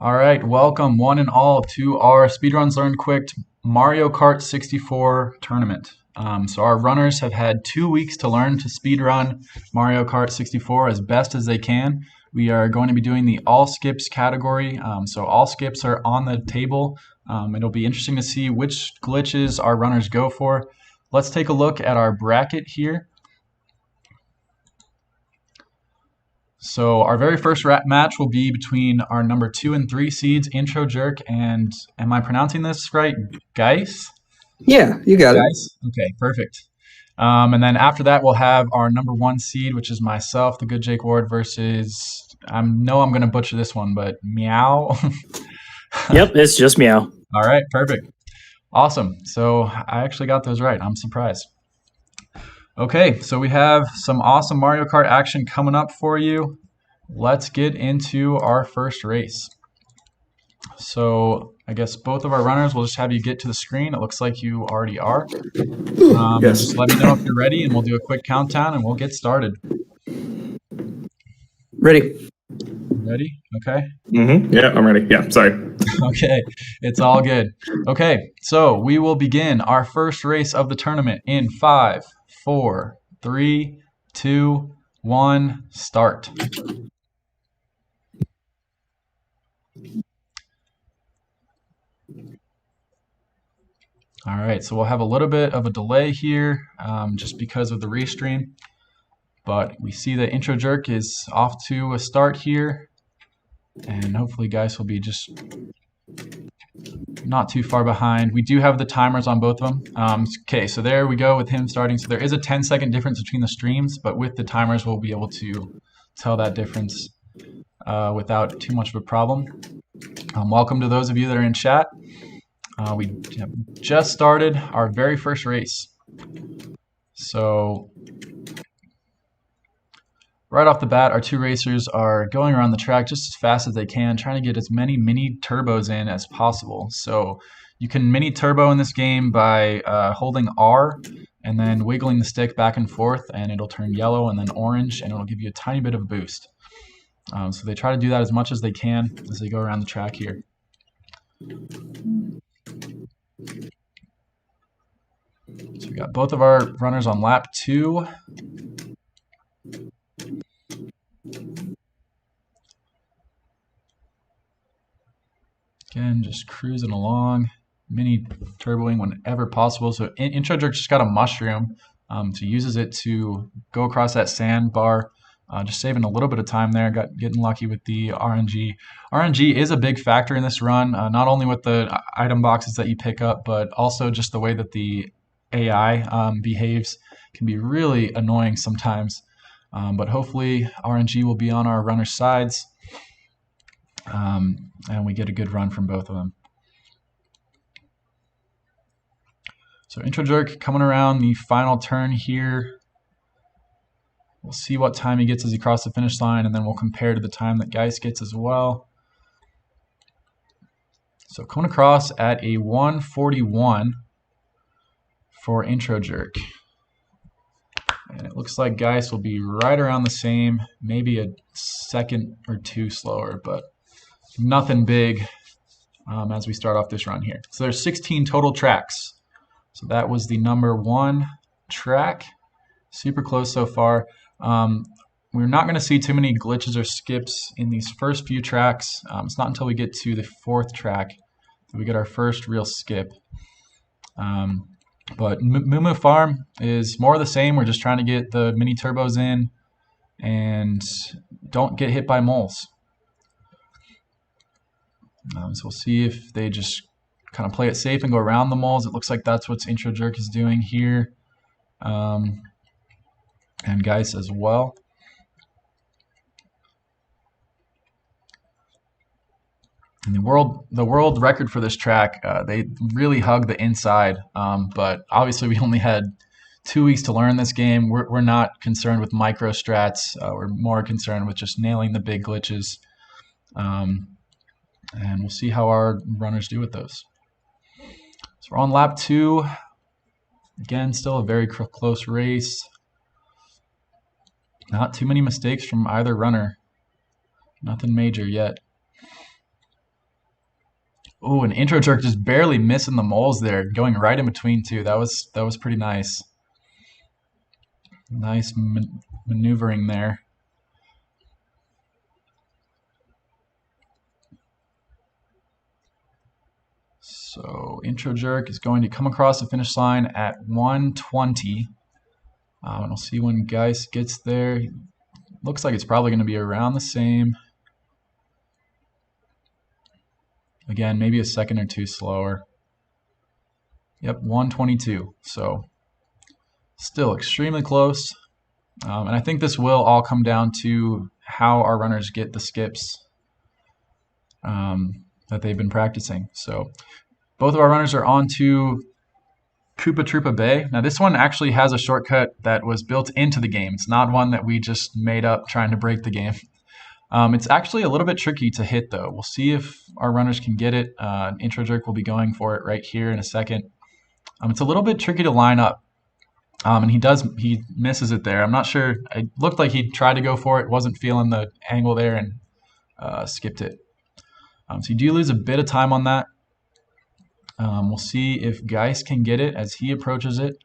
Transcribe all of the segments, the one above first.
All right, welcome one and all to our Speedruns Learn Quick Mario Kart 64 tournament. So our runners have had 2 weeks to learn to speedrun Mario Kart 64 as best as they can. We are going to be doing the all skips category. So all skips are on the table. It'll be interesting to see which glitches our runners go for. Let's take a look at our bracket here. So our very first match will be between our number 2 and 3 seeds, Intro Jerk, and am I pronouncing this right? Geis? Yeah, you got it. Geis? Okay, perfect. And then after that, we'll have our number 1 seed, which is myself, the Good Jake Ward, versus I know I'm going to butcher this one, but Meow. Yep, it's just Meow. All right, perfect. Awesome. So I actually got those right. I'm surprised. Okay, so we have some awesome Mario Kart action coming up for you. Let's get into our first race. So I guess both of our runners will just have you get to the screen. It looks like you already are. Yes. Just let me know if you're ready and we'll do a quick countdown and we'll get started. Ready. Ready? Okay. Yeah, I'm ready. Yeah, sorry. Okay, it's all good. Okay, so we will begin our first race of the tournament in 5, 4, 3, 2, 1, start. All right, so we'll have a little bit of a delay here just because of the restream, but we see that Intro Jerk is off to a start here, and hopefully guys will be just not too far behind. We do have the timers on both of them. Okay, so there we go with him starting. So there is a 10-second difference between the streams, but with the timers we'll be able to tell that difference without too much of a problem. Welcome to those of you that are in chat. We have just started our very first race. So right off the bat, our two racers are going around the track just as fast as they can, trying to get as many mini turbos in as possible. So you can mini turbo in this game by holding R and then wiggling the stick back and forth, and it'll turn yellow and then orange, and it'll give you a tiny bit of a boost. So they try to do that as much as they can as they go around the track here. So we got both of our runners on lap 2. Again, just cruising along, mini turboing whenever possible. So Intro Jerk just got a mushroom, so uses it to go across that sandbar, just saving a little bit of time there. Getting lucky with the RNG. RNG is a big factor in this run, not only with the item boxes that you pick up, but also just the way that the AI behaves can be really annoying sometimes. But hopefully RNG will be on our runner's sides. And we get a good run from both of them. So Intro Jerk coming around the final turn here. We'll see what time he gets as he crosses the finish line, and then we'll compare to the time that Geis gets as well. So coming across at a 1:41 for Intro Jerk. And it looks like Geis will be right around the same, maybe a second or two slower, but nothing big as we start off this run here. So there's 16 total tracks. So that was the number 1 track. Super close so far. We're not going to see too many glitches or skips in these first few tracks. It's not until we get to the 4th track that we get our first real skip. But Moo Moo Farm is more of the same. We're just trying to get the mini turbos in and don't get hit by moles. So we'll see if they just kind of play it safe and go around the moles. It looks like that's what Intro Jerk is doing here. And Geis as well. And the world record for this track, they really hug the inside, but obviously we only had 2 weeks to learn this game. We're not concerned with micro strats. We're more concerned with just nailing the big glitches. And we'll see how our runners do with those. So we're on lap 2. Again, still a very close race. Not too many mistakes from either runner. Nothing major yet. Oh, an intro jerk just barely missing the moles there, going right in between two. That was pretty nice. Nice maneuvering there. So intro jerk is going to come across the finish line at 120. And we'll see when Geist gets there. Looks like it's probably going to be around the same. Again, maybe a second or two slower. Yep, 122. So still extremely close. And I think this will all come down to how our runners get the skips that they've been practicing. So both of our runners are on to Koopa Troopa Bay. Now this one actually has a shortcut that was built into the game. It's not one that we just made up trying to break the game. It's actually a little bit tricky to hit though. We'll see if our runners can get it. Intro jerk will be going for it right here in a second. It's a little bit tricky to line up. And he misses it there. I'm not sure. It looked like he tried to go for it, wasn't feeling the angle there, and skipped it. So you do lose a bit of time on that. We'll see if Geist can get it as he approaches it.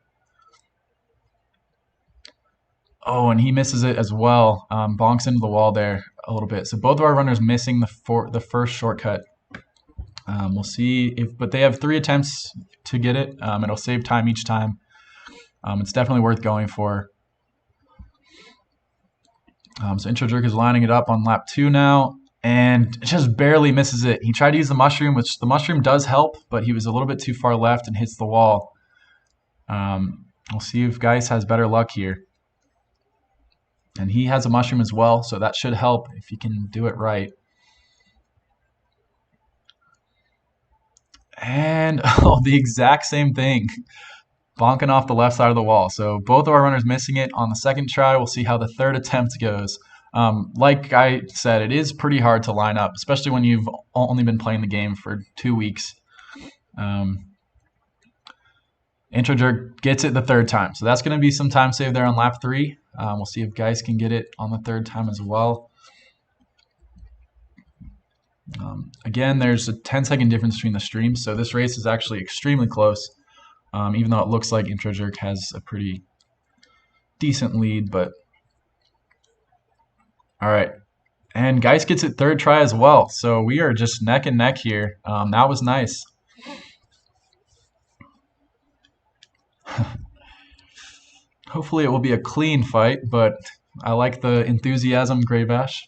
Oh, and he misses it as well. Bonks into the wall there a little bit. So both of our runners missing the first shortcut. We'll see but they have 3 attempts to get it. It'll save time each time. It's definitely worth going for. So intro jerk is lining it up on lap 2 now, and just barely misses it. He tried to use the mushroom, which the mushroom does help, but he was a little bit too far left and hits the wall. We'll see if Geist has better luck here. And he has a mushroom as well, so that should help if he can do it right. And the exact same thing. Bonking off the left side of the wall. So both of our runners missing it on the second try. We'll see how the third attempt goes. Like I said, it is pretty hard to line up, especially when you've only been playing the game for 2 weeks. Intro jerk gets it the third time. So that's going to be some time saved there on lap 3. We'll see if Geist can get it on the third time as well. Again, there's a 10-second difference between the streams, so this race is actually extremely close. Even though it looks like intro jerk has a pretty decent lead, but all right. And Geist gets it third try as well, so we are just neck and neck here. That was nice. Hopefully it will be a clean fight, but I like the enthusiasm, Graybash,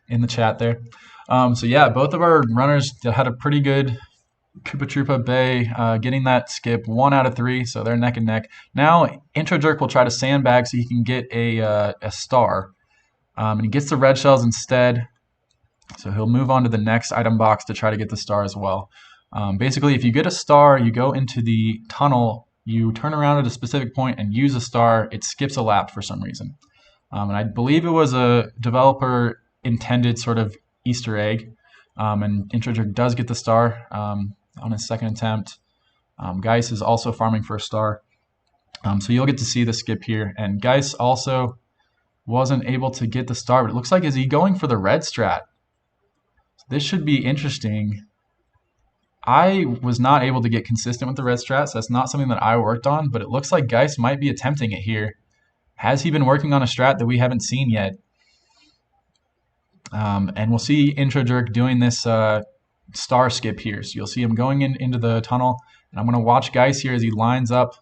in the chat there. So yeah, both of our runners had a pretty good Koopa Troopa Bay, getting that skip 1 out of 3, so they're neck and neck. Now intro jerk will try to sandbag so he can get a star, and he gets the red shells instead. So he'll move on to the next item box to try to get the star as well. Basically, if you get a star, you go into the tunnel, you turn around at a specific point and use a star. It skips a lap for some reason, and I believe it was a developer intended sort of Easter egg. And intro jerk does get the star on his second attempt. Geist is also farming for a star. So you'll get to see the skip here. And Geist also wasn't able to get the star, but it looks like, is he going for the red strat? This should be interesting. I was not able to get consistent with the red strat, so that's not something that I worked on, but it looks like Geist might be attempting it here. Has he been working on a strat that we haven't seen yet? And we'll see intro jerk doing this star skip here. So you'll see him going into the tunnel, and I'm going to watch Geist here as he lines up.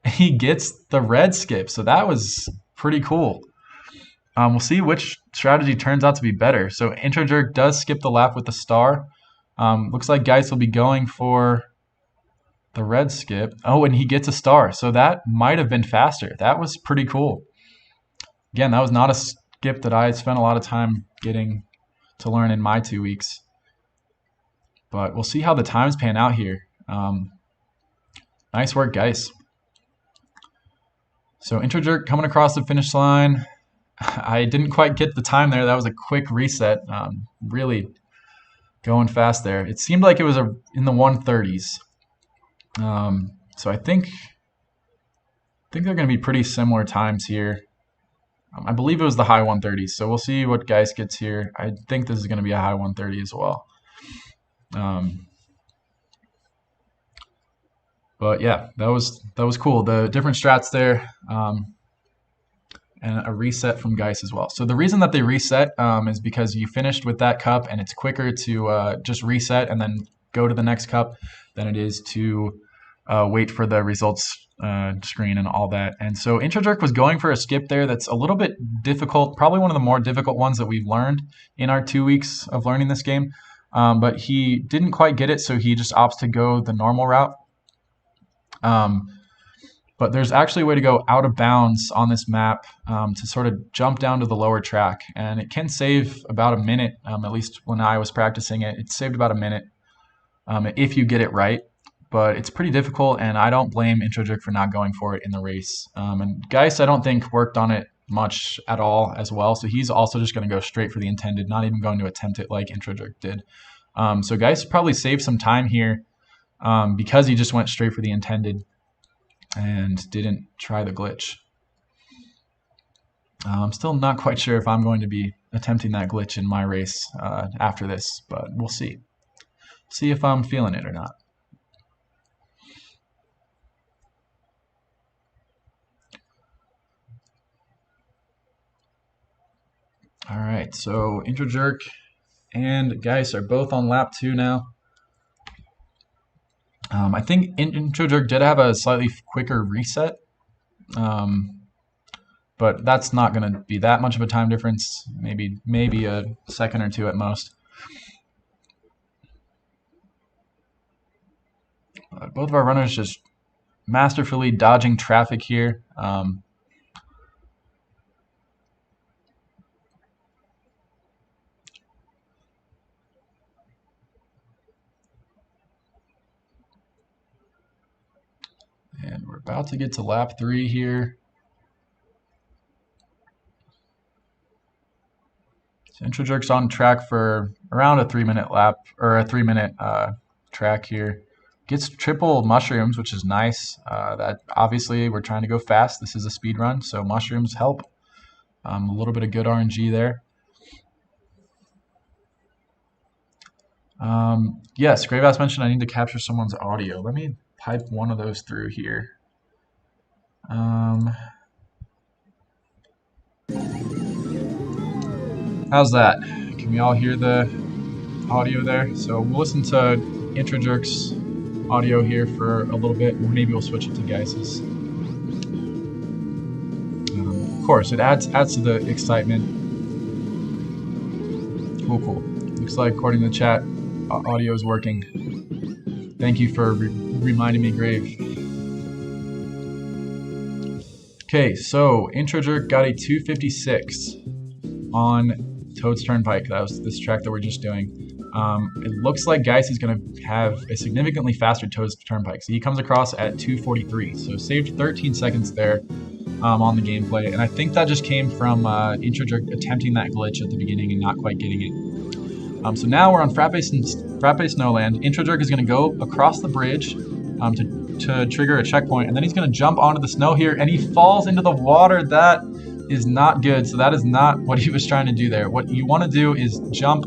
He gets the red skip, so that was pretty cool. We'll see which strategy turns out to be better. So intro jerk does skip the lap with the star. Looks like Geist will be going for the red skip. Oh, and he gets a star, so that might have been faster. That was pretty cool. Again, that was not a skip that I spent a lot of time getting to learn in my 2 weeks. But we'll see how the times pan out here. Nice work, guys. So intro jerk coming across the finish line. I didn't quite get the time there. That was a quick reset. Really going fast there. It seemed like it was in the 130s. So I think they're going to be pretty similar times here. I believe it was the high 130s. So we'll see what Geist gets here. I think this is going to be a high 130 as well. But yeah, that was cool. The different strats there, and a reset from Geis as well. So the reason that they reset is because you finished with that cup, and it's quicker to just reset and then go to the next cup than it is to wait for the results screen and all that. And so Intro Jerk was going for a skip there that's a little bit difficult, probably one of the more difficult ones that we've learned in our 2 weeks of learning this game. But he didn't quite get it, so he just opts to go the normal route. But there's actually a way to go out of bounds on this map to sort of jump down to the lower track. And it can save about a minute, at least when I was practicing it. It saved about a minute if you get it right. But it's pretty difficult, and I don't blame Intro Jerk for not going for it in the race. And Geis, I don't think, worked on it much at all as well. So he's also just going to go straight for the intended, not even going to attempt it like Intro Jerk did. So Geis probably saved some time here because he just went straight for the intended and didn't try the glitch. I'm still not quite sure if I'm going to be attempting that glitch in my race after this, but we'll see. See if I'm feeling it or not. All right, so Intro Jerk and Geis are both on lap 2 now. I think Intro Jerk did have a slightly quicker reset, but that's not going to be that much of a time difference. Maybe a second or two at most. Both of our runners just masterfully dodging traffic here. And we're about to get to lap 3 here. So Intro Jerk's on track for around a 3-minute lap, or a 3-minute track here. Gets triple mushrooms, which is nice. That obviously we're trying to go fast. This is a speed run, so mushrooms help. A little bit of good RNG there. Yes, Graveass mentioned I need to capture someone's audio. Let me pipe one of those through here. How's that? Can we all hear the audio there? So we'll listen to Intro Jerk's audio here for a little bit. Maybe we'll switch it to Geis's. Of course, it adds to the excitement. Cool. Looks like, according to the chat, audio is working. Thank you for reminding me, Grave. Okay, so Intro Jerk got a 256 on Toad's Turnpike. That was this track that we're just doing. It looks like Geis is going to have a significantly faster Toad's Turnpike. So he comes across at 243. So saved 13 seconds there on the gameplay. And I think that just came from Intro Jerk attempting that glitch at the beginning and not quite getting it. So now we're on Frappe Snowland. Intro Jerk is going to go across the bridge to trigger a checkpoint, and then he's going to jump onto the snow here, and he falls into the water. That is not good. So that is not what he was trying to do there. What you want to do is jump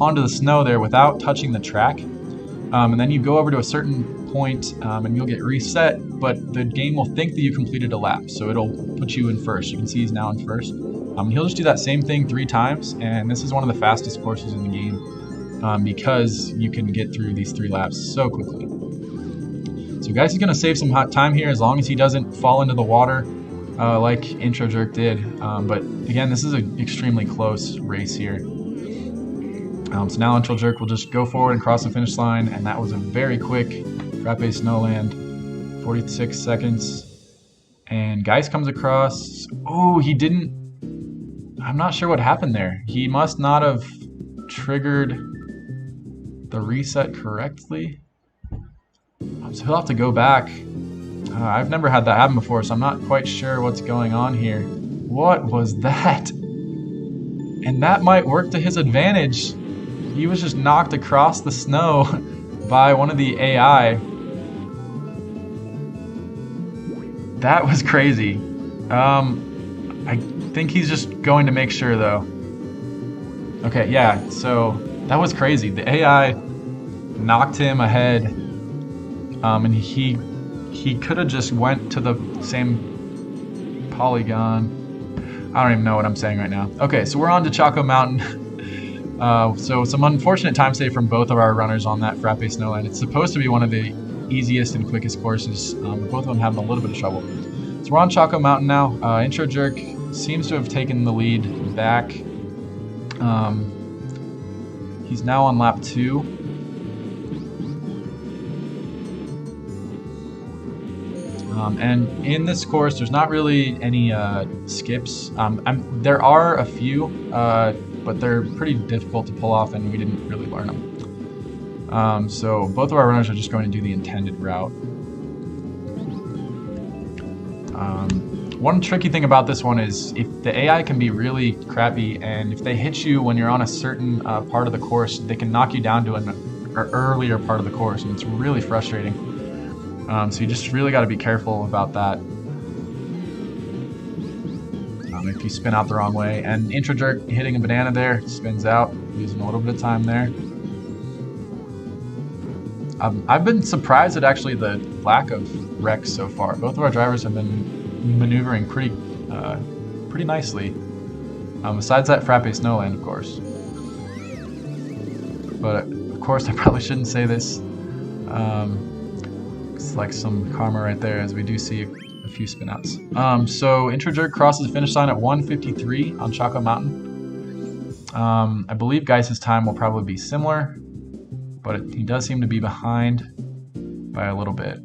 onto the snow there without touching the track, and then you go over to a certain point, and you'll get reset, but the game will think that you completed a lap, so it'll put you in first. You can see he's now in first. He'll just do that same thing 3 times, and this is one of the fastest courses in the game because you can get through these 3 laps so quickly. So Geis is going to save some hot time here as long as he doesn't fall into the water like Intro Jerk did. But again, this is an extremely close race here. So now Intro Jerk will just go forward and cross the finish line, and that was a very quick Frappe Snowland, 46 seconds. And Geis comes across. Oh, he didn't. I'm not sure what happened there. He must not have triggered the reset correctly. So he'll have to go back. I've never had that happen before, so I'm not quite sure what's going on here. What was that? And that might work to his advantage. He was just knocked across the snow by one of the AI. That was crazy. I think he's just going to make sure, though. Okay, yeah, so that was crazy. The AI knocked him ahead, and he he could have just went to the same polygon. I don't even know what I'm saying right now. Okay, so we're on to Chaco Mountain. So some unfortunate time save from both of our runners on that Frappe Snowland. It's supposed to be one of the easiest and quickest courses. Both of them having a little bit of trouble. So we're on Chaco Mountain now. Intro Jerk seems to have taken the lead back. He's now on lap 2. And in this course, there's not really any skips. There are a few, but they're pretty difficult to pull off, and we didn't really learn them. So both of our runners are just going to do the intended route. One tricky thing about this one is if the AI can be really crappy, and if they hit you when you're on a certain part of the course, they can knock you down to an earlier part of the course, and it's really frustrating. So you just really got to be careful about that. If you spin out the wrong way. And Intro Jerk hitting a banana there, spins out, losing a little bit of time there. I've been surprised at actually the lack of wrecks so far. Both of our drivers have been maneuvering pretty nicely. Besides that Frappe Snowland, of course. But of course, I probably shouldn't say this. It's like some karma right there, as we do see a few spinouts. So Intro Jerk crosses the finish line at 1:53 on Chaco Mountain. I believe Geiss's time will probably be similar, but he does seem to be behind by a little bit.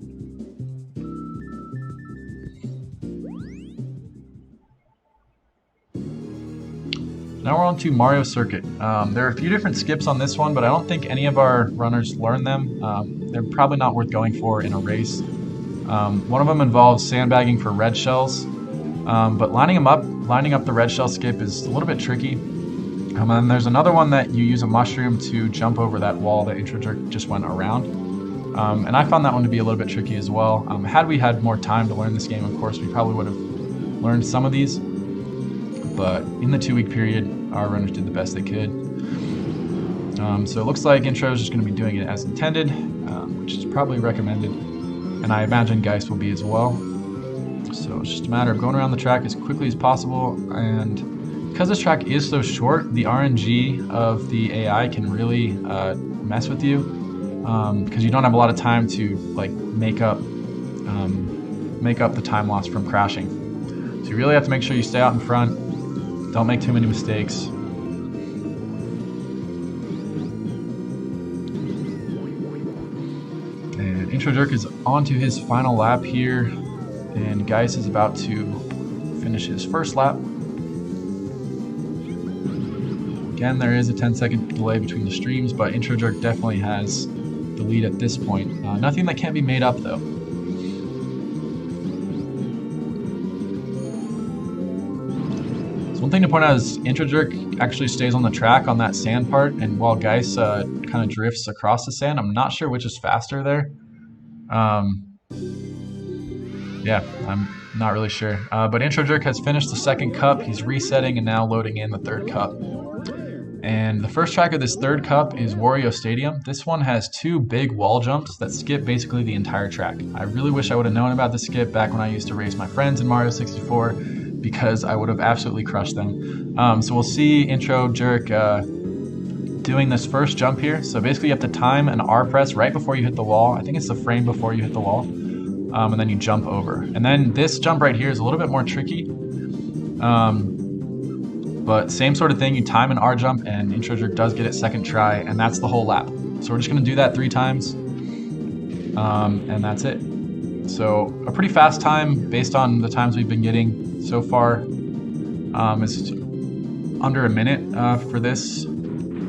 Now we're on to Mario Circuit. There are a few different skips on this one, but I don't think any of our runners learn them. They're probably not worth going for in a race. One of them involves sandbagging for red shells, but lining up the red shell skip is a little bit tricky. And there's another one that you use a mushroom to jump over that wall that Intro Jerk just went around. And I found that one to be a little bit tricky as well. Had we had more time to learn this game, of course, we probably would have learned some of these. But in the 2-week period, our runners did the best they could. So it looks like Intro is just going to be doing it as intended, which is probably recommended. And I imagine Geiss will be as well. So it's just a matter of going around the track as quickly as possible. And because this track is so short, the RNG of the AI can really mess with you. Because you don't have a lot of time to like make up the time loss from crashing. So you really have to make sure you stay out in front. Don't make too many mistakes. And Intro Jerk is on to his final lap here, and Geiss is about to finish his first lap. Again, there is a 10-second delay between the streams, but Intro Jerk definitely has the lead at this point. Nothing that can't be made up, though. One thing to point out is Intro Jerk actually stays on the track on that sand part, and while Geiss kind of drifts across the sand. I'm not sure which is faster there. Yeah, I'm not really sure. But Intro Jerk has finished the second cup. He's resetting and now loading in the third cup. And the first track of this third cup is Wario Stadium. This one has 2 big wall jumps that skip basically the entire track. I really wish I would have known about this skip back when I used to race my friends in Mario 64, because I would have absolutely crushed them. So we'll see Intro Jerk doing this first jump here. So basically you have to time an R press right before you hit the wall. I think it's the frame before you hit the wall. And then you jump over. And then this jump right here is a little bit more tricky. But same sort of thing, you time an R jump, and Intro Jerk does get it second try, and that's the whole lap. So we're just gonna do that 3 times, and that's it. So a pretty fast time based on the times we've been getting so far. Is under a minute for this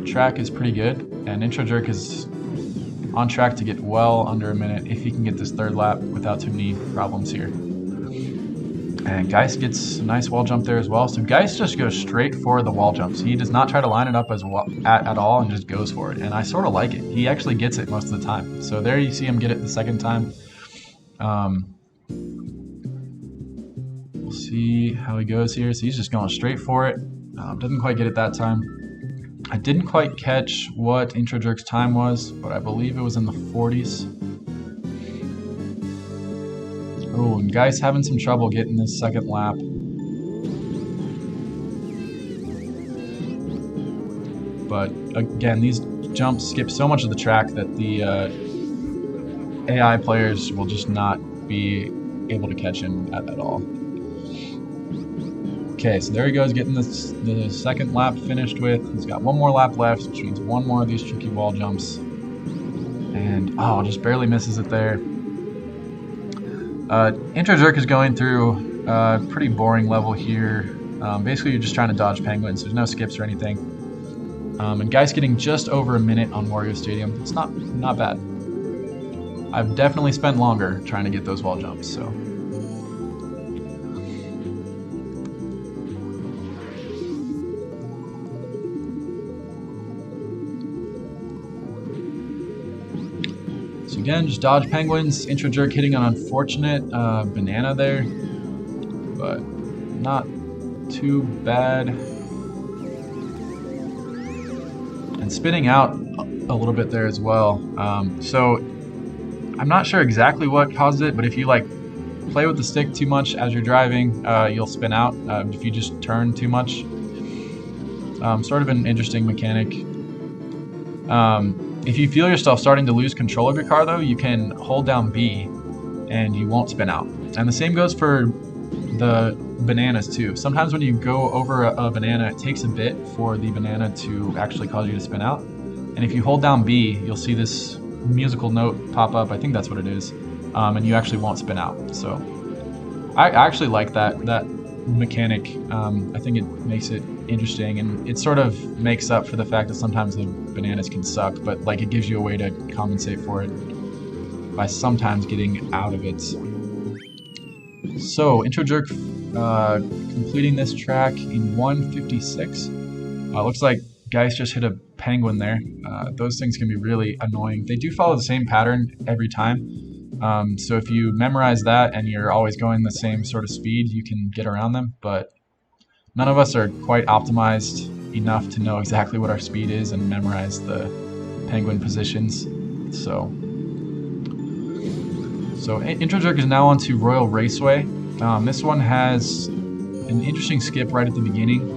track is pretty good, and Intro Jerk is on track to get well under a minute if he can get this third lap without too many problems here. And Geiss gets a nice wall jump there as well. So Geiss just goes straight for the wall jumps. He does not try to line it up as well, at all, and just goes for it. And I sort of like it. He actually gets it most of the time. So there you see him get it the second time. We'll see how he goes here. So he's just going straight for it. Doesn't quite get it that time. I didn't quite catch what Intro Jerk's time was, but I believe it was in the 40s. Oh, and Guy's having some trouble getting this second lap. But again, these jumps skip so much of the track that the AI players will just not be able to catch him at all. Okay, so there he goes, getting the second lap finished with. He's got one more lap left, which means one more of these tricky wall jumps. And, oh, just barely misses it there. Intro Jerk is going through a pretty boring level here. Basically, you're just trying to dodge penguins. There's no skips or anything. And Guy's getting just over a minute on Wario Stadium. It's not bad. I've definitely spent longer trying to get those wall jumps, so. So again, just dodge penguins. Intro Jerk hitting an unfortunate banana there, but not too bad. And spinning out a little bit there as well. So I'm not sure exactly what caused it, but if you like play with the stick too much as you're driving, you'll spin out if you just turn too much. Sort of an interesting mechanic. If you feel yourself starting to lose control of your car, though, you can hold down B and you won't spin out. And the same goes for the bananas too. Sometimes when you go over a banana, it takes a bit for the banana to actually cause you to spin out. And if you hold down B, you'll see this musical note pop up. I think that's what it is. And you actually won't spin out. So I actually like that mechanic. I think it makes it interesting, and it sort of makes up for the fact that sometimes the bananas can suck, but like it gives you a way to compensate for it by sometimes getting out of it. So Intro Jerk completing this track in 1:56. Looks like Geist just hit a penguin there. Those things can be really annoying. They do follow the same pattern every time. So if you memorize that and you're always going the same sort of speed, you can get around them, but none of us are quite optimized enough to know exactly what our speed is and memorize the penguin positions. So Intro Jerk is now onto Royal Raceway. This one has an interesting skip right at the beginning.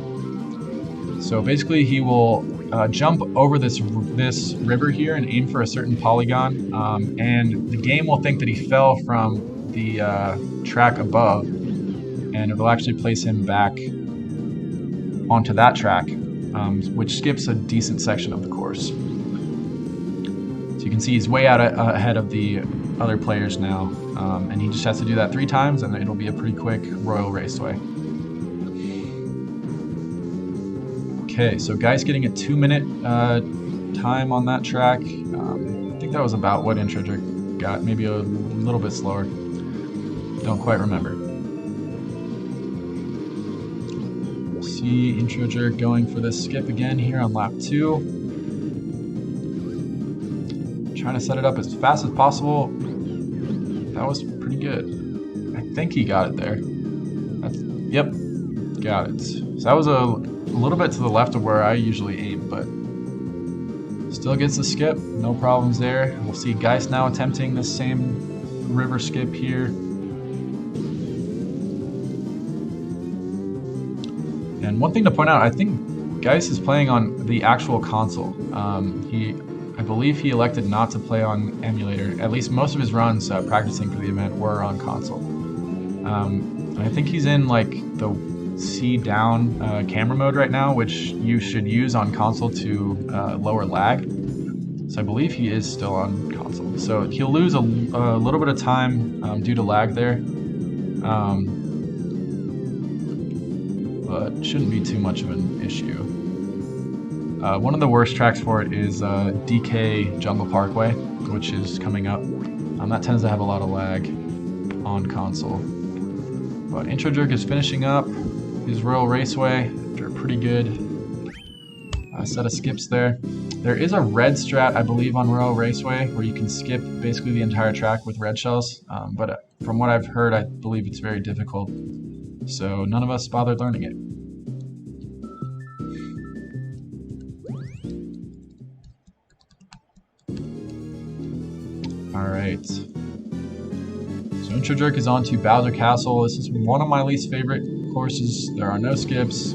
So basically he will jump over this river here and aim for a certain polygon, and the game will think that he fell from the track above, and it'll actually place him back onto that track, which skips a decent section of the course. So you can see he's way out ahead of the other players now, and he just has to do that 3 times, and it'll be a pretty quick Royal Raceway. Okay, so Guy's getting a 2-minute time on that track. I think that was about what Intro Jerk got, maybe a little bit slower. Don't quite remember. See Intro Jerk going for this skip again here on lap 2. Trying to set it up as fast as possible. That was pretty good. I think he got it there. Yep, got it. So that was a little bit to the left of where I usually aim, but still gets the skip, no problems there. We'll see Geist now attempting the same river skip here. And one thing to point out, I think Geist is playing on the actual console. I believe he elected not to play on emulator. At least most of his runs practicing for the event were on console. And I think he's in like the C down camera mode right now, which you should use on console to lower lag. So I believe he is still on console. So he'll lose a little bit of time due to lag there, but shouldn't be too much of an issue. One of the worst tracks for it is DK Jungle Parkway, which is coming up. That tends to have a lot of lag on console. But Intro Jerk is finishing up his Royal Raceway after a pretty good set of skips there. There is a red strat, I believe, on Royal Raceway where you can skip basically the entire track with red shells, but from what I've heard, I believe it's very difficult, so none of us bothered learning it. Alright, so So Intro Jerk is on to Bowser Castle. This is one of my least favorite courses. There are no skips.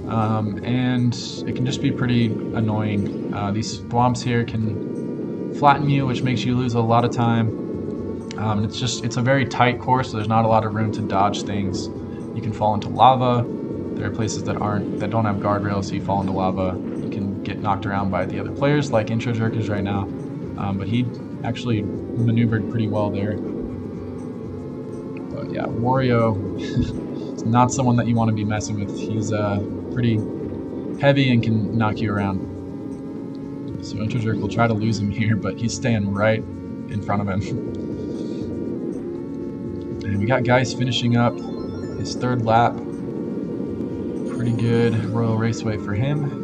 And it can just be pretty annoying. These thwomps here can flatten you, which makes you lose a lot of time. It's a very tight course, so there's not a lot of room to dodge things. You can fall into lava. There are places that don't have guardrails, so you fall into lava. You can get knocked around by the other players, like Intro Jerk is right now. But he actually maneuvered pretty well there. But yeah, Wario is not someone that you want to be messing with. He's pretty heavy and can knock you around. So Intro Jerk will try to lose him here, but he's staying right in front of him. And we got Geist finishing up his third lap. Pretty good Royal Raceway for him.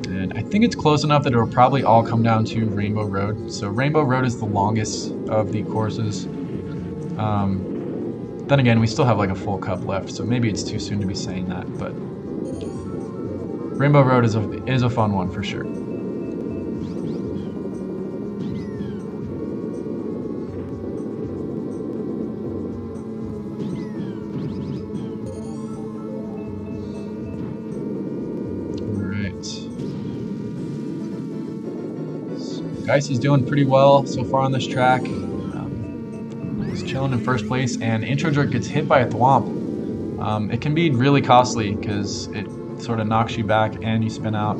And I think it's close enough that it will probably all come down to Rainbow Road. So Rainbow Road is the longest of the courses. Then again, we still have like a full cup left, so maybe it's too soon to be saying that, but Rainbow Road is a fun one for sure. Geist is doing pretty well so far on this track. He's chilling in first place, and Intro Jerk gets hit by a thwomp. It can be really costly because it sort of knocks you back and you spin out.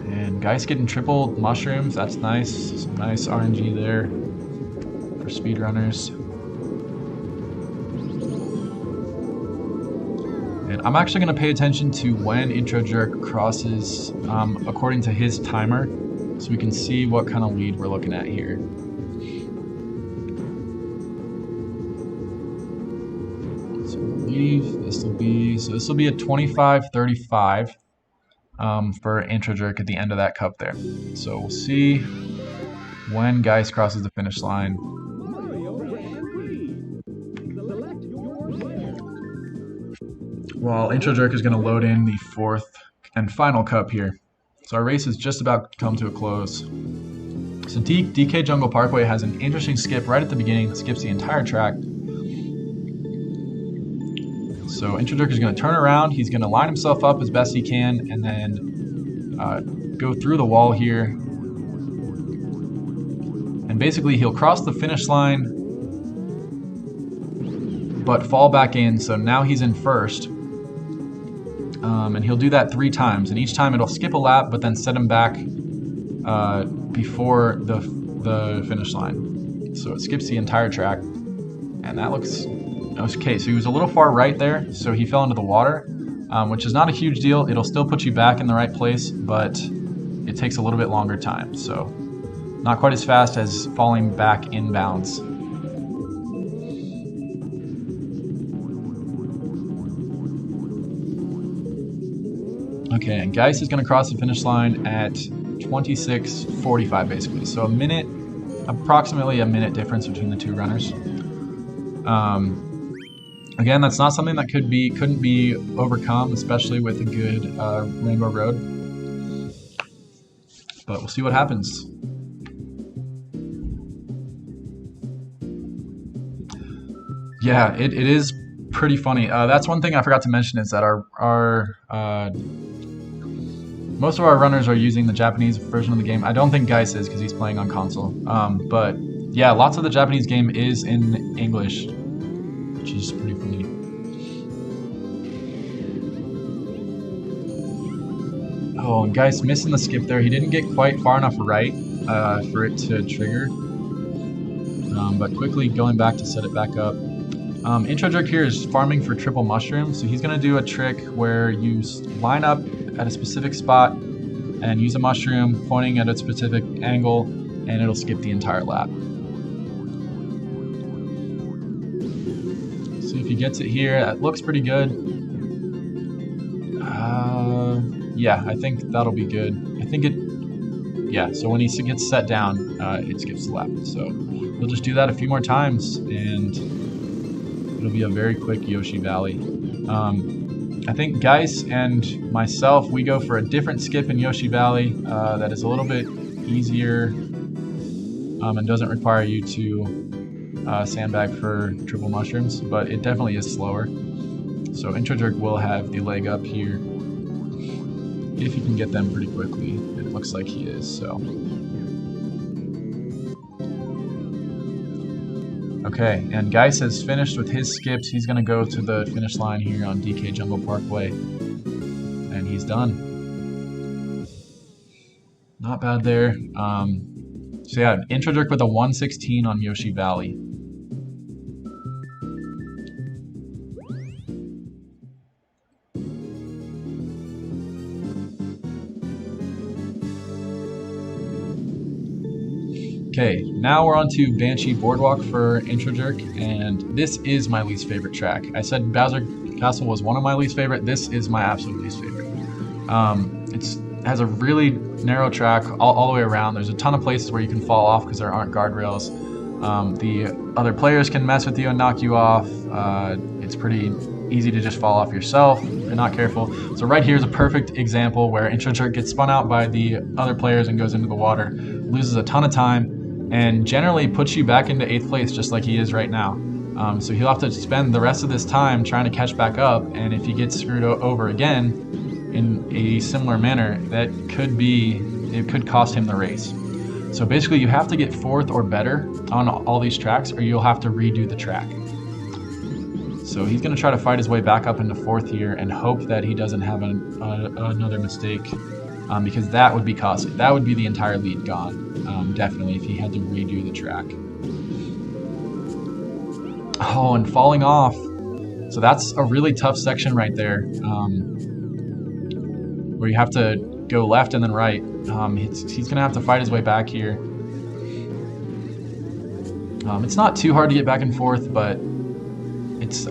And Geist getting triple mushrooms, that's nice. Some nice RNG there for speedrunners. And I'm actually going to pay attention to when Intro Jerk crosses according to his timer, so we can see what kind of lead we're looking at here. So I believe this will be a 25:35 for Intro Jerk at the end of that cup there. So we'll see when Geist crosses the finish line. While Intro Jerk is going to load in the fourth and final cup here. So our race is just about to come to a close. So DK Jungle Parkway has an interesting skip right at the beginning that skips the entire track. So Intro Jerk is going to turn around, he's going to line himself up as best he can, and then go through the wall here. And basically he'll cross the finish line, but fall back in, so now he's in first. And he'll do that 3 times, and each time it'll skip a lap, but then set him back before the finish line. So it skips the entire track, and that looks okay. So he was a little far right there, so he fell into the water, which is not a huge deal. It'll still put you back in the right place, but it takes a little bit longer time. So not quite as fast as falling back inbounds. Okay, and Geist is going to cross the finish line at 26:45 basically. So approximately a minute difference between the two runners. Again, that's not something that couldn't be overcome, especially with a good Rainbow Road. But we'll see what happens. Yeah, it is pretty funny. That's one thing I forgot to mention, is that most of our runners are using the Japanese version of the game. I don't think Geist is, because he's playing on console. But yeah, lots of the Japanese game is in English, which is pretty funny. Oh, and Geist missing the skip there. He didn't get quite far enough right for it to trigger. But quickly going back to set it back up. Intro Jerk here is farming for triple mushrooms, so he's going to do a trick where you line up at a specific spot and use a mushroom pointing at a specific angle, and it'll skip the entire lap. See if he gets it here. That looks pretty good. Yeah, I think that'll be good. Yeah, so when he gets set down, it skips the lap. So we'll just do that a few more times, and it'll be a very quick Yoshi Valley. I think Geis and myself, we go for a different skip in Yoshi Valley that is a little bit easier and doesn't require you to sandbag for triple mushrooms, but it definitely is slower. So Intro Jerk will have the leg up here if you can get them pretty quickly. It looks like he is, so. Okay, and Geis has finished with his skips. He's going to go to the finish line here on DK Jungle Parkway. And he's done. Not bad there. So yeah, Intro Jerk with a 116 on Yoshi Valley. Okay, now we're on to Banshee Boardwalk for Intro Jerk, and this is my least favorite track. I said Bowser Castle was one of my least favorite. This is my absolute least favorite. It has a really narrow track all the way around. There's a ton of places where you can fall off because there aren't guardrails. The other players can mess with you and knock you off. It's pretty easy to just fall off yourself if you're not careful. So right here is a perfect example where Intro Jerk gets spun out by the other players and goes into the water, loses a ton of time, and generally puts you back into 8th place just like he is right now. So he'll have to spend the rest of this time trying to catch back up, and if he gets screwed over again in a similar manner, it could cost him the race. So basically you have to get 4th or better on all these tracks, or you'll have to redo the track. So he's going to try to fight his way back up into 4th here and hope that he doesn't have another mistake, because that would be costly. That would be the entire lead gone, definitely, if he had to redo the track. Oh, and falling off. So that's a really tough section right there, where you have to go left and then right. He's going to have to fight his way back here. It's not too hard to get back and forth, but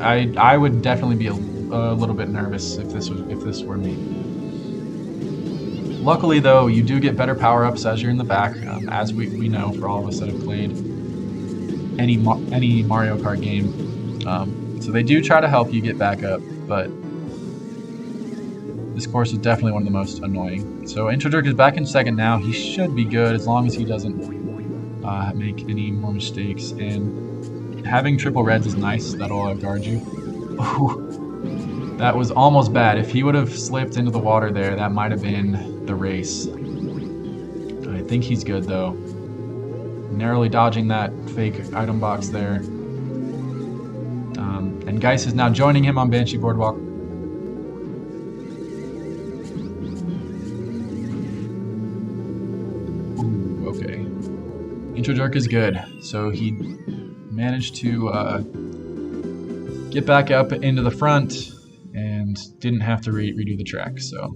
I would definitely be a little bit nervous if this were me. Luckily, though, you do get better power-ups as you're in the back, as we know for all of us that have played any Mario Kart game. So they do try to help you get back up, but this course is definitely one of the most annoying. So Intro Jerk is back in 2nd now. He should be good as long as he doesn't make any more mistakes. And having triple reds is nice. That'll guard you. Ooh, that was almost bad. If he would have slipped into the water there, that might have been the race. I think he's good though. Narrowly dodging that fake item box there. And Geis is now joining him on Banshee Boardwalk. Ooh, okay. Intro Jerk is good. So he managed to get back up into the front and didn't have to redo the track. So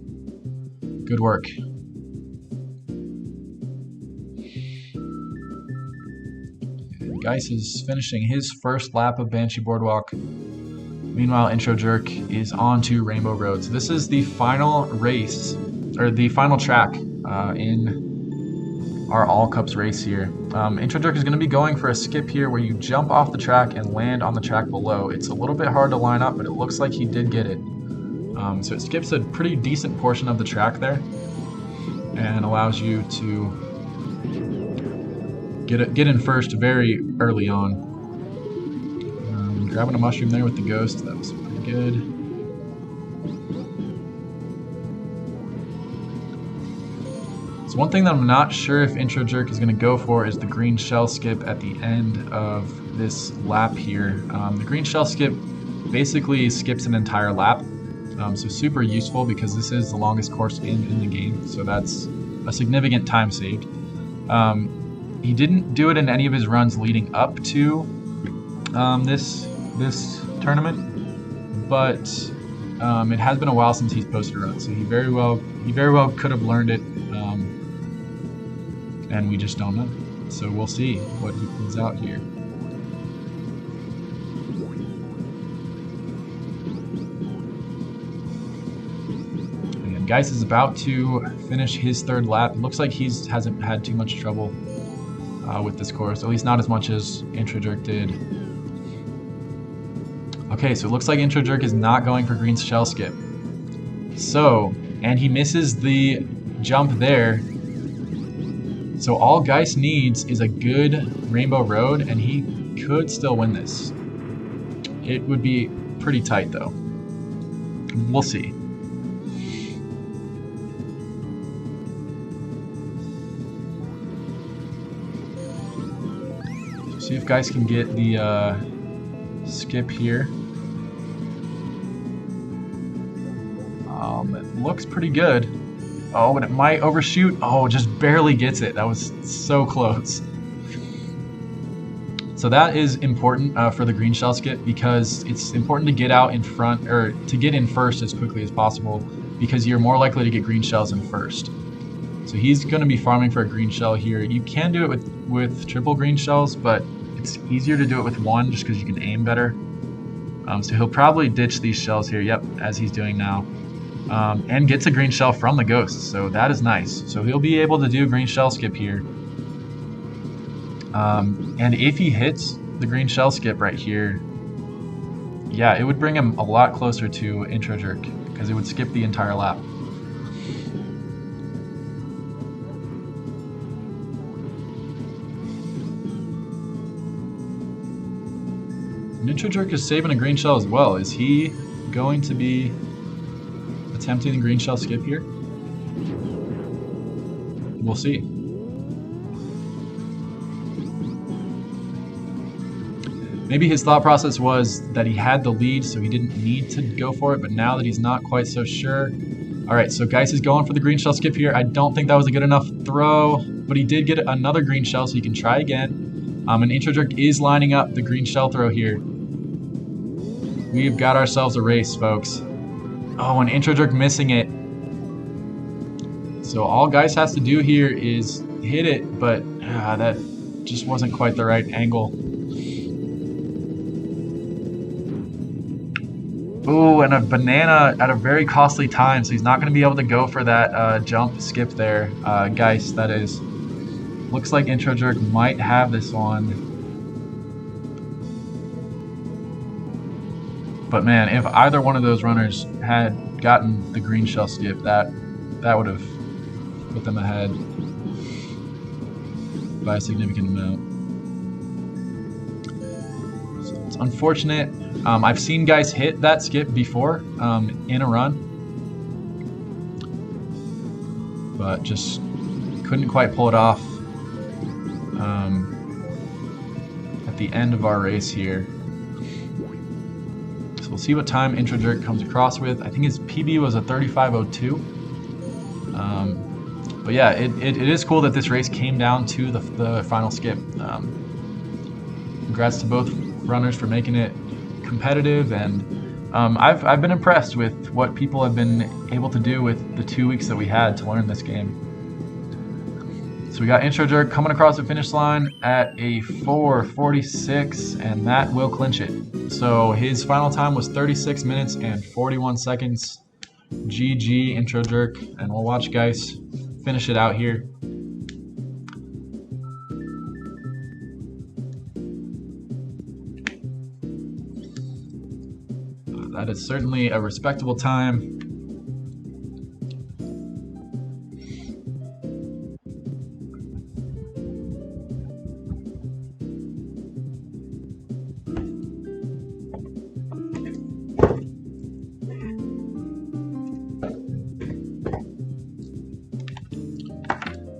good work. And Geis is finishing his first lap of Banshee Boardwalk. Meanwhile, Intro Jerk is on to Rainbow Road. So this is the final race, or the final track in our All Cups race here. Intro Jerk is going to be going for a skip here where you jump off the track and land on the track below. It's a little bit hard to line up, but it looks like he did get it. So it skips a pretty decent portion of the track there and allows you to get in first very early on. Grabbing a mushroom there with the ghost, that was pretty good. So one thing that I'm not sure if Intro Jerk is going to go for is the green shell skip at the end of this lap here. The green shell skip basically skips an entire lap. So super useful because this is the longest course in the game, so that's a significant time saved. He didn't do it in any of his runs leading up to this tournament, but it has been a while since he's posted a run, so he very well could have learned it, and we just don't know. So we'll see what he pulls out here. Geis is about to finish his 3rd lap. It looks like he hasn't had too much trouble with this course, at least not as much as Intro Jerk did. Okay, so it looks like Intro Jerk is not going for green shell skip. So, and he misses the jump there. So all Geist needs is a good Rainbow Road, and he could still win this. It would be pretty tight, though. We'll see. See if Geist can get the skip here. It looks pretty good. Oh, but it might overshoot. Oh, just barely gets it. That was so close. So that is important for the green shell skip, because it's important to get out in front, or to get in first as quickly as possible, because you're more likely to get green shells in first. So he's going to be farming for a green shell here. You can do it with triple green shells, but it's easier to do it with one just because you can aim better. So he'll probably ditch these shells here, yep, as he's doing now. And gets a green shell from the ghost, so that is nice. So he'll be able to do green shell skip here. And if he hits the green shell skip right here, yeah, it would bring him a lot closer to intro jerk, because it would skip the entire lap. Intro jerk is saving a green shell as well. Is he going to be attempting the green shell skip here? We'll see. Maybe his thought process was that he had the lead, so he didn't need to go for it, but now that he's not quite so sure. All right, so Geist is going for the green shell skip here. I don't think that was a good enough throw, but he did get another green shell, so he can try again. And intro jerk is lining up the green shell throw here. We've got ourselves a race, folks. Oh, and intro jerk missing it. So all Geist has to do here is hit it, but that just wasn't quite the right angle. Ooh, and a banana at a very costly time, so he's not going to be able to go for that jump skip there. Geist, that is. Looks like intro jerk might have this one. But man, if either one of those runners had gotten the green shell skip, that would have put them ahead by a significant amount. So it's unfortunate. I've seen guys hit that skip before in a run, but just couldn't quite pull it off at the end of our race here. So we'll see what time intro jerk comes across with. I think his PB was a 35:02. But yeah, it is cool that this race came down to the final skip. Congrats to both runners for making it competitive, and I've been impressed with what people have been able to do with the 2 weeks that we had to learn this game. So we got intro jerk coming across the finish line at a 4:46, and that will clinch it. So his final time was 36 minutes and 41 seconds. GG intro jerk, and we'll watch guys finish it out here. That is certainly a respectable time.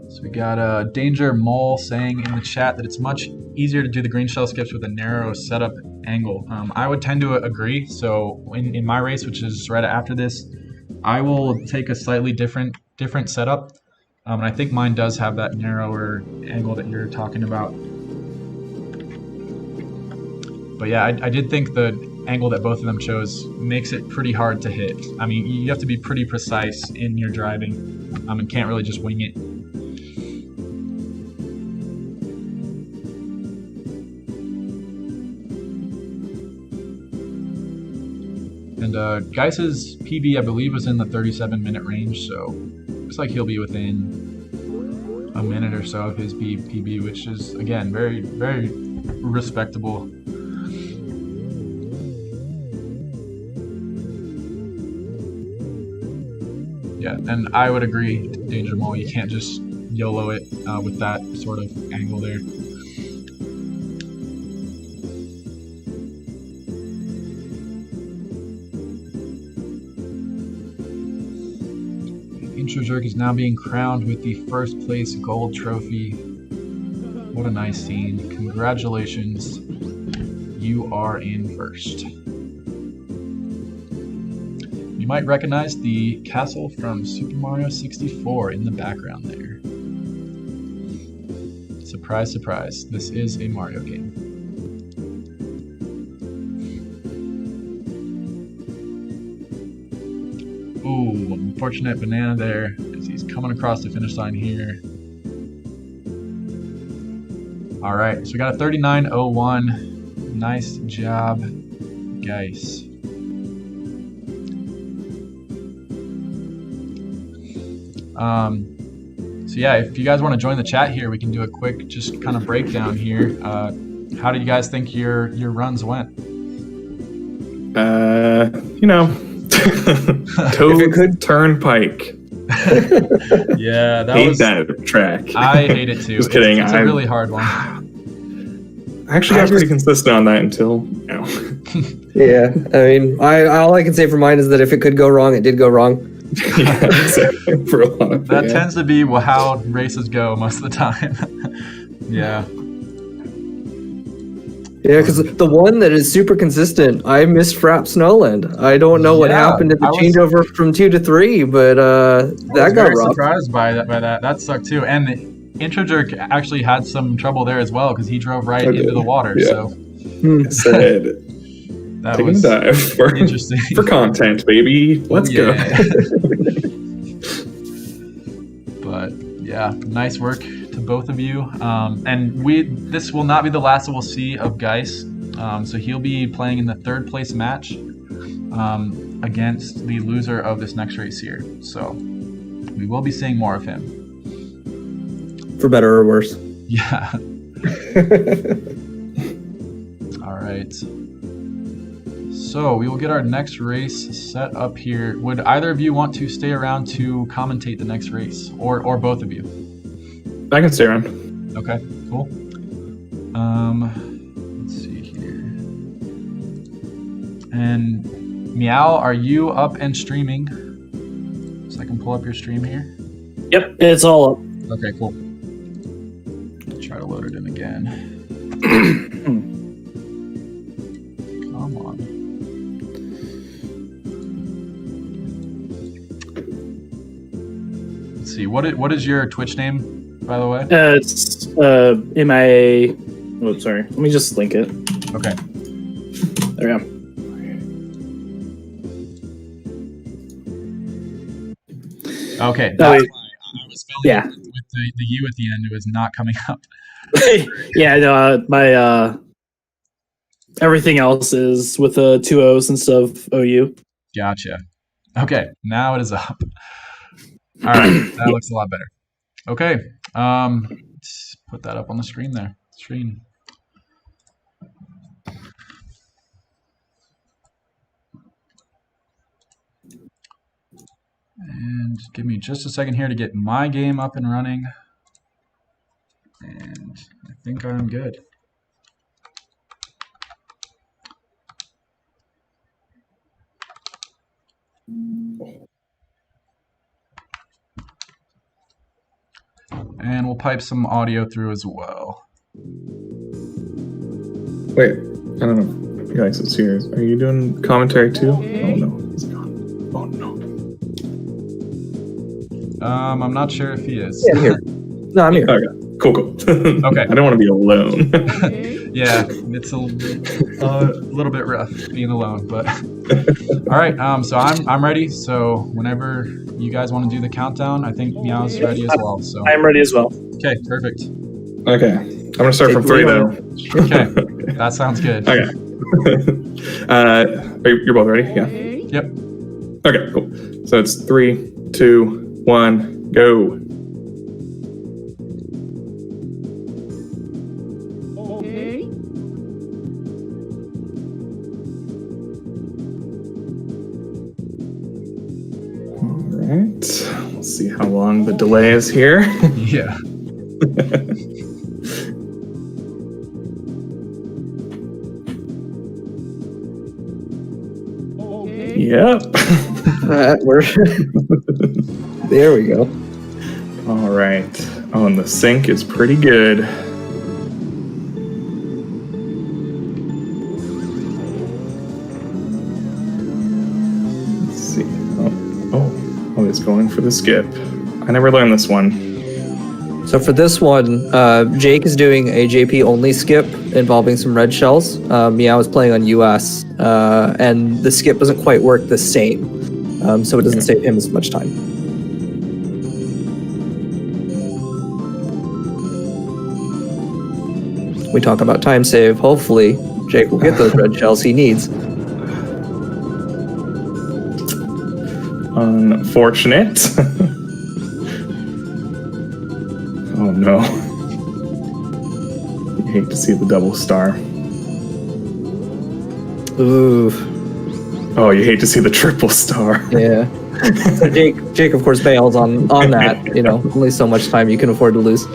So we got Danger Mole saying in the chat that it's much easier to do the green shell skips with a narrow setup angle. I would tend to agree. So in my race, which is right after this, I will take a slightly different setup, and I think mine does have that narrower angle that you're talking about. But yeah, I did think the angle that both of them chose makes it pretty hard to hit. I mean, you have to be pretty precise in your driving, and can't really just wing it. And Geiss's PB, I believe, was in the 37-minute range, so looks like he'll be within a minute or so of his PB, which is, again, very, very respectable. Yeah, and I would agree, Danger Mole. You can't just YOLO it with that sort of angle there. Intro Jerk is now being crowned with the first place gold trophy. What a nice scene. Congratulations. You are in first. You might recognize the castle from Super Mario 64 in the background there. Surprise, surprise. This is a Mario game. Ooh, unfortunate banana there as he's coming across the finish line here. All right, so we got a 39.01. Nice job, guys. So yeah, if you guys want to join the chat here, we can do a quick just kind of breakdown here. How did you guys think your runs went? You know, Toad Turnpike. Yeah, Hate that track. I hate it too. Just kidding. It's a really hard one. I actually got pretty consistent on that until now. Yeah, I mean, all I can say for mine is that if it could go wrong, it did go wrong. Yeah, exactly. For a lot of That tends to be how races go most of the time. Yeah. Yeah, because the one that is super consistent, I missed Frap Snowland. I don't know what happened in the changeover from 2 to 3, but that got rough. Surprised by that. That sucked too. And the Intro Jerk actually had some trouble there as well because he drove right into the water. Yeah. So said that taking was a dive for, interesting for content, baby. Let's go. But yeah, nice work to both of you. And this will not be the last that we'll see of Geis. So he'll be playing in the 3rd place match against the loser of this next race here. So we will be seeing more of him. For better or worse. Yeah. All right. So we will get our next race set up here. Would either of you want to stay around to commentate the next race, or both of you? I can stay around. Okay, cool. Let's see here. And Meow, are you up and streaming? So I can pull up your stream here. Yep, it's all up. Okay, cool. Try to load it in again. Come on. Let's see. What is your Twitch name, by the way? It's MIA. Oh, sorry. Let me just link it. Okay. There we go. Okay. Oh, wait. I was spelling Yeah. with the U at the end. It was not coming up. Yeah, no, my everything else is with 2 O's instead of OU. Gotcha. Okay, now it is up. All right, that looks a lot better. Okay, let's put that up on the screen there. And give me just a second here to get my game up and running. And I think I'm good. And we'll pipe some audio through as well. Wait, I don't know. Guys, it's serious. Are you doing commentary too? Oh no, he's gone. Oh no. I'm not sure if he is. Yeah, I'm here. No, I'm here. Okay, cool. Okay. I don't want to be alone. Yeah, it's a little bit rough being alone, but all right. So I'm ready. So whenever you guys want to do the countdown, I think Meow's ready as well. So I'm ready as well. okay, perfect. Okay, I'm gonna start from 3 though. Okay, that sounds good. Okay. You're both ready? Yeah. Yep. Okay, cool. So it's 3, 2, 1, go. right. We'll see how long the delay is here. Yeah. Yep. We're there. We go. All right. Oh, and the sync is pretty good. Let's see. Oh, it's going for the skip. I never learned this one. So for this one, Jake is doing a JP only skip involving some red shells. Meow is playing on US, and the skip doesn't quite work the same, so it doesn't save him as much time. We talk about time save. Hopefully, Jake will get those red shells he needs. Unfortunate. Oh no. You hate to see the double star. Ooh. Oh, you hate to see the triple star. Yeah. So Jake of course bails on that. You know, only so much time you can afford to lose.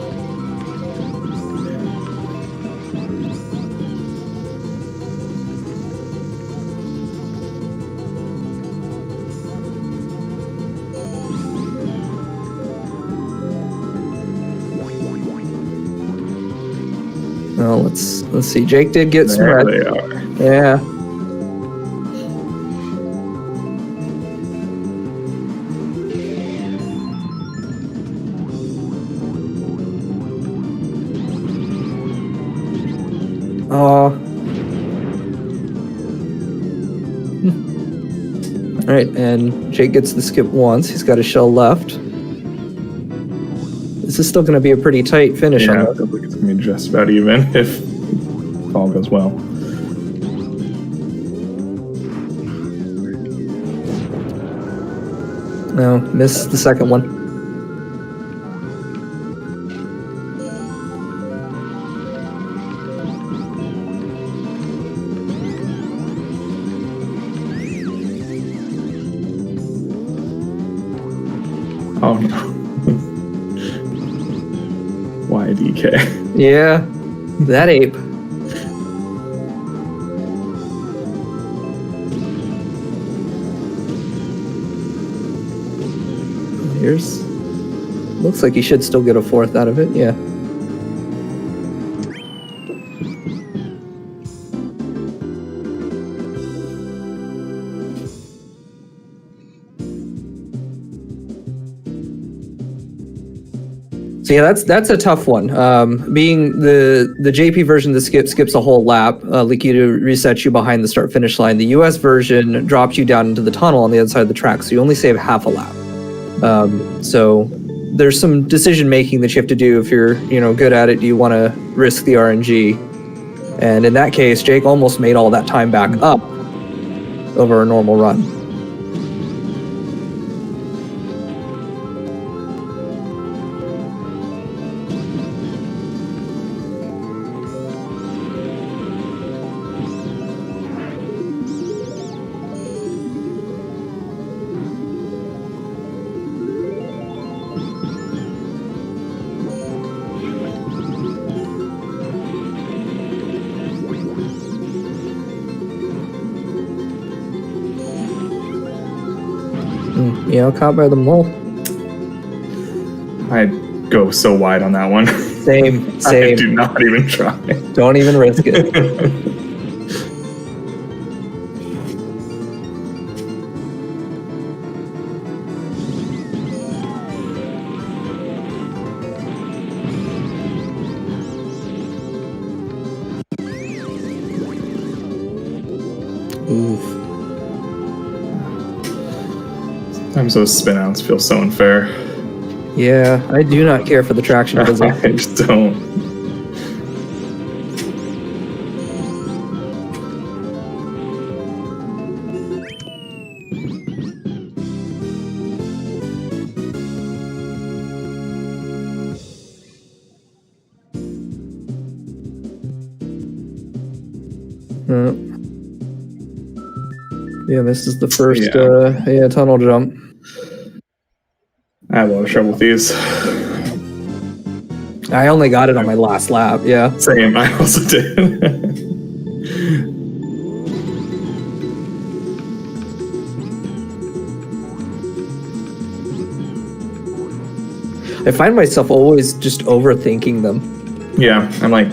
Well, let's see. Jake did get some There red. they are. Yeah. Oh. All right, and Jake gets the skip once. He's got a shell left. This is still going to be a pretty tight finish Yeah, on I that. feel like it's gonna be just about even if all goes well. No, missed the second one. Oh no. Why DK? Yeah, that ape. Here's. Looks like he should still get a fourth out of it. Yeah. So yeah, that's a tough one. Being the JP version, the skips a whole lap, like you to reset you behind the start finish line. The US version drops you down into the tunnel on the other side of the track, so you only save half a lap. So there's some decision making that you have to do if you're good at it. Do you want to risk the RNG? And in that case, Jake almost made all that time back up over a normal run. Caught by the mole. I'd go so wide on that one. Same. I do not even try. Don't even risk it. Oof. Sometimes those spin outs feel so unfair. Yeah, I do not care for the traction physics. I just don't. Yeah, this is the first Yeah. tunnel jump. had a lot of trouble with these. I only got it on my last lap. Yeah. Same, I also did. I find myself always just overthinking them. Yeah, I'm like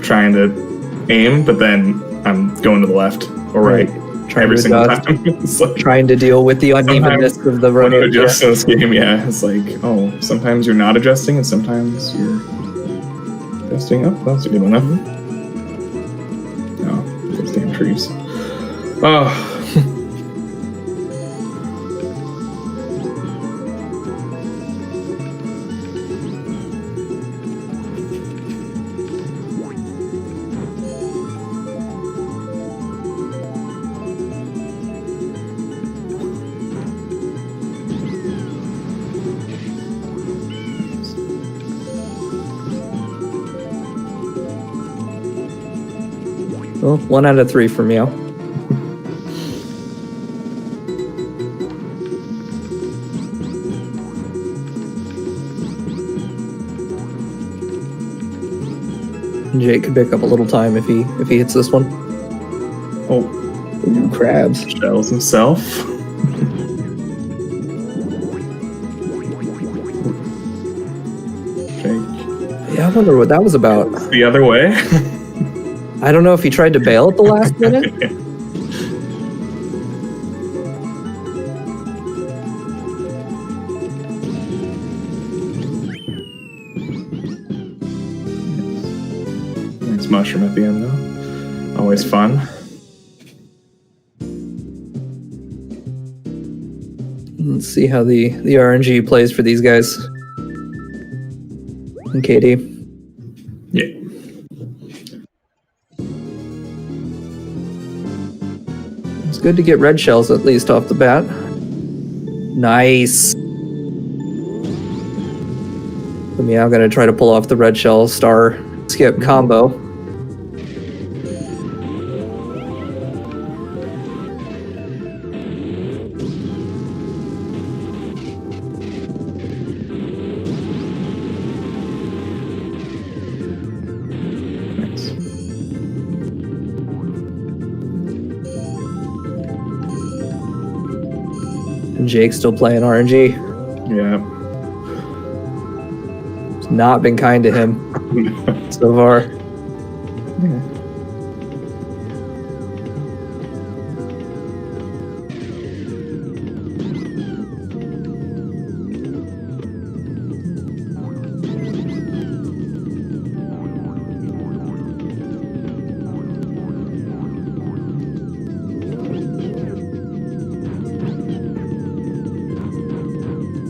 trying to aim, but then I'm going to the left or right every to single adjust. time. It's like, Trying to deal with the unevenness of the when you road. adjust in this game, yeah, it's like, oh, sometimes you're not adjusting and sometimes you're adjusting. Oh, that's a good one. Oh, those damn trees. Oh. Well, 1 out of 3 for Meow. Jake could pick up a little time if he hits this one. Oh, Ooh, crabs. Shells himself. Jake. Yeah, I wonder what that was about. The other way. I don't know if he tried to bail at the last minute. Nice mushroom at the end, though. Always fun. Let's see how the RNG plays for these guys. And Katie. Yeah. It's good to get red shells at least off the bat. Nice. So yeah, I'm gonna try to pull off the red shell star skip combo. Nice. And Jake's still playing RNG. Yeah. It's not been kind to him so far.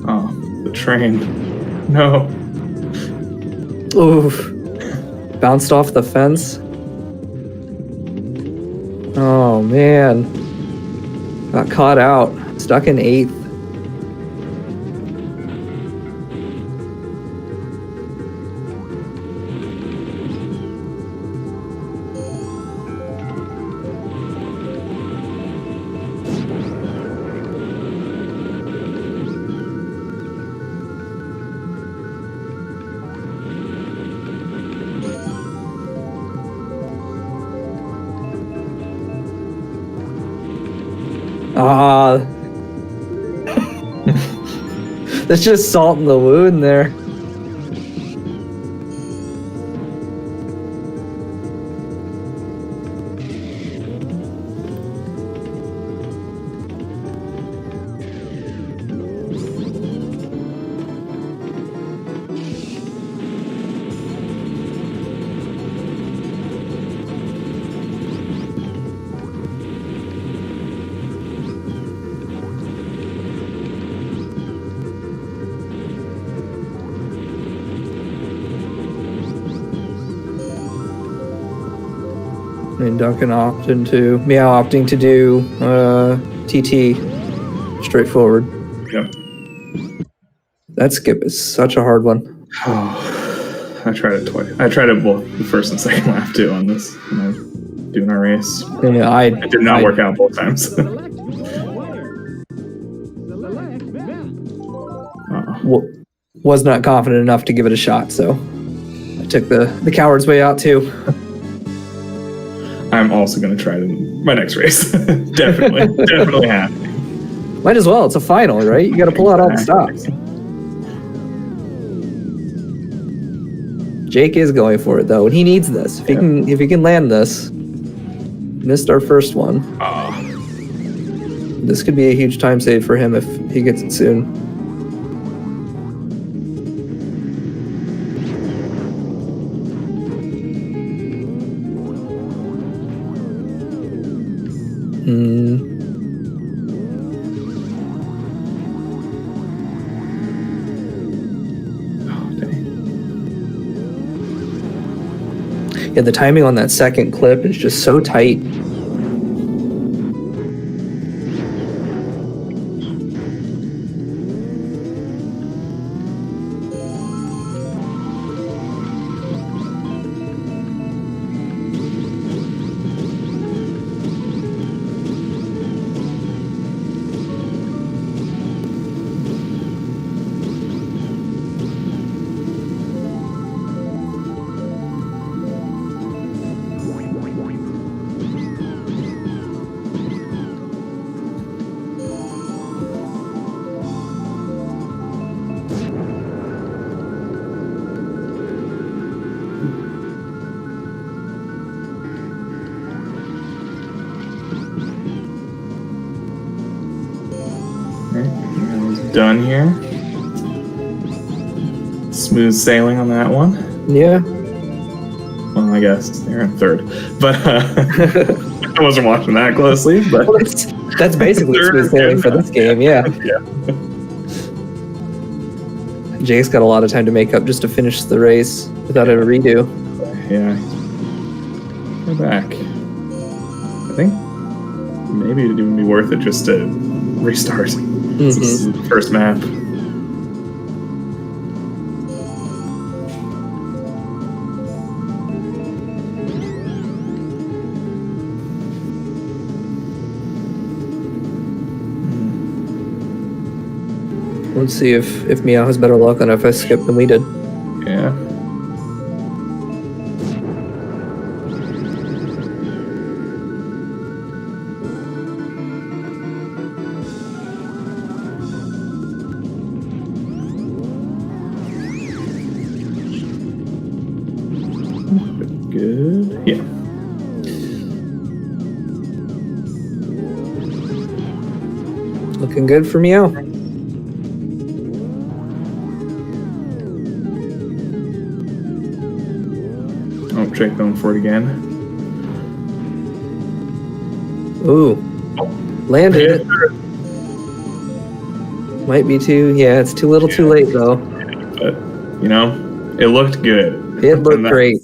Oh, the train. No. Oof. Bounced off the fence. Oh man. Got caught out. Stuck in 8th. Ah. That's just salt in the wound there. And Duncan opting to opting to do TT straightforward. Yep. That skip is such a hard one. Oh, I tried it twice. I tried it both the first and second lap too on this when I was doing our race. Yeah, It did not work out both times. was not confident enough to give it a shot, so I took the coward's way out too. I'm also going to try it in my next race. definitely have. Might as well. It's a final, right? You got to pull out all the stops. Jake is going for it though, and he needs this. If he can land this. Missed our first one. This could be a huge time save for him if he gets it soon. Yeah, the timing on that second clip is just so tight. Done here. Smooth sailing on that one. Yeah. Well, I guess they're in third, but I wasn't watching that closely. But Well, that's basically smooth sailing for this game. Yeah. Yeah. Jake's got a lot of time to make up just to finish the race without a redo. Yeah. We're back. I think maybe it'd even be worth it just to restart. This is the first map. Let's see if Meow has better luck on FS skip than we did. Yeah. Good. Yeah. Looking good for Meow. Oh, Jake going for it again. Ooh. Landed. Might be too. Yeah, it's too little too late though. But, you know, it looked good. It looked great.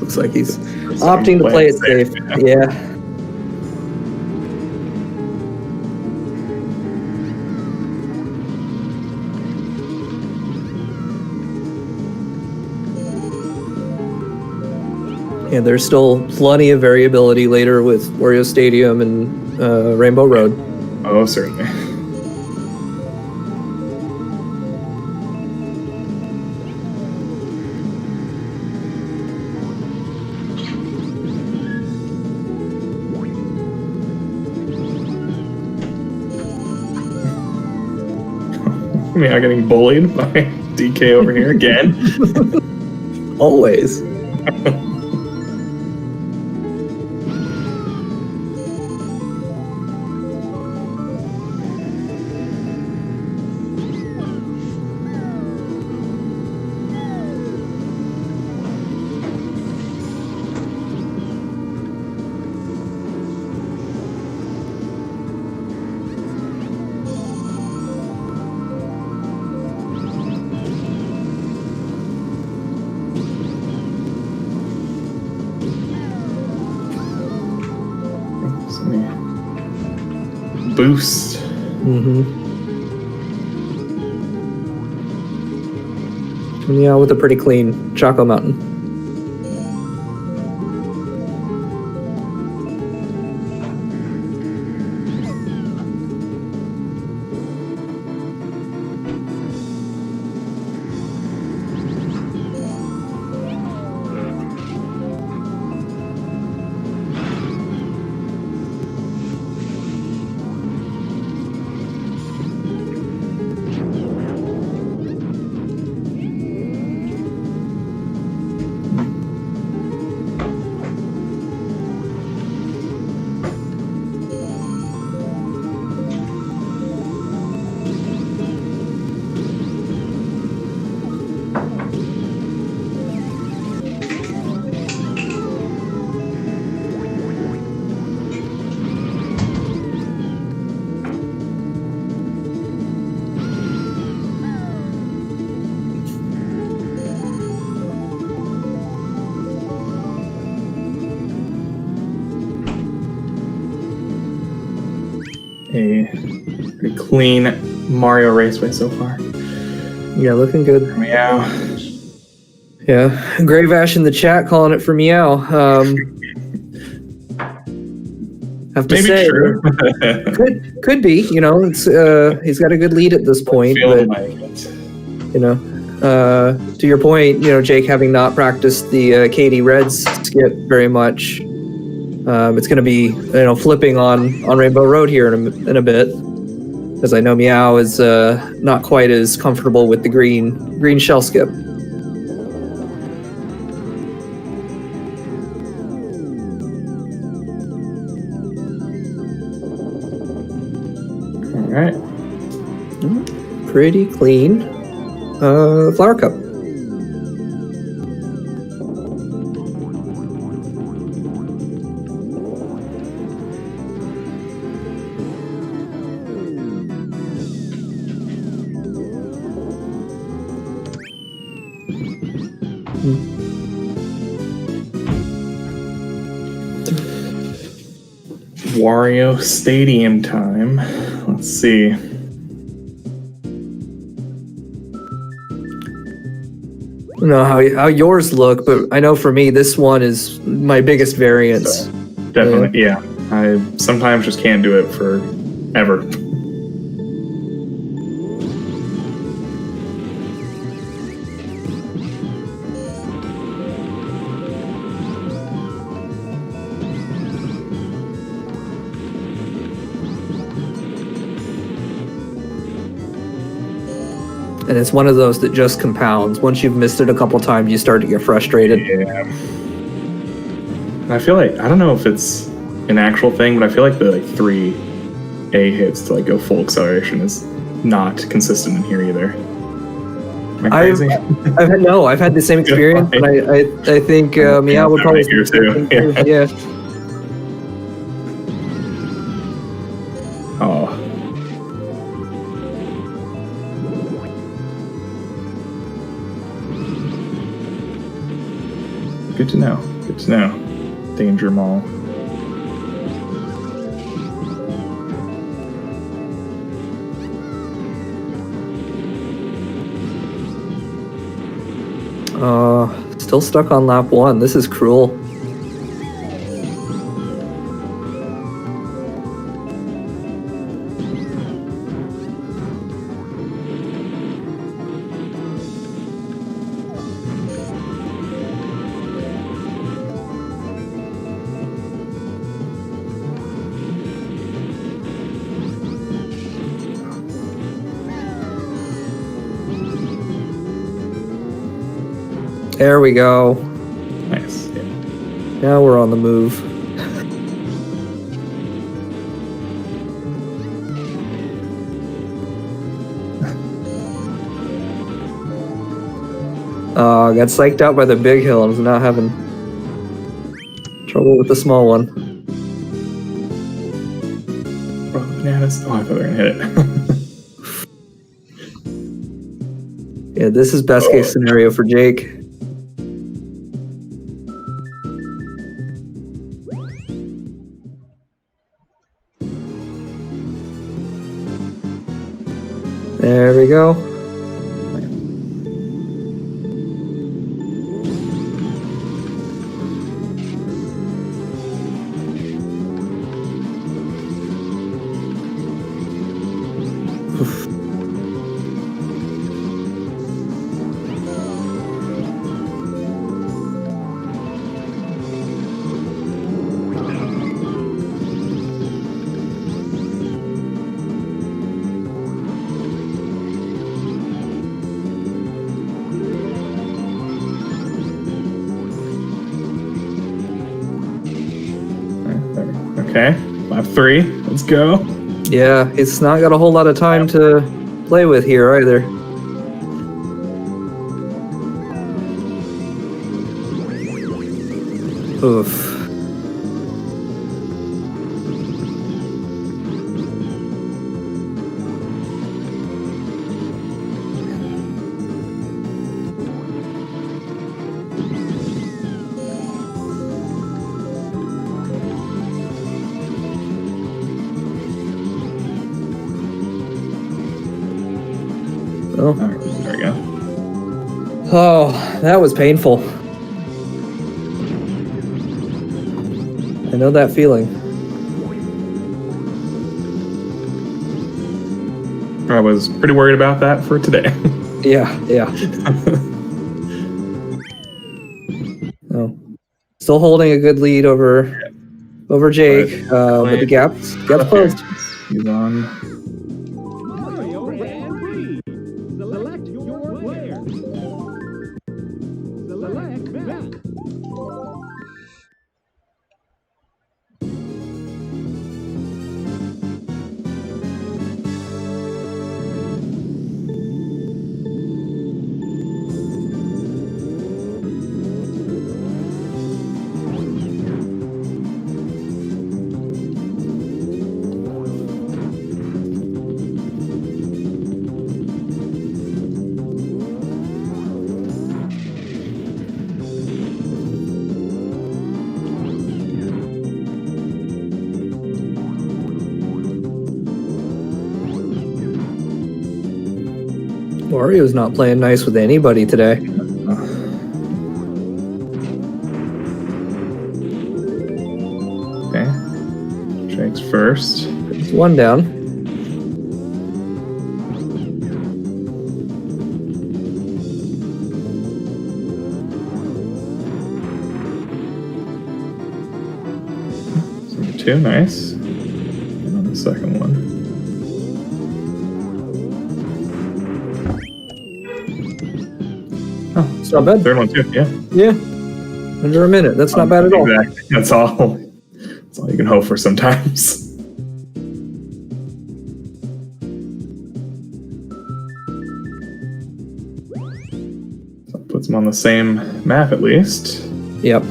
Looks like he's opting to play it safe. Yeah. Yeah, there's still plenty of variability later with Wario Stadium and Rainbow Road. Oh, certainly. I mean, I'm getting bullied by DK over here again. Always. boost. Yeah, with a pretty clean Choco Mountain. A clean Mario Raceway so far. Yeah, looking good. Meow. Yeah, Grave Ash in the chat calling it for Meow. Have to Maybe say, true. could be. You know, it's he's got a good lead at this point, Feeling but like it. you know, to your point, you know, Jake having not practiced the Katie Reds skip very much, it's going to be flipping on Rainbow Road here in a bit, because I know Meow is not quite as comfortable with the green shell skip. All right. Pretty clean flower cup. Wario Stadium time. Let's see. I don't know how yours look, but I know for me this one is my biggest variance. So, definitely, yeah. I sometimes just can't do it for ever. And it's one of those that just compounds. Once you've missed it a couple times, you start to get frustrated. Yeah. And I feel like, I don't know if it's an actual thing, but I feel like the 3 A hits to go full acceleration is not consistent in here either. Am I crazy? I've had the same experience, and I think Meow would probably here too. Yeah. Oh. Good to know. Good to know. Danger Mall. Still stuck on lap 1. This is cruel. There we go. Nice. Yeah. Now we're on the move. Got psyched out by the big hill and is now having trouble with the small one. Oh, bananas. Oh, I thought they were gonna hit it. Yeah, this is best case scenario for Jake. There we go. Okay, lap 3. Let's go. Yeah, it's not got a whole lot of time to play with here either. Oof. Oh. All right, there we go. Oh, that was painful. I know that feeling. I was pretty worried about that for today. Yeah. Oh, still holding a good lead over Jake, but the gap's closed. He's on. Select your player. Select back. Mario's not playing nice with anybody today. Okay. Jake's first. It's one down. Number 2, nice. And on the second one. Oh, It's not bad. third one too, yeah. Yeah. Under a minute. That's not bad at all. Exactly. That's all you can hope for sometimes. So that puts him on the same map at least. Yep.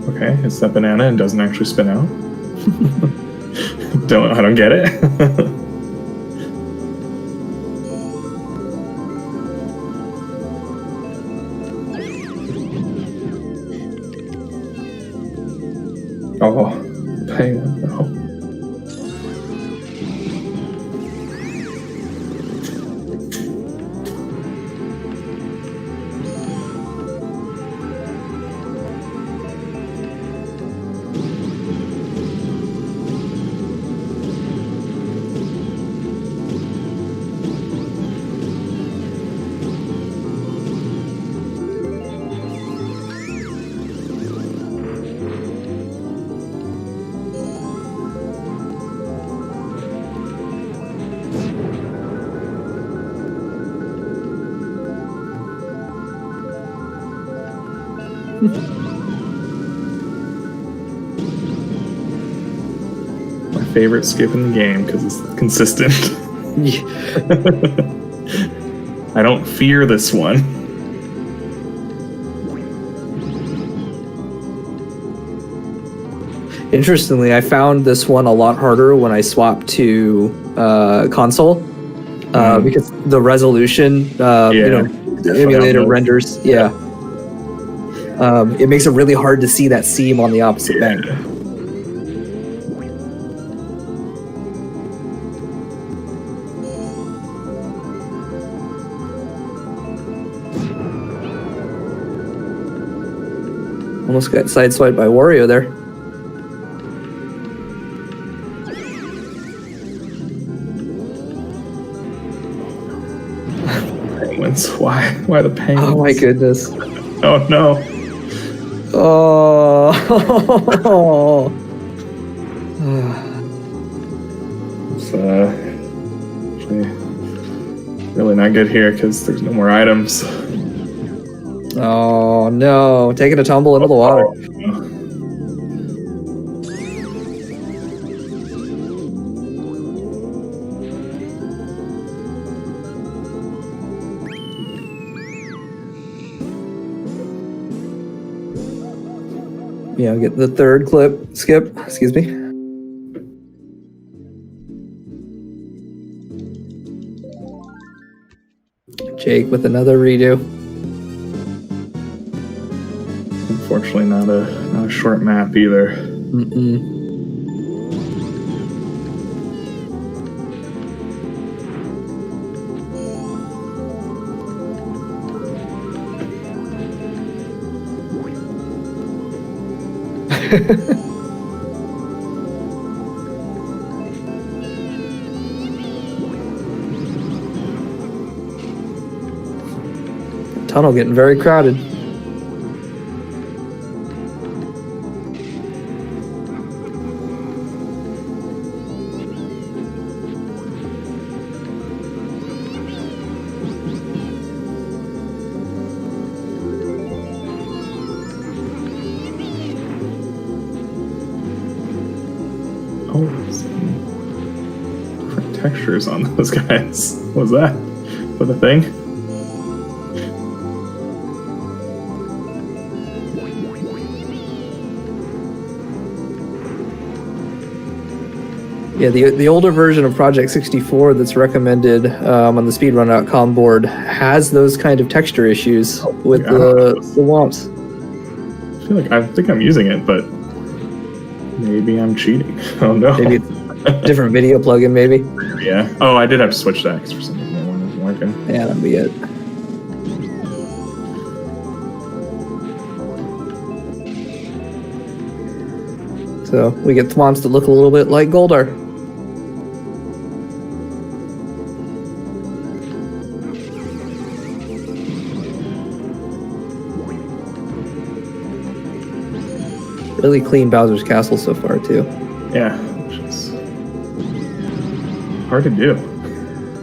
Okay, hits that banana and doesn't actually spin out. I don't get it. Oh, penguin, no. My favorite skip in the game because it's consistent. I don't fear this one. Interestingly, I found this one a lot harder when I swapped to console because the resolution, the emulator renders. Yeah. It makes it really hard to see that seam on the opposite bank. Almost got sideswiped by Wario there. Penguins. Why the penguins? Oh my goodness. Oh no. Oh. It's actually really not good here because there's no more items. Oh no. Taking a tumble into the water. Yeah, get the third clip. Skip. Excuse me. Jake with another redo. Unfortunately, not a short map either. Mm-mm. Tunnel getting very crowded. Oh, some different textures on those guys. What was that? Was that a thing? Yeah, the older version of Project 64 that's recommended on the speedrun.com board has those kind of texture issues with the womps. I think I'm using it, but maybe I'm cheating. Oh no. Maybe it's a different video plugin, maybe. Yeah. Oh, I did have to switch that because for some reason that one wasn't working. Yeah, that'd be it. So we get thwomps that look a little bit like Goldar. Really clean Bowser's Castle so far, too. Yeah, which is hard to do.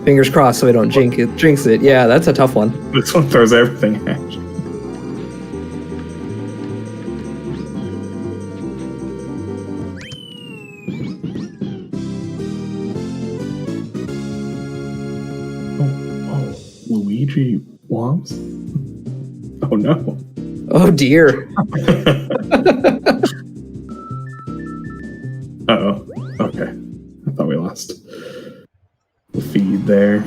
Fingers crossed so I don't jinx it. Yeah, that's a tough one. This one throws everything at you. Oh, Luigi Woms? Oh no. Oh dear. Uh-oh. Okay. I thought we lost the feed there.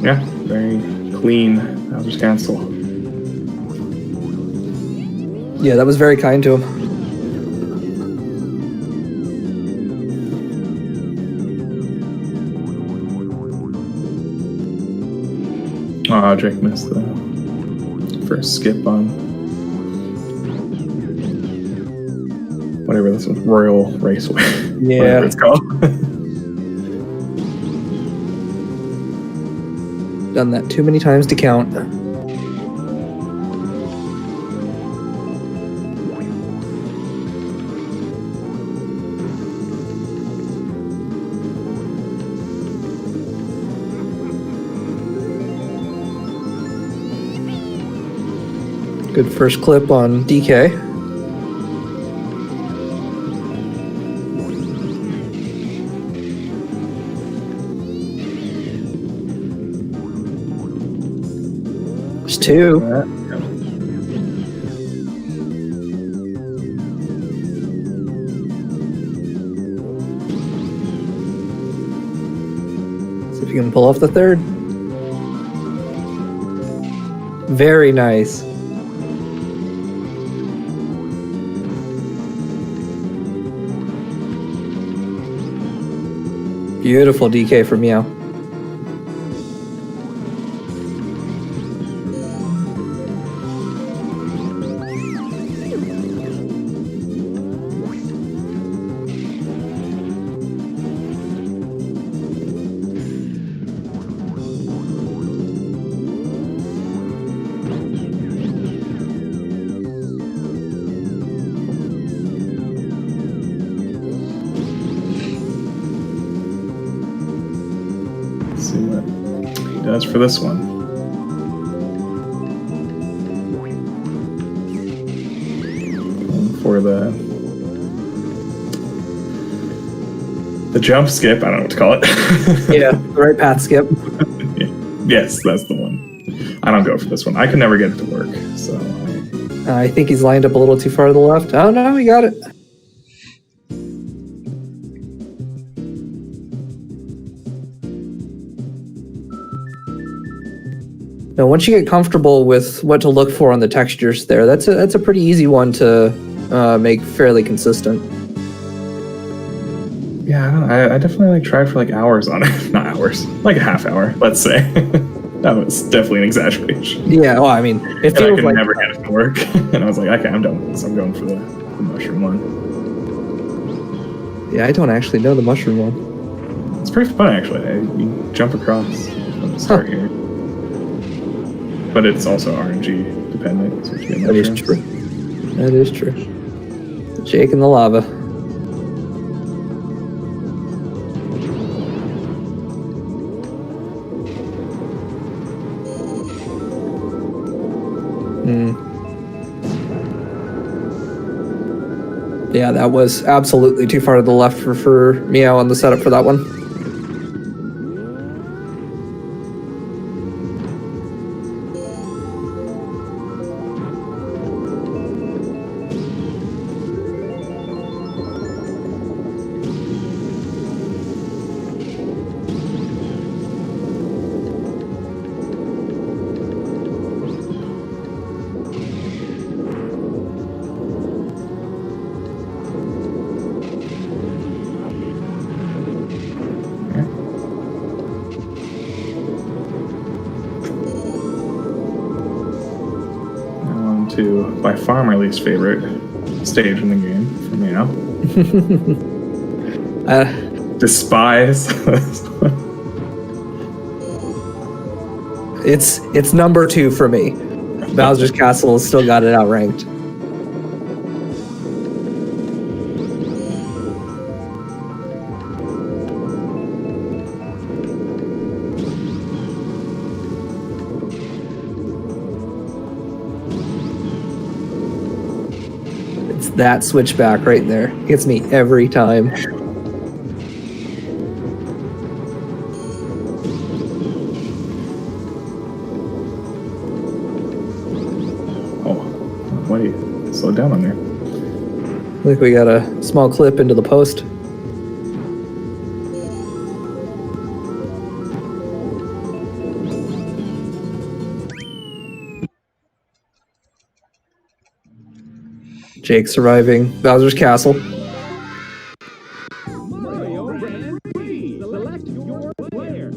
Yeah, very clean Bowser's Castle. Yeah, that was very kind to him. Oh, Jake missed the first skip on whatever this was, Royal Raceway. Yeah. Whatever it's called. Done that too many times to count. Good first clip on DK. 2. See if you can pull off the 3rd. Very nice. Beautiful DK from Meow. Let's see what he does for this one. And for the jump skip, I don't know what to call it. Yeah, the right path skip. Yes, that's the one. I don't go for this one. I can never get it to work, so. I think he's lined up a little too far to the left. Oh no, he got it. Now, once you get comfortable with what to look for on the textures there, that's a pretty easy one to make fairly consistent. Yeah, I don't know. I definitely like tried for like hours on it. Not hours, like a half hour, let's say. That was definitely an exaggeration. Yeah, well, I mean, it And I feels could like never get it to work. And I was like, okay, I'm done with this. I'm going for the mushroom one. yeah, I don't actually know the mushroom one. It's pretty fun, actually. You jump across from the start here. But it's also RNG dependent. So you get That is mushrooms. true. That is true. Jake in the lava. Yeah, that was absolutely too far to the left for Meow on the setup for that one. To by far my least favorite stage in the game for me now. Despise. It's number 2 for me. Bowser's Castle has still got it outranked. It's that switchback right there. Gets me every time. Oh, wait, slow down on there. Look, we got a small clip into the post. Jake surviving Bowser's Castle. Mario Grand Prix. Select your player.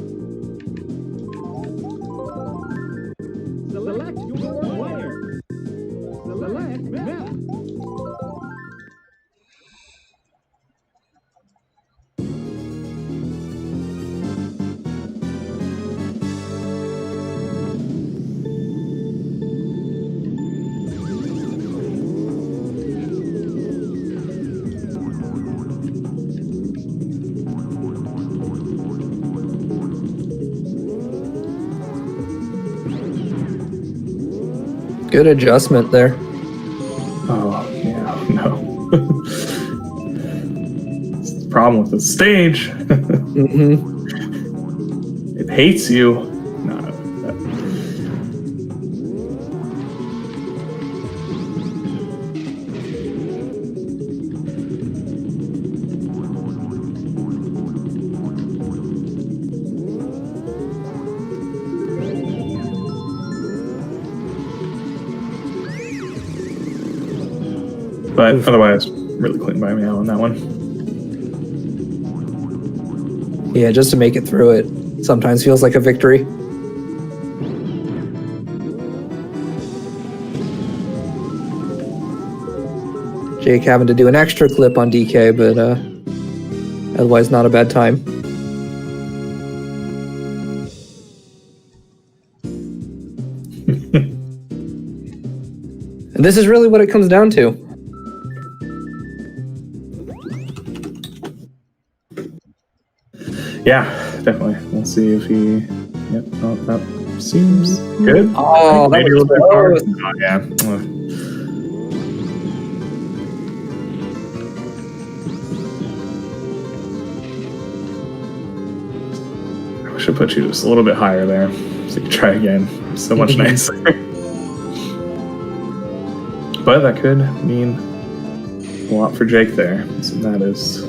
Select your player. Select map. Good adjustment there. Oh, yeah, no. It's the problem with the stage. Mm-hmm. It hates you. No, But otherwise, really clean by me out on that one. Yeah, just to make it through it sometimes feels like a victory. Jake having to do an extra clip on DK, but otherwise not a bad time. And this is really what it comes down to. Yeah, definitely. We'll see if he. Yep. Oh, that seems good. Oh, that Maybe a was little bit hard. close. Oh, yeah. I wish I put you just a little bit higher there, so you can try again. So much nicer. But that could mean a lot for Jake there. So that is.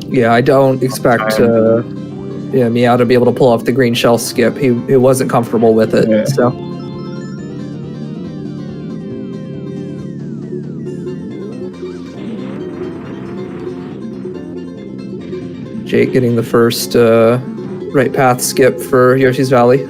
Yeah, I don't expect Meow to be able to pull off the green shell skip. He wasn't comfortable with it. Yeah. So Jake getting the first right path skip for Yoshi's Valley.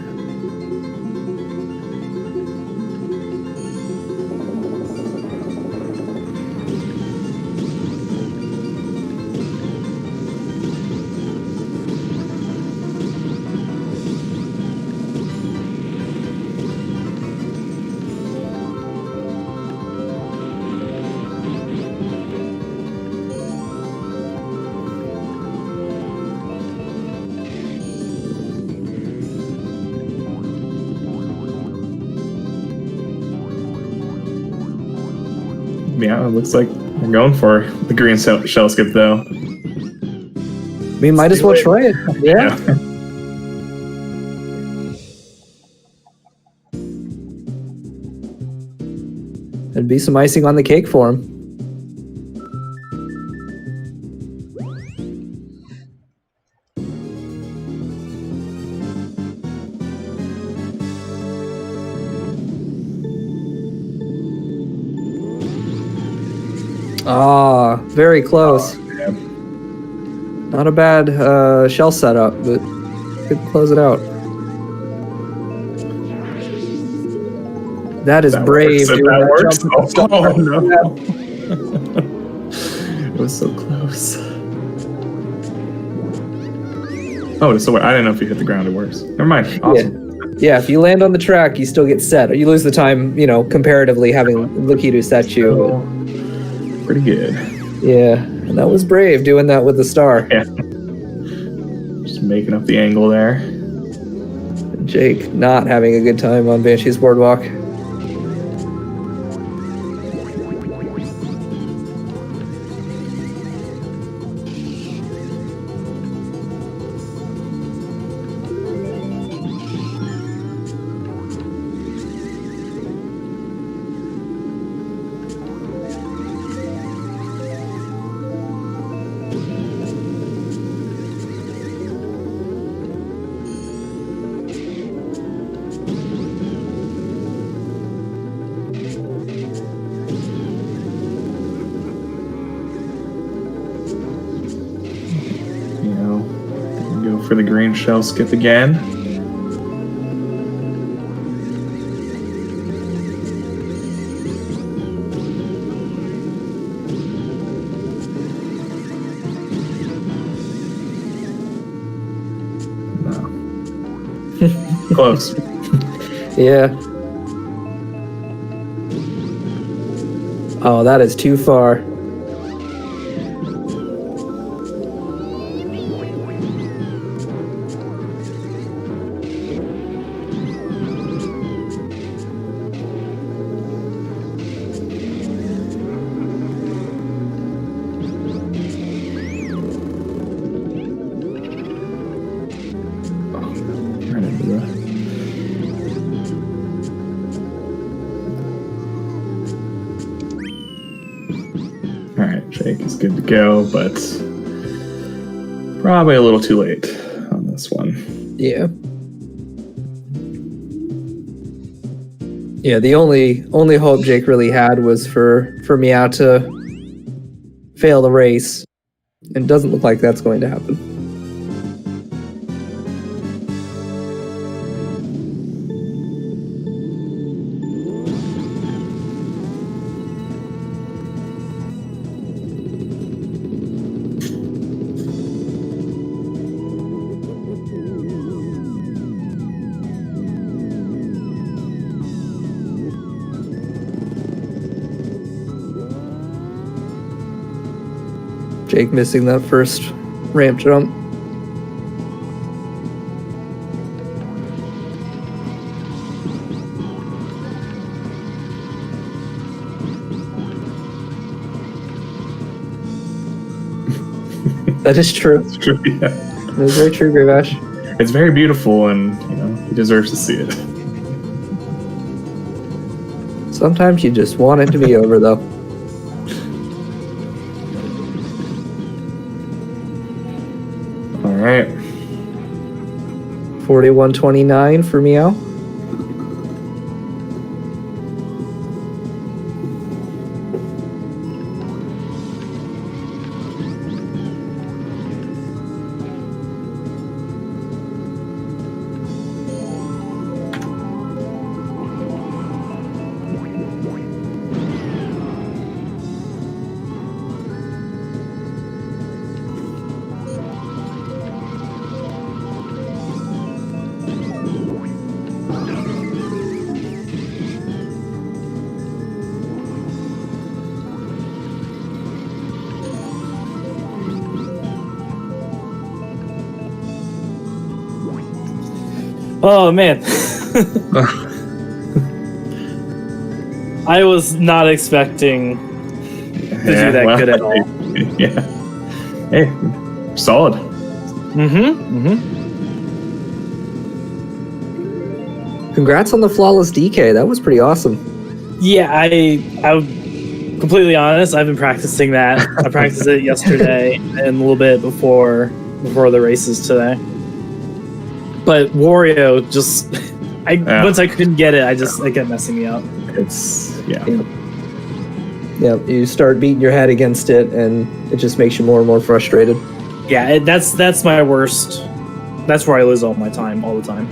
Yeah, it looks like we're going for the green shell skip though. We might as well try it. Yeah. There'd be some icing on the cake for him. Ah, very close. Yeah. Not a bad shell setup, but could close it out. That is brave. Works. Doing That works. jump at the start. Oh, no. It was so close. Oh, so I didn't know if you hit the ground. It works. Never mind. Awesome. Yeah, if you land on the track, you still get set. You lose the time, comparatively having Lukidu set you. So, pretty good. Yeah, and that was brave doing that with the star. Yeah. Just making up the angle there. Jake not having a good time on Banshee's Boardwalk. Go for the green shell skip again. No. Close. Yeah. Oh, that is too far. Alright, Jake is good to go, but probably a little too late on this one. Yeah. Yeah, the only hope Jake really had was for Meow to fail the race. And it doesn't look like that's going to happen. Jake missing that first ramp jump. That is true. It's true, yeah. That is very true, Gravash. It's very beautiful, and he deserves to see it. Sometimes you just want it to be over, though. All right. 41.29 for Meow. Oh man. I was not expecting to do that good at all. Yeah. Hey, solid. Congrats on the flawless DK. That was pretty awesome. Yeah, I'm completely honest. I've been practicing that. I practiced it yesterday and a little bit before the races today. But Wario just, once I couldn't get it, it kept messing me up. Yeah, you start beating your head against it, and it just makes you more and more frustrated. Yeah, that's my worst. That's where I lose all my time, all the time.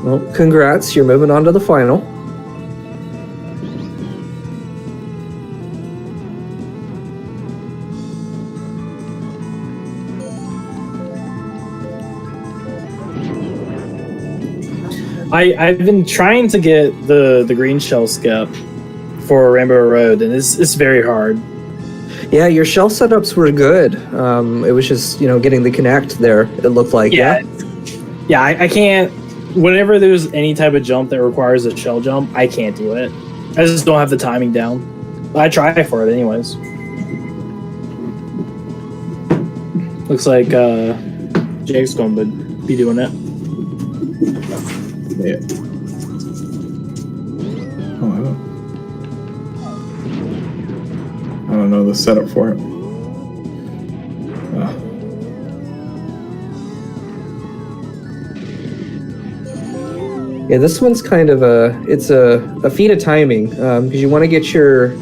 Well, congrats. You're moving on to the final. I've been trying to get the green shell skip for Rainbow Road, and it's very hard. Yeah, your shell setups were good. It was just, getting the connect there, it looked like. Yeah, I can't. Whenever there's any type of jump that requires a shell jump, I can't do it. I just don't have the timing down. But I try for it anyways. Looks like Jake's going to be doing it. Yeah. Oh, I don't know the setup for it. Yeah, this one's kind of it's a feat of timing, because you want to get your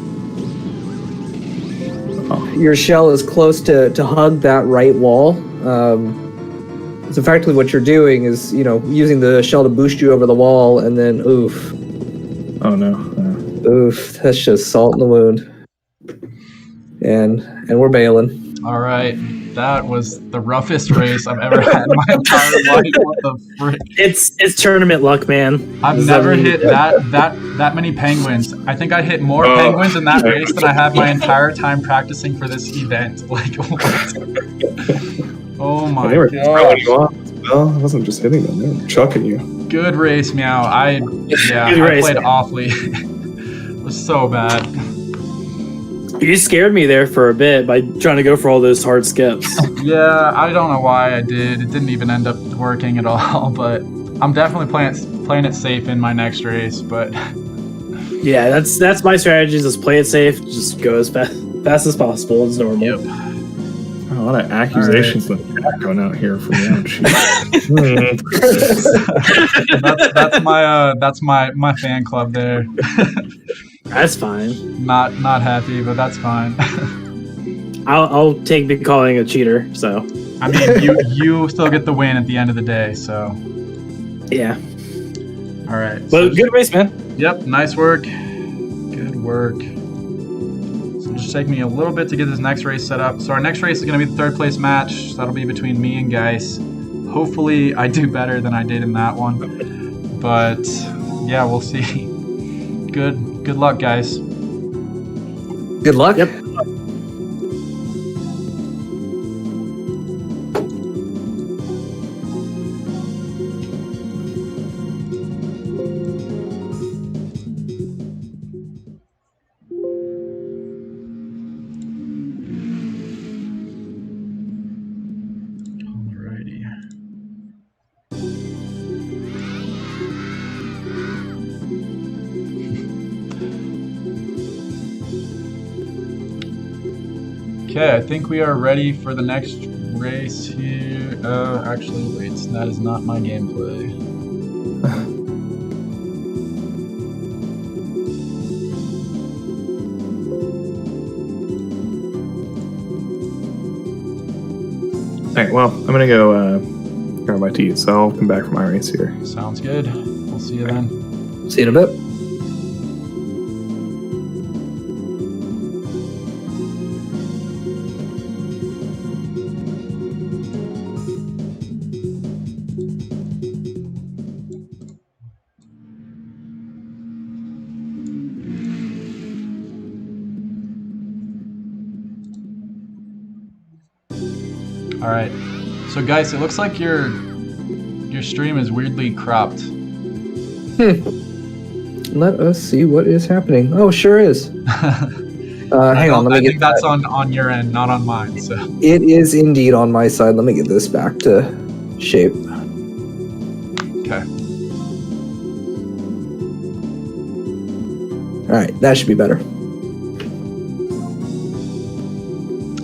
shell as close to hug that right wall. So effectively what you're doing is, using the shell to boost you over the wall, and then oof. Oh no. Oof, that's just salt in the wound. And we're bailing. All right. That was the roughest race I've ever had in my entire life. What the frick? It's tournament luck, man. I've never hit that many penguins. I think I hit more penguins in that race than I have my entire time practicing for this event. Like, what? Oh my they were god. throwing you off. Well, I wasn't just hitting them, they were chucking you. Good race, Meow. I played awfully. It was so bad. You scared me there for a bit by trying to go for all those hard skips. Yeah, I don't know why I did. It didn't even end up working at all, but I'm definitely playing it safe in my next race, but yeah, that's my strategy, just play it safe, just go as fast as possible. It's normal. Yep. A lot of accusations in the chat going out here from the That's my fan club there. That's fine. Not happy, but that's fine. I'll take me calling a cheater. So I mean, you still get the win at the end of the day. So yeah. All right. But good race, man. Yep. Nice work. Good work. So just take me a little bit to get this next race set up. So our next race is going to be the third place match. So that'll be between me and Geis. Hopefully I do better than I did in that one. But yeah, we'll see. Good luck, guys. Good luck. Yep. Alrighty. Okay, I think we are ready for the next race here. Actually, wait, that is not my gameplay. Alright, well, I'm gonna go grab my tea, so I'll come back for my race here. Sounds good. We'll see you then. See you in a bit. All right. So guys, it looks like your stream is weirdly cropped. Let us see what is happening. Oh, sure is. Hang on, let me I get think that's on your end, not on mine. So It is indeed on my side. Let me get this back to shape. okay. All right, that should be better.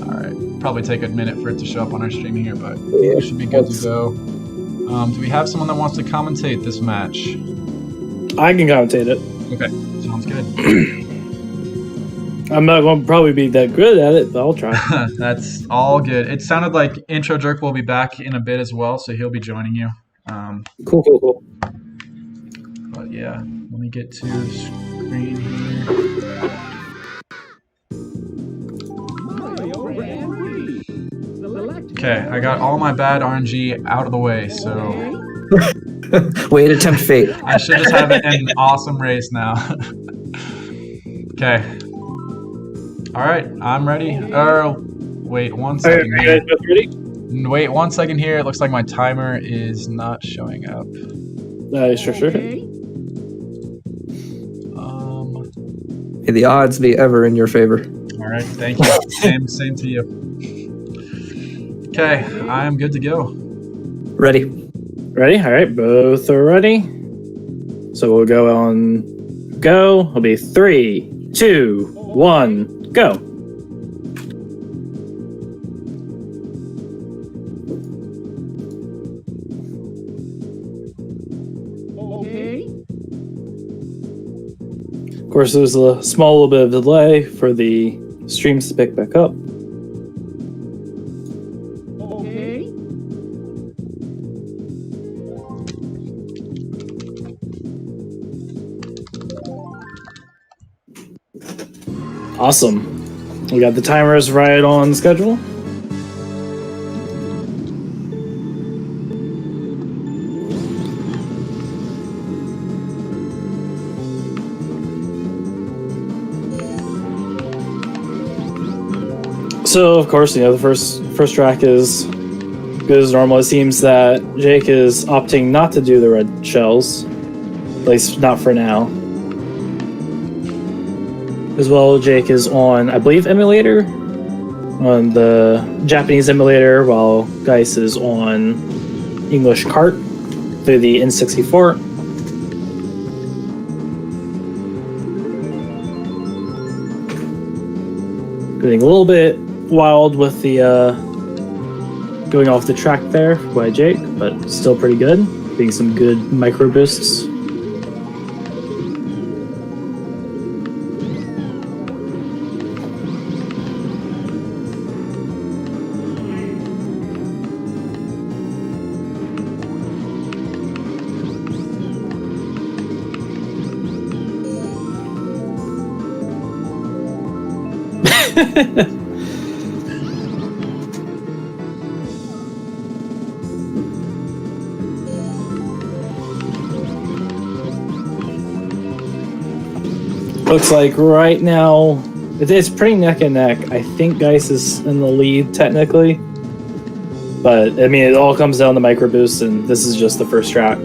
All right. Probably take a minute for it to show up on our stream here, but Yeah, we should be good to let's- go. Do we have someone that wants to commentate this match? I can commentate it. Okay, sounds good. I'm not going to probably be that good at it, but I'll try. That's all good. It sounded like Intro Jerk will be back in a bit as well, so he'll be joining you. Cool. But yeah, let me get to the screen here. Okay, I got all my bad RNG out of the way, so Way to tempt fate. I should just have an awesome race now. Okay. All right, I'm ready. Wait 1 Are second you here. guys both ready? Wait 1 second here. It looks like my timer is not showing up. Sure. May the odds be ever in your favor. All right, thank you. Same to you. Okay, I am good to go. Ready? Ready? All right, both are ready. So we'll go on go. It'll be 3, 2, 1, go. Okay. Of course, there's a small little bit of delay for the streams to pick back up. Okay. Awesome. We got the timers right on schedule. So, of course, the first track is good as normal. It seems that Jake is opting not to do the red shells, at least not for now. As well, Jake is on, I believe, emulator, on the Japanese emulator, while Geis is on English Kart through the N64. Getting a little bit wild with the going off the track there by Jake, but still pretty good. Being some good micro boosts. Looks like right now it's pretty neck and neck. I think Geist is in the lead technically, but I mean it all comes down to micro boosts, and this is just the first track.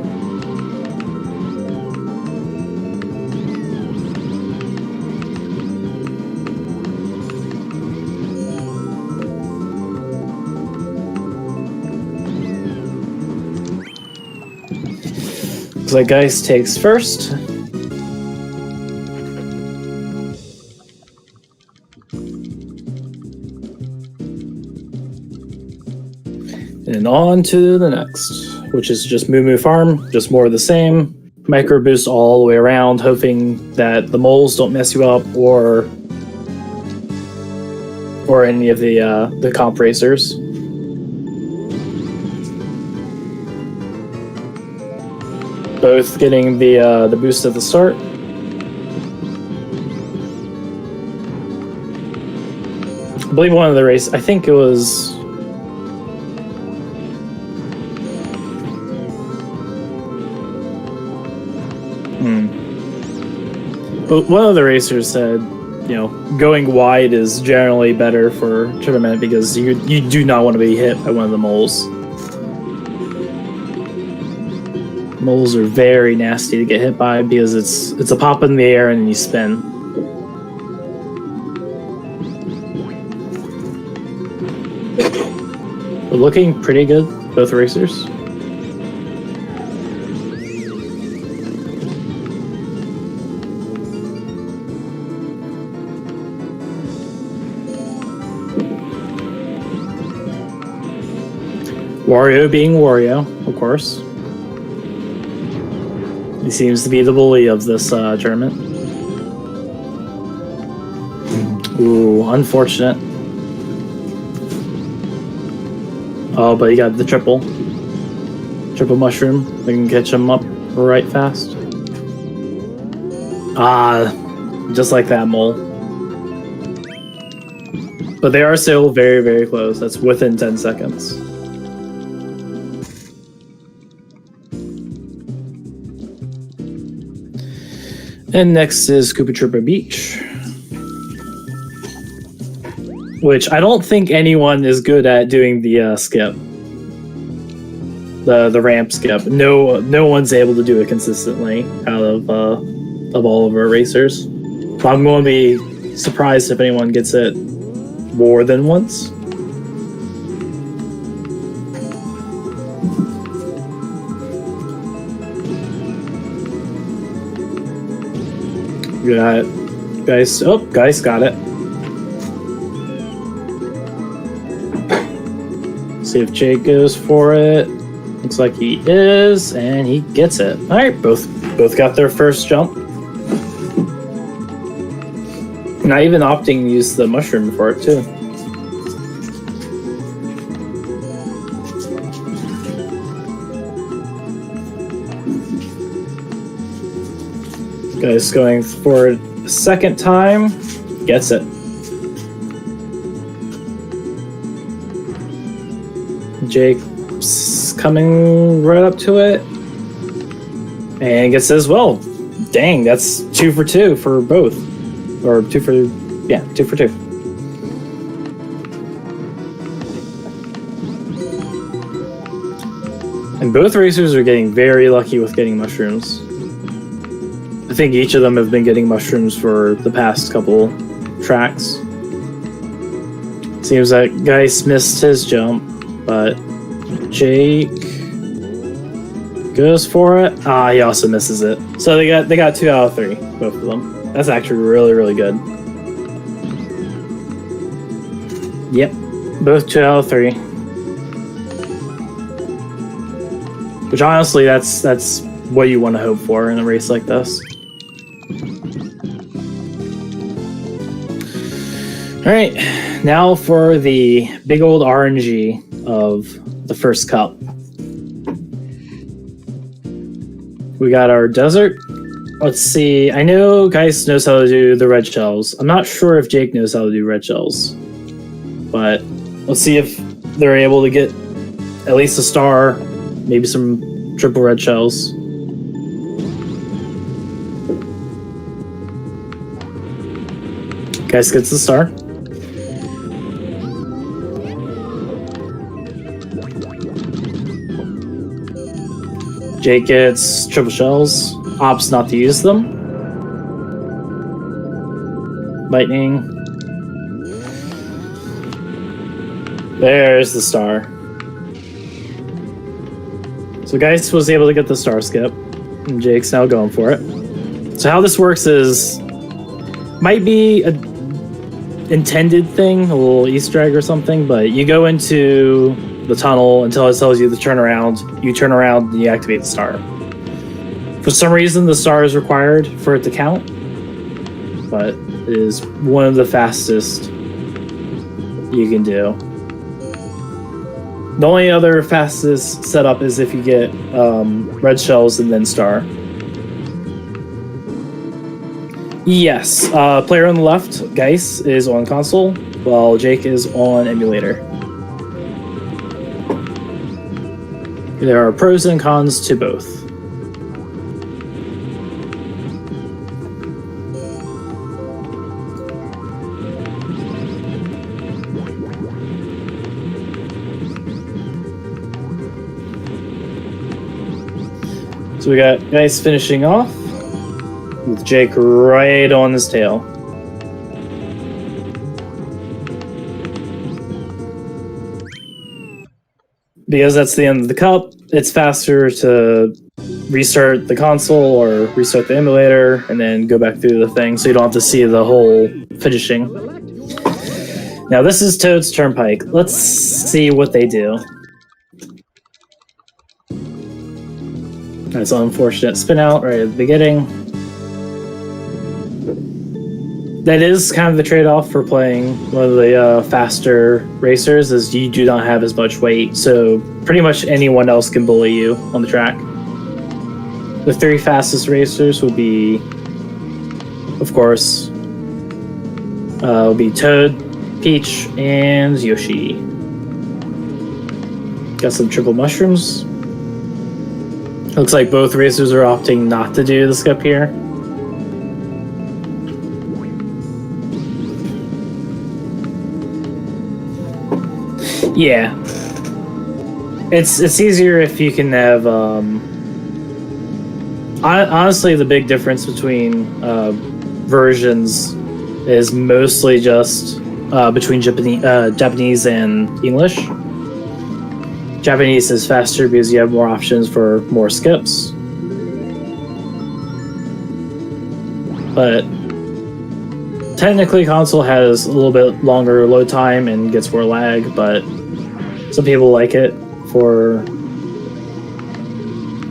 Looks like Geist takes first. And on to the next, which is just Moo Moo Farm, just more of the same. Micro boost all the way around, hoping that the moles don't mess you up or any of the comp racers. Both getting the boost at the start. I believe one of the races, I think it was. But one of the racers said, you know, going wide is generally better for tournament because you do not want to be hit by one of the moles. Moles are very nasty to get hit by because it's a pop in the air and you spin. But looking pretty good, both racers. Wario being Wario, of course. He seems to be the bully of this tournament. Ooh, unfortunate. Oh, but he got the triple mushroom. We can catch him up right fast. Ah, just like that, mole. But they are still very, very close. That's within 10 seconds. And next is Koopa Troopa Beach, which I don't think anyone is good at doing the skip, the ramp skip. No one's able to do it consistently out of all of our racers. I'm going to be surprised if anyone gets it more than once. Got it. Guys, oh, Guys got it. See if Jake goes for it. Looks like he is, and he gets it. All right, both got their first jump. Not even opting to use the mushroom for it too. Guys going for it a second time, gets it. Jake's coming right up to it, and gets it as well. Dang, that's 2 for 2 for both. Or 2 for 2. And both racers are getting very lucky with getting mushrooms. I think each of them have been getting mushrooms for the past couple tracks. Seems like Geist missed his jump, but Jake goes for it. Ah, he also misses it. So they got 2 out of 3, both of them. That's actually really, really good. Yep, both 2 out of 3. Which honestly, that's what you want to hope for in a race like this. All right, now for the big old RNG of the first cup. We got our desert. Let's see. I know Geist knows how to do the red shells. I'm not sure if Jake knows how to do red shells. But let's see if they're able to get at least a star, maybe some triple red shells. Geist gets the star. Jake gets triple shells. Opts not to use them. Lightning. There's the star. So Geist was able to get the star skip, and Jake's now going for it. So how this works is, might be a intended thing, a little Easter egg or something, but you go into the tunnel until it tells you to turn around. You turn around and you activate the star. For some reason, the star is required for it to count, but it is one of the fastest you can do. The only other fastest setup is if you get red shells and then star. Yes, player on the left, Geist, is on console, while Jake is on emulator. There are pros and cons to both. So we got Geist finishing off with Jake right on his tail. Because that's the end of the cup, it's faster to restart the console or restart the emulator and then go back through the thing so you don't have to see the whole finishing. Now this is Toad's Turnpike. Let's see what they do. That's an unfortunate spin out right at the beginning. That is kind of the trade-off for playing one of the faster racers, is you do not have as much weight, so pretty much anyone else can bully you on the track. The three fastest racers will be, of course, will be Toad, Peach, and Yoshi. Got some triple mushrooms. Looks like both racers are opting not to do the skip here. Yeah, it's easier if you can have. Honestly, the big difference between versions is mostly just between Japanese and English. Japanese is faster because you have more options for more skips, but technically console has a little bit longer load time and gets more lag, but some people like it for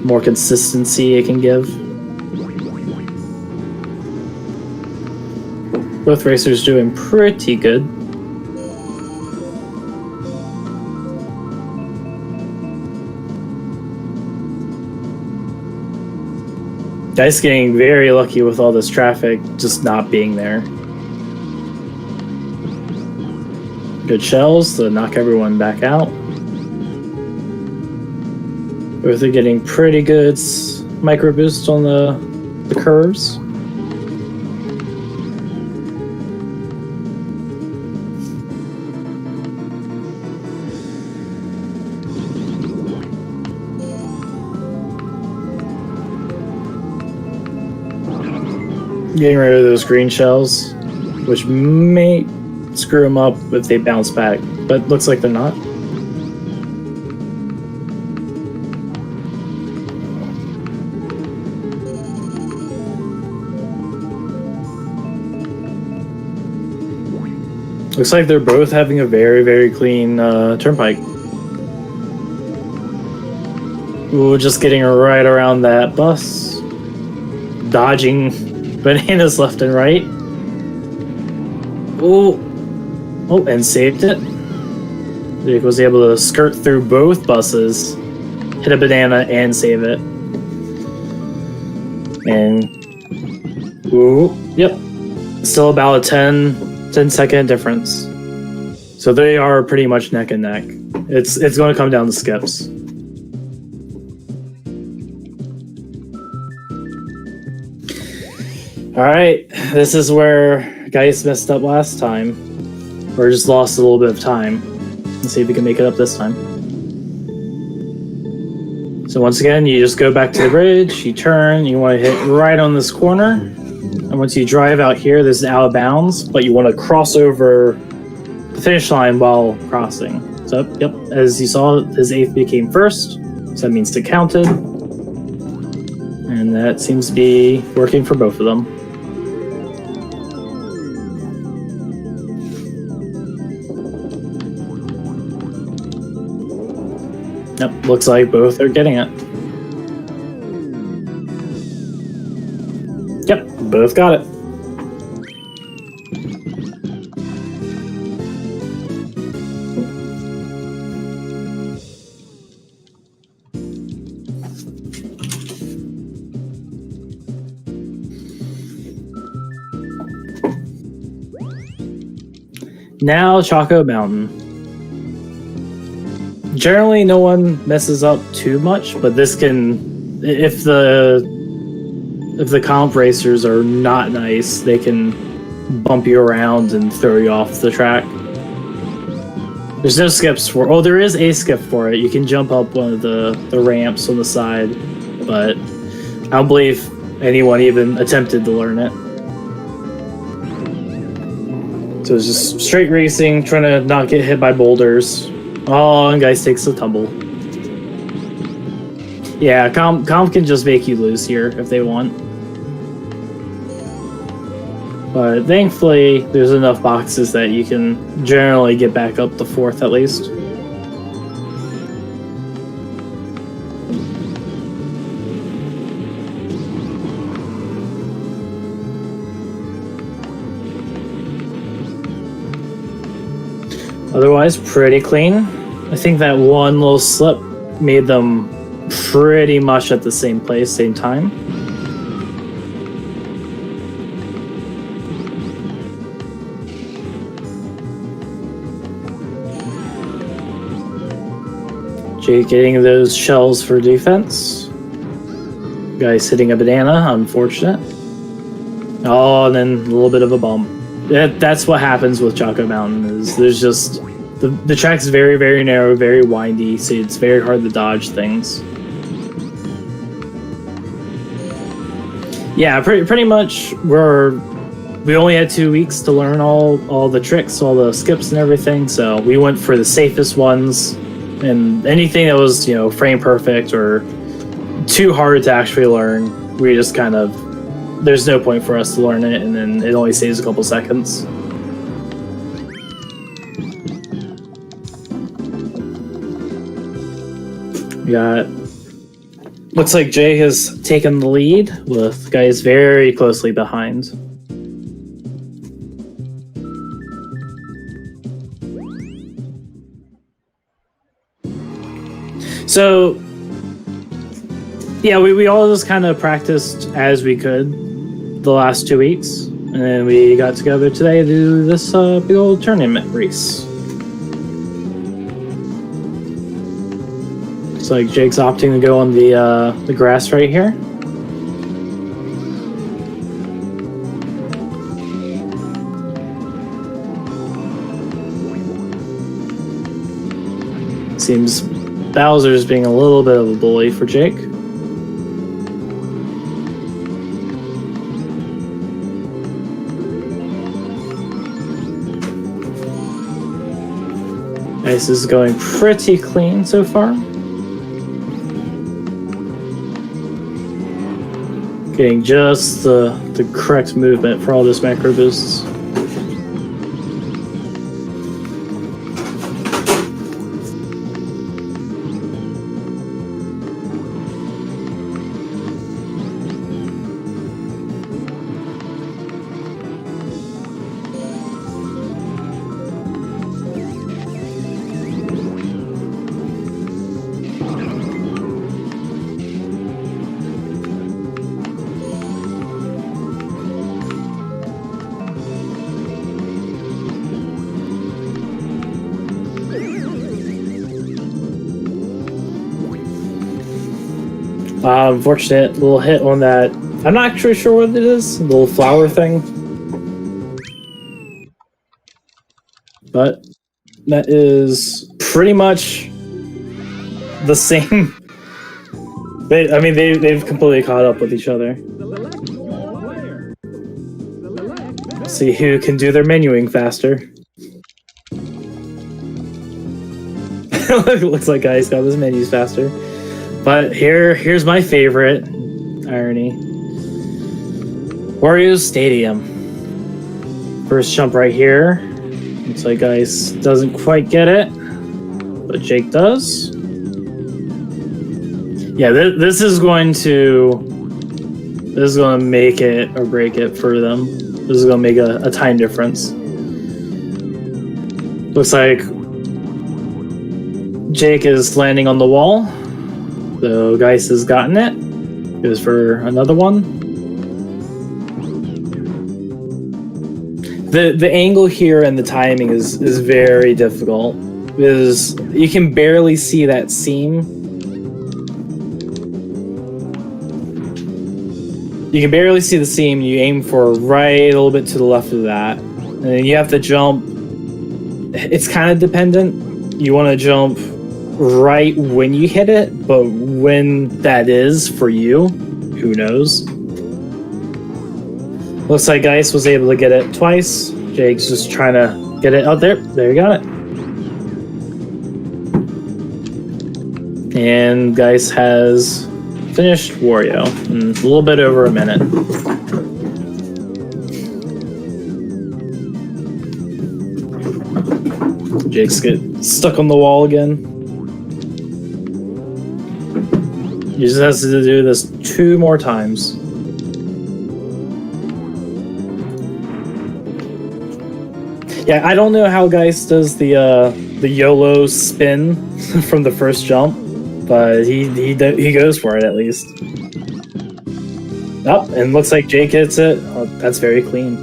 more consistency it can give. Both racers doing pretty good. Dice getting very lucky with all this traffic just not being there. Good shells to knock everyone back out. Both are getting pretty good micro boosts on the curves. Getting rid of those green shells, which may screw them up if they bounce back, but looks like they're not. Looks like they're both having a very, very clean turnpike. Ooh, just getting right around that bus. Dodging bananas left and right. Ooh. Oh, and saved it. Jake was able to skirt through both buses, hit a banana, and save it. And, ooh, yep. Still about a 10 second difference. So they are pretty much neck and neck. It's going to come down to skips. Alright, this is where Geist messed up last time. Or just lost a little bit of time. Let's see if we can make it up this time. So once again, you just go back to the bridge, you turn, you want to hit right on this corner. And once you drive out here, this is out of bounds, but you want to cross over the finish line while crossing. So, yep, as you saw, his 8th became first, so that means it counted. And that seems to be working for both of them. Yep, looks like both are getting it. Yep, both got it. Now Choco Mountain. Generally, no one messes up too much, but this can, if the comp racers are not nice, they can bump you around and throw you off the track. There's no skips for. Oh, there is a skip for it. You can jump up one of the ramps on the side, but I don't believe anyone even attempted to learn it. So it's just straight racing, trying to not get hit by boulders. Oh, and Geist takes the tumble. Yeah, comp can just make you lose here if they want. But thankfully, there's enough boxes that you can generally get back up to 4th at least. Otherwise, pretty clean. I think that one little slip made them pretty much at the same place, same time. Jake getting those shells for defense. Guys hitting a banana, unfortunate. Oh, and then a little bit of a bump. That's what happens with Choco Mountain. Is there's just the track's very, very narrow, very windy, so it's very hard to dodge things. Yeah, pretty much we only had 2 weeks to learn all the tricks, all the skips and everything, so we went for the safest ones, and anything that was, frame perfect or too hard to actually learn, we just kind of, there's no point for us to learn it, and then it only saves a couple seconds. We got, looks like Jay has taken the lead, with guys very closely behind. So, yeah, we all just kind of practiced as we could the last 2 weeks, and then we got together today to do this big old tournament race. Looks like Jake's opting to go on the grass right here. Seems Bowser's being a little bit of a bully for Jake. This is going pretty clean so far. Getting just the correct movement for all those macro boosts. Unfortunate little hit on that. I'm not actually sure what it is. A little flower thing. But that is pretty much the same. They've completely caught up with each other. See who can do their menuing faster. Looks like Guy's got his menus faster. But here's my favorite irony. Wario's Stadium. First jump right here. Looks like Guys doesn't quite get it, but Jake does. Yeah, this is going to make it or break it for them. This is going to make a time difference. Looks like Jake is landing on the wall. So Geis has gotten it. Goes for another one. The angle here and the timing is very difficult because you can barely see that seam. You can barely see the seam. You aim for right a little bit to the left of that, and then you have to jump. It's kind of dependent. You want to jump right when you hit it, but when that is for you, who knows? Looks like Geis was able to get it twice. Jake's just trying to get it out there. There, you got it. And Geis has finished Wario in a little bit over a minute. Jake's get stuck on the wall again. He just has to do this 2 more times. Yeah, I don't know how Geis does the YOLO spin from the first jump, but he goes for it at least. Oh, and looks like Jake hits it. Oh, that's very clean.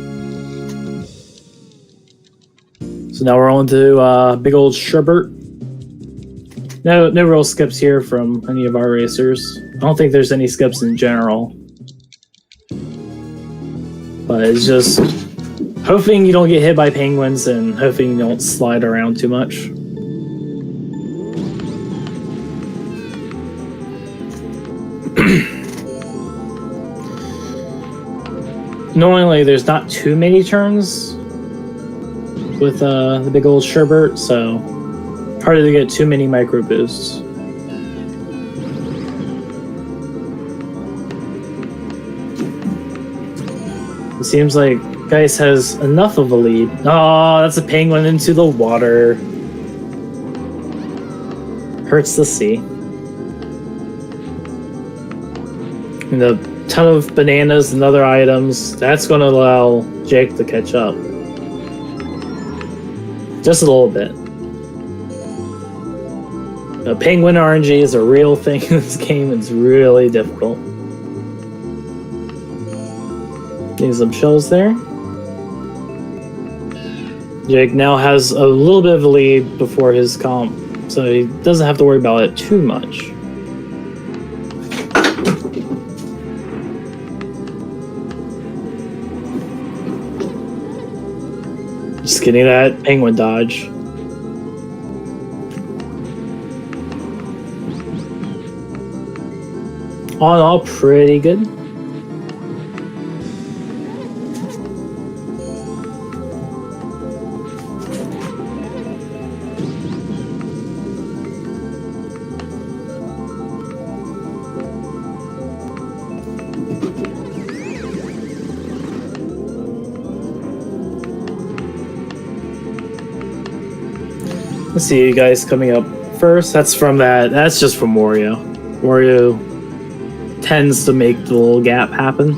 So now we're on to big old Sherbert. No real skips here from any of our racers. I don't think there's any skips in general. But it's just hoping you don't get hit by penguins and hoping you don't slide around too much. Normally there's not too many turns with the big old Sherbert, so hard to get too many micro boosts. It seems like Geis has enough of a lead. Oh, that's a penguin into the water. Hurts to see. And a ton of bananas and other items. That's going to allow Jake to catch up. Just a little bit. Penguin RNG is a real thing in this game. It's really difficult. Getting some shells there. Jake now has a little bit of a lead before his comp, so he doesn't have to worry about it too much. Just getting that penguin dodge. All in all, pretty good. Let's see you guys coming up first. That's just from Wario. Wario tends to make the little gap happen.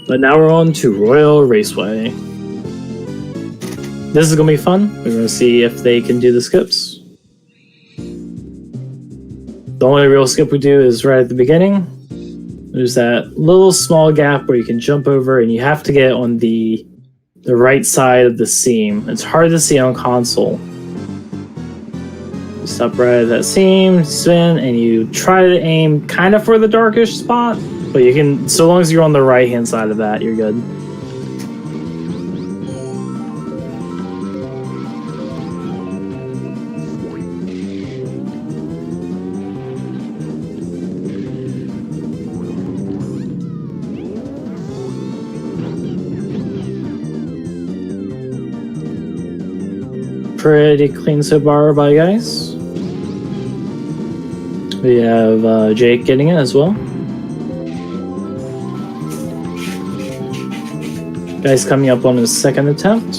But now we're on to Royal Raceway. This is gonna be fun. We're gonna see if they can do the skips. The only real skip we do is right at the beginning. There's that little small gap where you can jump over and you have to get on the the right side of the seam. It's hard to see on console. You stop right at that seam, spin, and you try to aim kind of for the darkish spot, but you can, so long as you're on the right hand side of that, you're good. Pretty clean so far by guys. We have Jake getting it as well. Guy's coming up on his second attempt.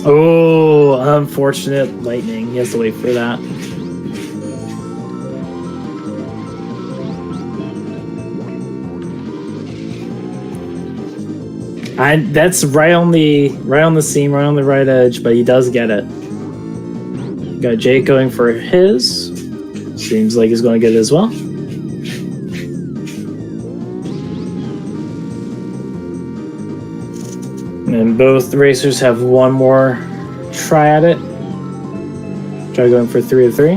Oh, unfortunate lightning. He has to wait for that. That's right on the seam, right on the right edge, but he does get it. Got Jake going for his. Seems like he's going to get it as well. And both racers have one more try at it. Try going for 3 of 3.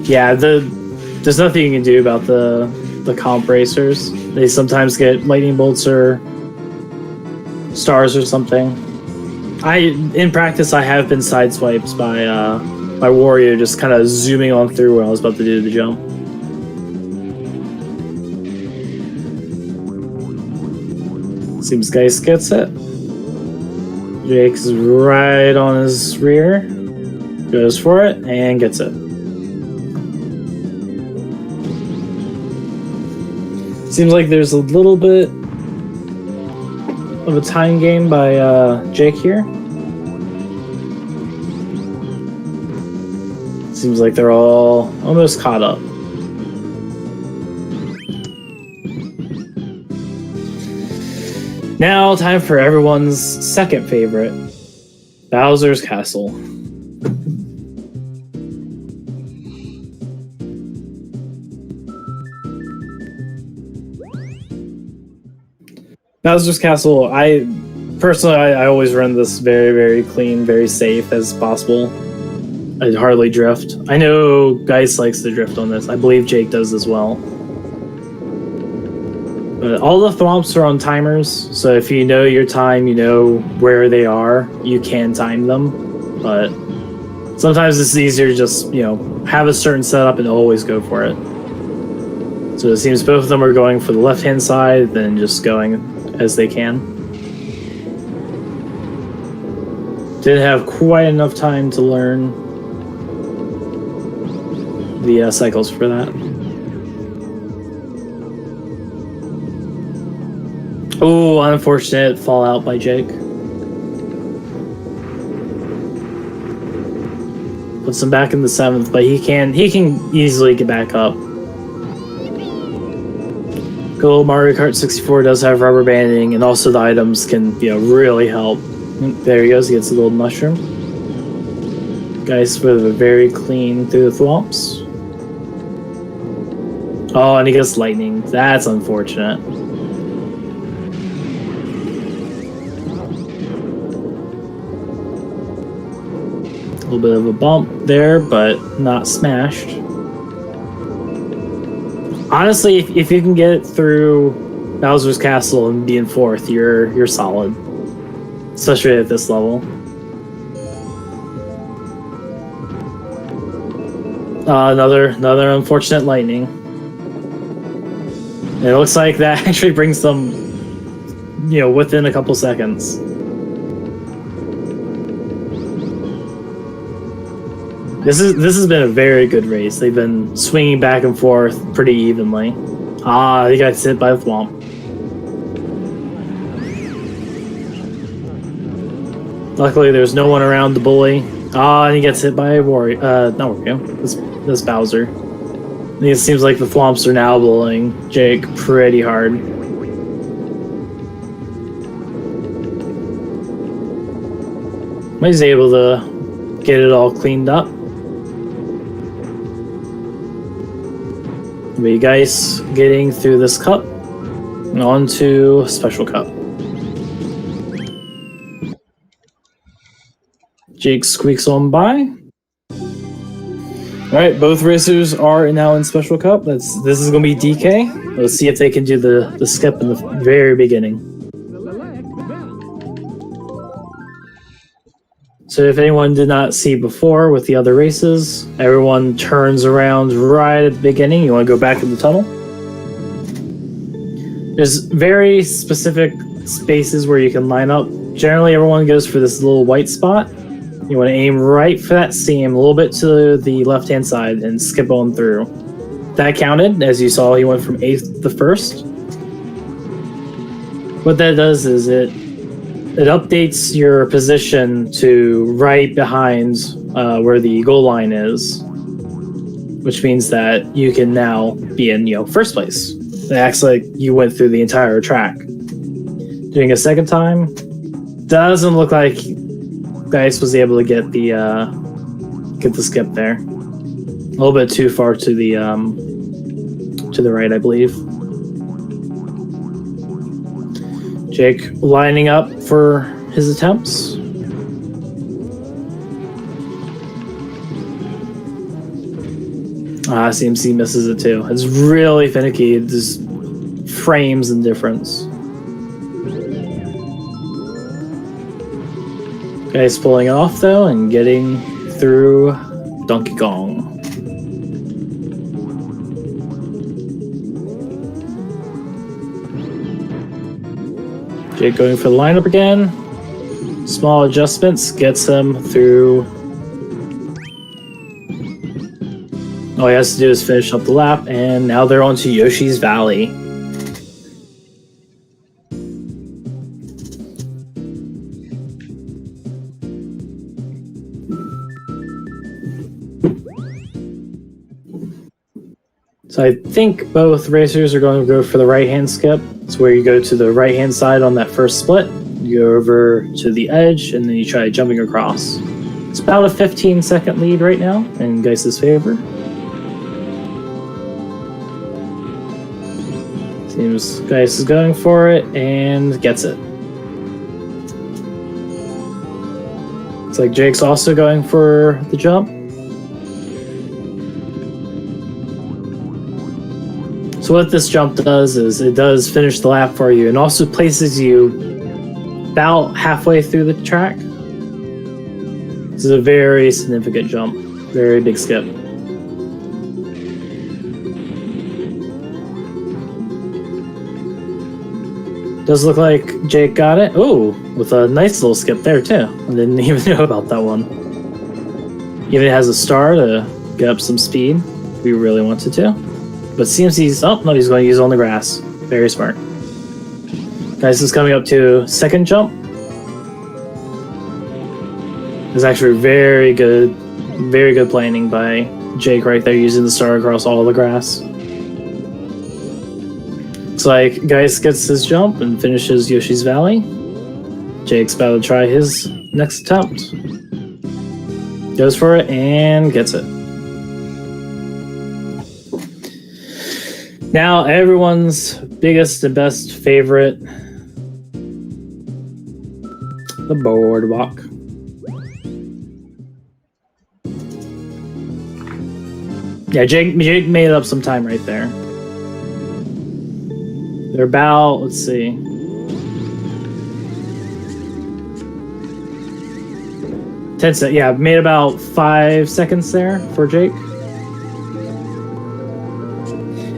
Yeah, there's nothing you can do about the comp racers. They sometimes get lightning bolts or stars or something. In practice I have been sideswiped by my warrior just kind of zooming on through when I was about to do the jump. Seems Geist gets it. Jake's right on his rear. Goes for it and gets it. Seems like there's a little bit of a time game by Jake here. Seems like they're all almost caught up. Now, time for everyone's second favorite, Bowser's Castle. Bowser's Castle, I always run this very, very clean, very safe as possible. I hardly drift. I know Geist likes to drift on this. I believe Jake does as well. But all the thwomps are on timers, so if you know your time, you know where they are, you can time them. But sometimes it's easier to just, have a certain setup and always go for it. So it seems both of them are going for the left-hand side, then just going as they can. Didn't have quite enough time to learn the cycles for that. Oh, unfortunate fallout by Jake. Puts him back in the 7th, but he can easily get back up. Good old Mario Kart 64 does have rubber banding, and also the items can really help. There he goes, he gets the golden mushroom. Guys with a very clean through the thwomps. Oh, and he gets lightning. That's unfortunate. A little bit of a bump there, but not smashed. Honestly, if you can get through Bowser's Castle and be in 4th, you're solid. Especially at this level. Another unfortunate lightning. And it looks like that actually brings them, within a couple seconds. This has been a very good race. They've been swinging back and forth pretty evenly. He got hit by the thwomp. Luckily, there's no one around the bully. And he gets hit by a warrior. Not Wario. This Bowser. I think it seems like the thwomps are now bullying Jake pretty hard. But he's able to get it all cleaned up. be Geis getting through this cup and on to Special Cup. Jake squeaks on by. All right, both racers are now in Special Cup. This is going to be DK. Let's see if they can do the skip in the very beginning. So if anyone did not see before with the other races, everyone turns around right at the beginning. You want to go back in the tunnel. There's very specific spaces where you can line up. Generally, everyone goes for this little white spot. You want to aim right for that seam, a little bit to the left-hand side, and skip on through. That counted. As you saw, he went from 8th to 1st. What that does is it updates your position to right behind where the goal line is, which means that you can now be in first place. It acts like you went through the entire track. Doing a second time, doesn't look like Geis was able to get the skip there. A little bit too far to the right, I believe. Jake lining up for his attempts. CMC misses it too. It's really finicky. There's frames and difference. Guy's pulling off though and getting through Donkey Kong. Jake going for the lineup again. Small adjustments gets him through. All he has to do is finish up the lap, and now they're on to Yoshi's Valley. So I think both racers are going to go for the right-hand skip. It's where you go to the right-hand side on that first split. You go over to the edge, and then you try jumping across. It's about a 15-second lead right now in Geis's favor. Seems Geis is going for it and gets it. It's like Jake's also going for the jump. So what this jump does is it does finish the lap for you and also places you about halfway through the track. This is a very significant jump, very big skip. Does look like Jake got it. Oh, with a nice little skip there too. I didn't even know about that one. Even has a star to get up some speed if we really wanted to. But CMC's, oh no, he's going to use it on the grass. Very smart. Guys, this is coming up to second jump. It's actually very good planning by Jake right there, using the star across all the grass. Looks like Geis gets his jump and finishes Yoshi's Valley. Jake's about to try his next attempt. Goes for it and gets it. Now, everyone's biggest and best favorite, the boardwalk. Yeah, Jake made up some time right there. They're about, let's see. 10 seconds, yeah, made about 5 seconds there for Jake.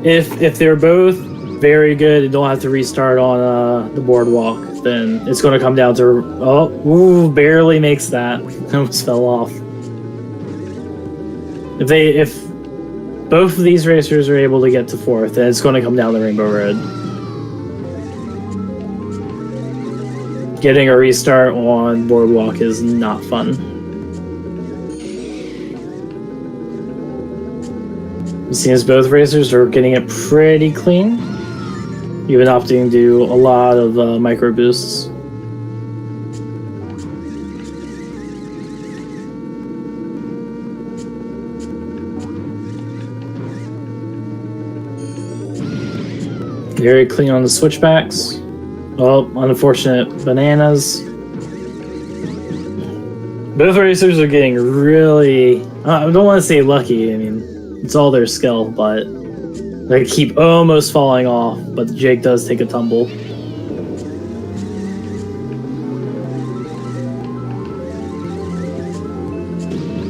If they're both very good and don't have to restart on the boardwalk, then it's going to come down to barely makes that. Almost fell off. If both of these racers are able to get to fourth, then it's going to come down to Rainbow Road. Getting a restart on boardwalk is not fun. It seems both racers are getting it pretty clean, even opting to do a lot of micro boosts. Very clean on the switchbacks. Oh, unfortunate bananas. Both racers are getting really... I don't want to say lucky. I mean, it's all their skill, but they keep almost falling off. But Jake does take a tumble.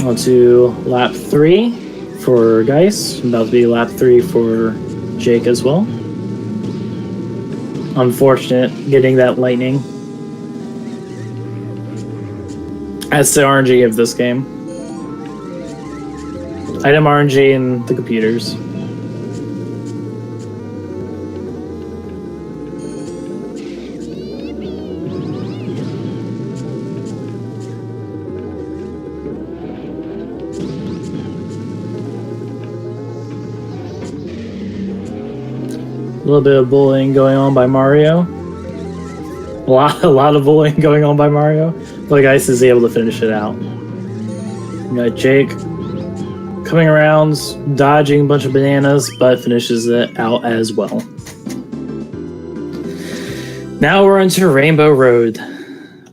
On to lap 3 for Geis. About to be lap 3 for Jake as well. Unfortunate getting that lightning. That's the RNG of this game. Item RNG in the computers. A little bit of bullying going on by Mario. A lot of bullying going on by Mario. But Ice is able to finish it out. We got Jake coming around, dodging a bunch of bananas, but finishes it out as well. Now we're into Rainbow Road.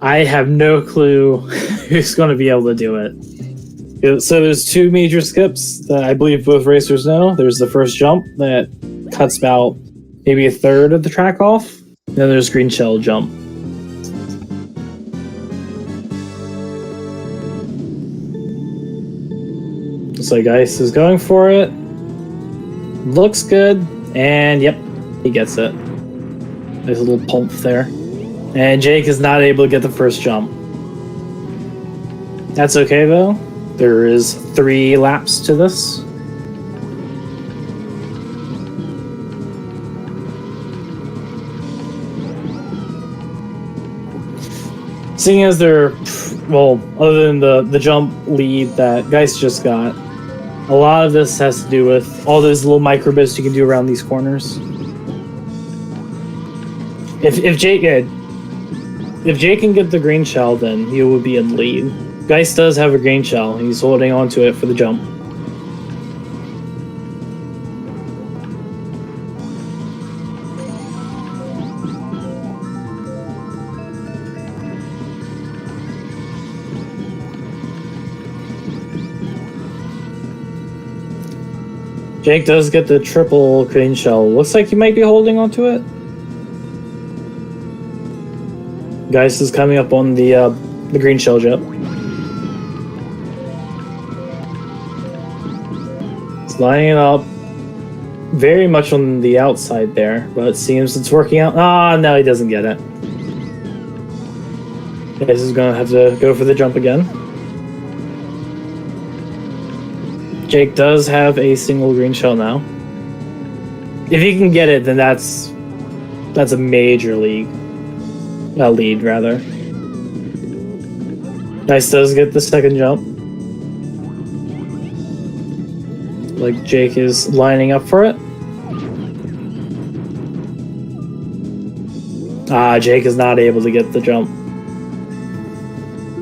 I have no clue who's going to be able to do it. So there's 2 major skips that I believe both racers know. There's the first jump that cuts about maybe a third of the track off. Then there's green shell jump. Looks like Ice is going for it. Looks good. And yep, he gets it. There's a little pump there. And Jake is not able to get the first jump. That's okay though. There is 3 laps to this. Seeing as they're, well, other than the jump lead that Geist just got, a lot of this has to do with all those little micro bits you can do around these corners. If Jake can get the green shell, then he would be in lead. Geist does have a green shell. He's holding on to it for the jump. Jake does get the triple green shell. Looks like he might be holding onto it. Geist is coming up on the green shell jump. He's lining it up very much on the outside there, but it seems it's working out. Ah, no, he doesn't get it. Geist is gonna have to go for the jump again. Jake does have a single green shell now. If he can get it, then that's a major lead, rather. Nice does get the second jump. Like Jake is lining up for it. Ah, Jake is not able to get the jump.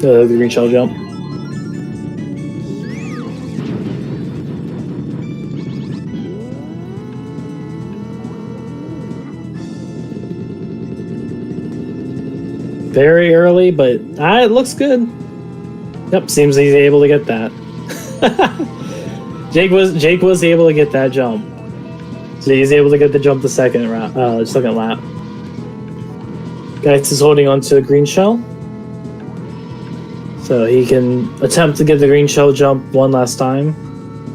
The green shell jump. Very early, but it looks good. Yep, seems he's able to get that. Jake was able to get that jump, so he's able to get the jump the second lap. Geist is holding on to a green shell, so he can attempt to get the green shell jump one last time.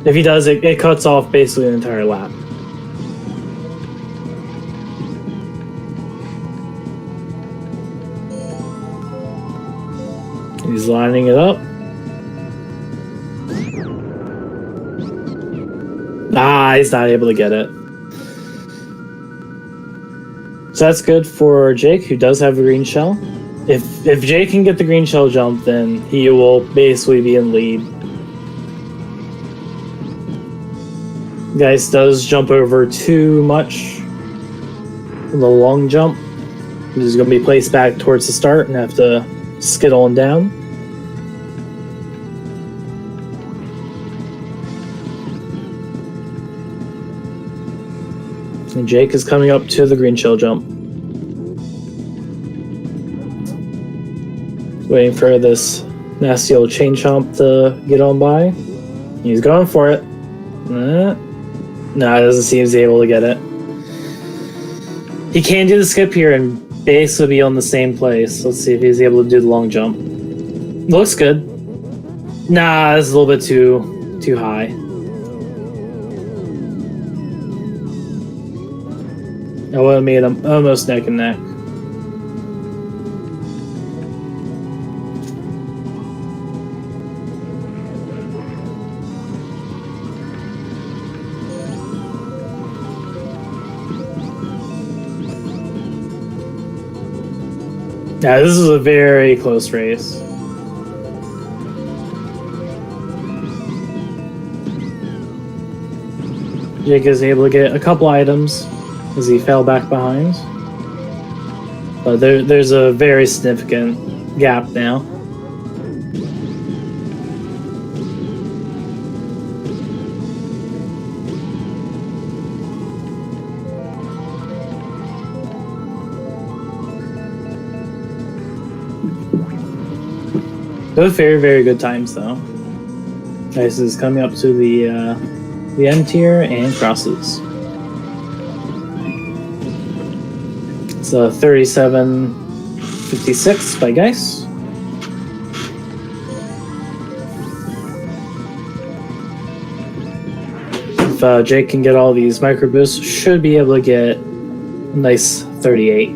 If he does, it cuts off basically an entire lap. He's lining it up. He's not able to get it. So that's good for Jake, who does have a green shell. If Jake can get the green shell jump, then he will basically be in lead. Geist does jump over too much. The long jump. He's going to be placed back towards the start and have to skid on down. And Jake is coming up to the green shell jump. Waiting for this nasty old chain chomp to get on by. He's going for it. No, it doesn't seem he's able to get it. He can do the skip here and basically be on the same place. Let's see if he's able to do the long jump. Looks good. Nah, this is a little bit too high. I would have made him almost neck and neck. Yeah, this is a very close race. Jake is able to get a couple items as he fell back behind. But there's a very significant gap now. Both very, very good times, though. Nice is coming up to the end tier and crosses. It's a 37.56 by Geis. If Jake can get all these micro boosts, should be able to get a nice 38.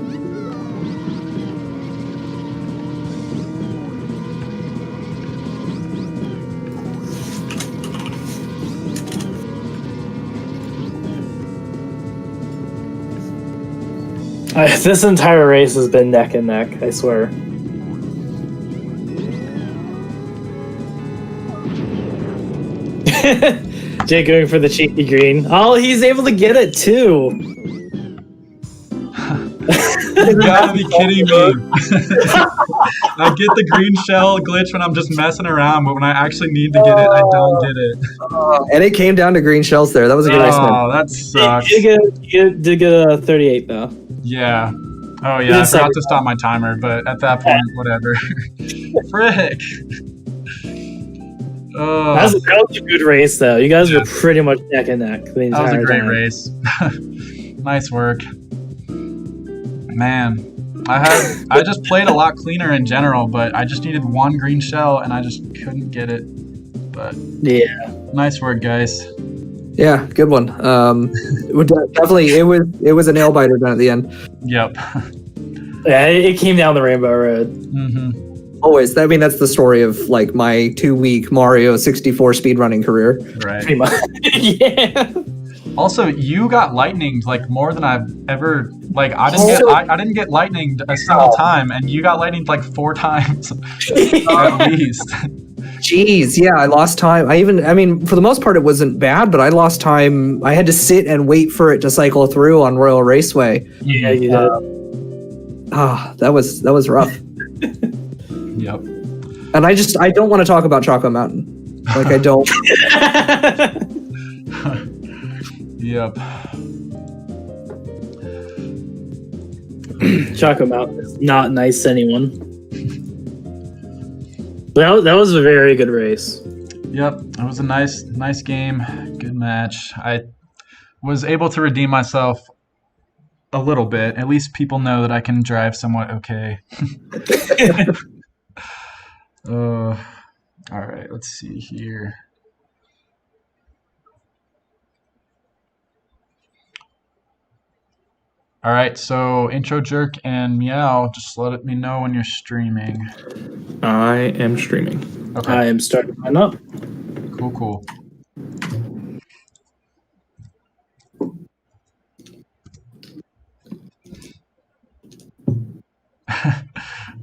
This entire race has been neck and neck, I swear. Jake going for the cheeky green. Oh, he's able to get it too. You gotta be kidding me. I get the green shell glitch when I'm just messing around, but when I actually need to get it, I don't get it. And it came down to green shells there. That was a good race. Oh, that sucks. You did get a 38 though. Yeah. Oh yeah, I forgot to stop my timer, but at that point, whatever. Frick. Oh, That was a good race though. You guys were pretty much neck and neck the entire that was a great time. race. Nice work. Man, I just played a lot cleaner in general, but I just needed one green shell and I just couldn't get it. But yeah, nice work, guys. Yeah, good one. Definitely, it was a nail biter done at the end. Yep. yeah, it came down the rainbow road. Mm-hmm. Always. I mean, that's the story of like my 2-week Mario 64 speedrunning career. Right. Pretty much. yeah. Also, you got lightninged like more than I've ever. Like I didn't get lightninged a single time, and you got lightninged like 4 times at least. Jeez, yeah, I lost time. I mean, for the most part, it wasn't bad, but I lost time. I had to sit and wait for it to cycle through on Royal Raceway. Yeah, you did. That was rough. Yep. And I don't want to talk about Choco Mountain. Like I don't. Yep. Choco Mountain is not nice to anyone. That was a very good race. Yep. It was a nice game. Good match. I was able to redeem myself a little bit. At least people know that I can drive somewhat okay. All right. Let's see here. All right, so Intro Jerk and Meow, just let me know when you're streaming. I am streaming. Okay. I am starting mine up. Cool.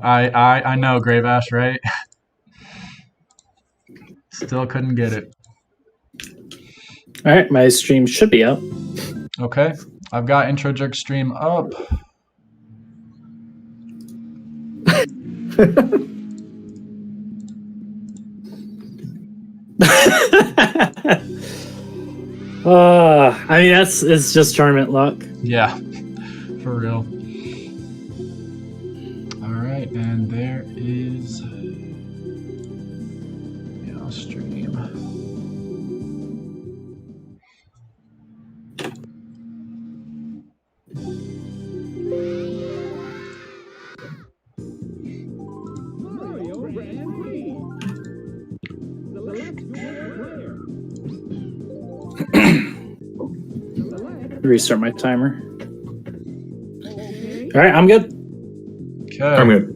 I know, Grave Ash, right? Still couldn't get it. All right, my stream should be up. Okay. I've got Intro Jerk stream up. I mean, it's just tournament luck. Yeah, for real. All right, and there is stream. Mario Grand Prix. Select your player. Restart my timer. All right, I'm good. Okay. I'm good.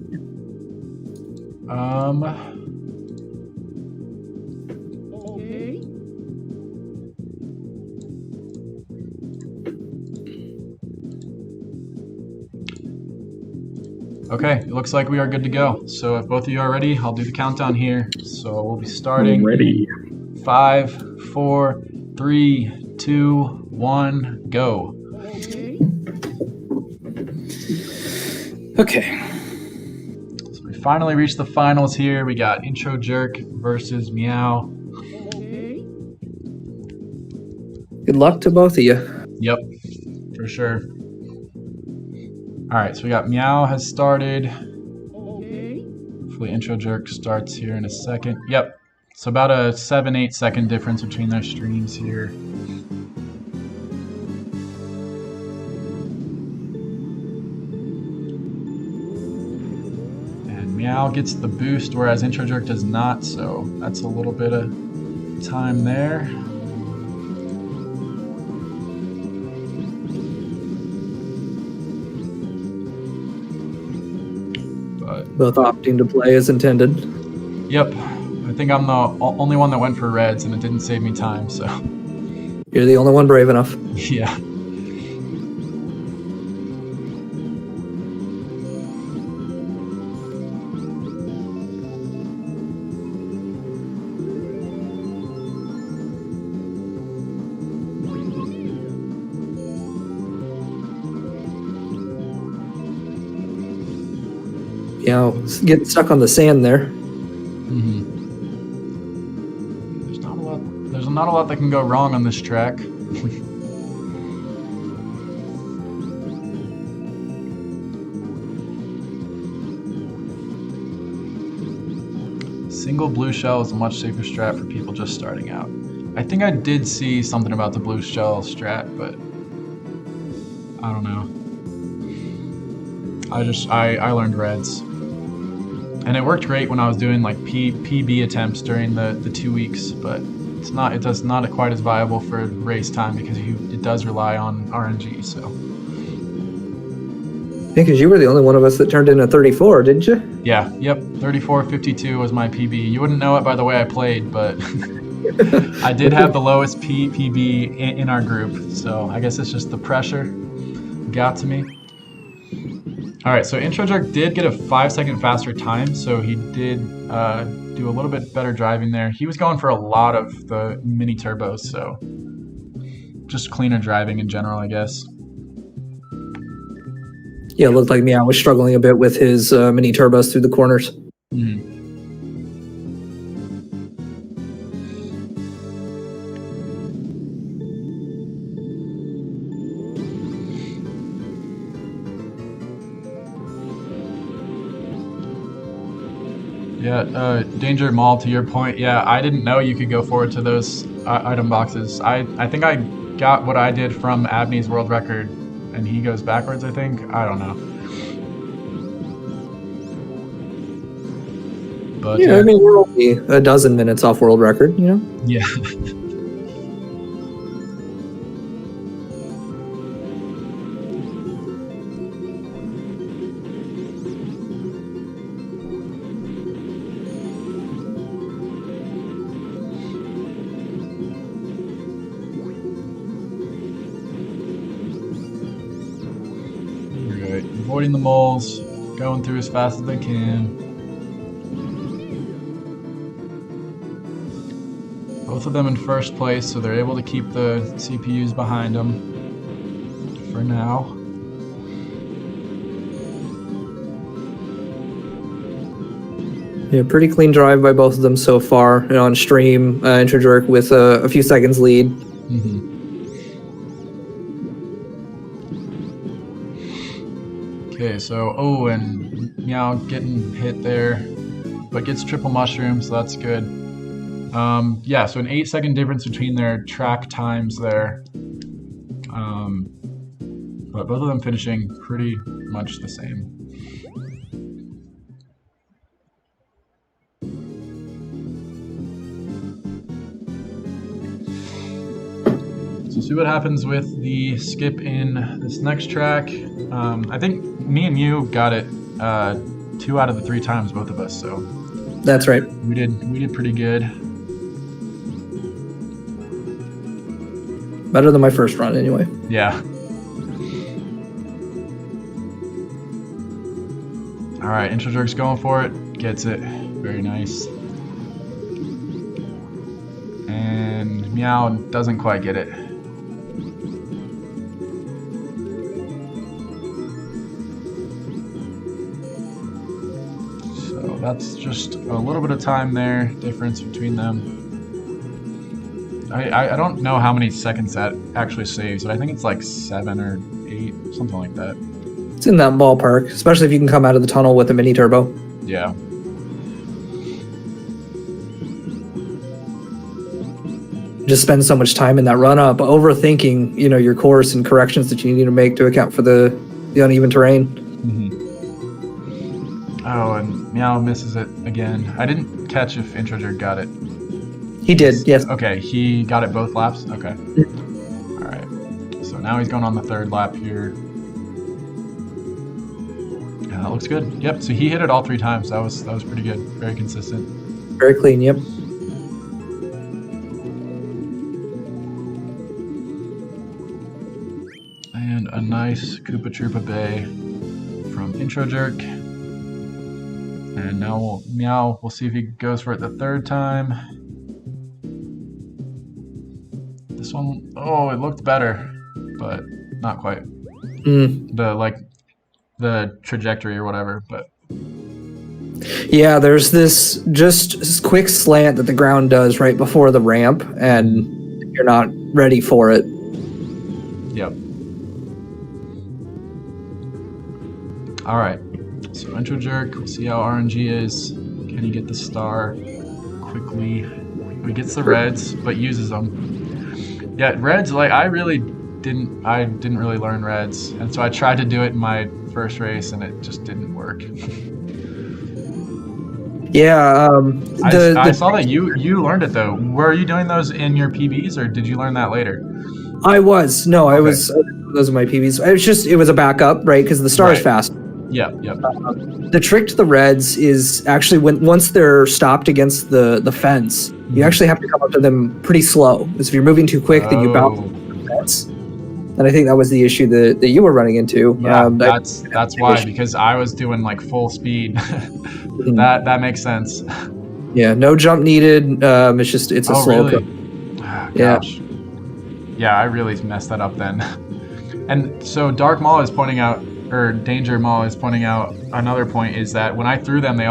Okay. Okay, it looks like we are good to go. So if both of you are ready, I'll do the countdown here. So we'll be starting. I'm ready. 5, 4, 3, 2, 1, go. Okay. So we finally reached the finals here. We got Intro Jerk versus Meow. Good luck to both of you. Yep, for sure. All right, so we got Meow has started. Hopefully Intro Jerk starts here in a second. Yep, so about a 7-8 second difference between their streams here. And Meow gets the boost, whereas Intro Jerk does not, so that's a little bit of time there. Both opting to play as intended. Yep, I think I'm the only one that went for reds, and it didn't save me time, so You're the only one brave enough. yeah. You know, getting stuck on the sand there. Mm-hmm. There's not a lot that can go wrong on this track. Single blue shell is a much safer strat for people just starting out. I think I did see something about the blue shell strat, but I don't know. I learned reds. And it worked great when I was doing like PB attempts during the 2 weeks, but it's not quite as viable for race time because it does rely on RNG. So Yeah, because you were the only one of us that turned in a 34, didn't you? yeah, yep, 34.52 was my PB. You wouldn't know it by the way I played, but I did have the lowest PB in our group. So I guess it's just the pressure got to me. All right, so Intro Jerk did get a 5-second faster time, so he did do a little bit better driving there. He was going for a lot of the mini turbos, so just cleaner driving in general, I guess. Yeah, it looked like Meow was struggling a bit with his mini turbos through the corners. Mm-hmm. Yeah, Danger Mall, to your point, yeah, I didn't know you could go forward to those item boxes. I think I got what I did from Abney's world record, and he goes backwards, I think. I don't know. But Yeah, I mean, we're only a dozen minutes off world record, you know? yeah. Avoiding the moles, going through as fast as they can. Both of them in first place, so they're able to keep the CPUs behind them for now. Yeah, pretty clean drive by both of them so far. And on stream, Intro Jerk with a few seconds lead. Mm-hmm. so, oh, and Meow getting hit there, but gets triple mushroom, so that's good. Yeah, so an 8-second difference between their track times there. But both of them finishing pretty much the same. So see what happens with the skip in this next track. I think me and you got it 2 out of the 3 times, both of us. So That's right. we did pretty good. Better than my first run, anyway. Yeah. All right, Intro Jerk's going for it. Gets it. Very nice. And Meow doesn't quite get it. So that's just a little bit of time there, difference between them. I don't know how many seconds that actually saves, but I think it's like 7 or 8, something like that. It's in that ballpark, especially if you can come out of the tunnel with a mini turbo. Yeah. Just spend so much time in that run up, overthinking, your course and corrections that you need to make to account for the uneven terrain. Mm-hmm. Oh, and Meow misses it again. I didn't catch if Intro Jerk got it. He did, yes. Okay, he got it both laps? Okay. Alright. So now he's going on the 3rd lap here. Yeah, that looks good. Yep, so he hit it all 3 times. That was pretty good. Very consistent. Very clean, yep. And a nice Koopa Troopa Bay from Intro Jerk. And now we'll see if he goes for it the 3rd time. This one, oh, it looked better, but not quite. The trajectory or whatever, but. Yeah, there's this just quick slant that the ground does right before the ramp, and you're not ready for it. Yep. All right, so Intro Jerk, we'll see how RNG is. Can he get the star quickly? He gets the reds, but uses them. Yeah, reds, like I didn't really learn reds, and so I tried to do it in my first race, and it just didn't work. Yeah, I saw that you learned it though. Were you doing those in your PBs, or did you learn that later? I was. No, I was. Those are my PBs. It was a backup, right? Because the star is fast. Yep. The trick to the reds is actually once they're stopped against the fence, you actually have to come up to them pretty slow. Because if you're moving too quick, then you bounce the fence. And I think that was the issue that you were running into. Yeah, that's why, because I was doing like full speed. That makes sense. Yeah, no jump needed. It's a slow really? Gosh. Yeah, I really messed that up then. And so Dark Maul is pointing out, or Danger Maul is pointing out another point, is that when I threw them, they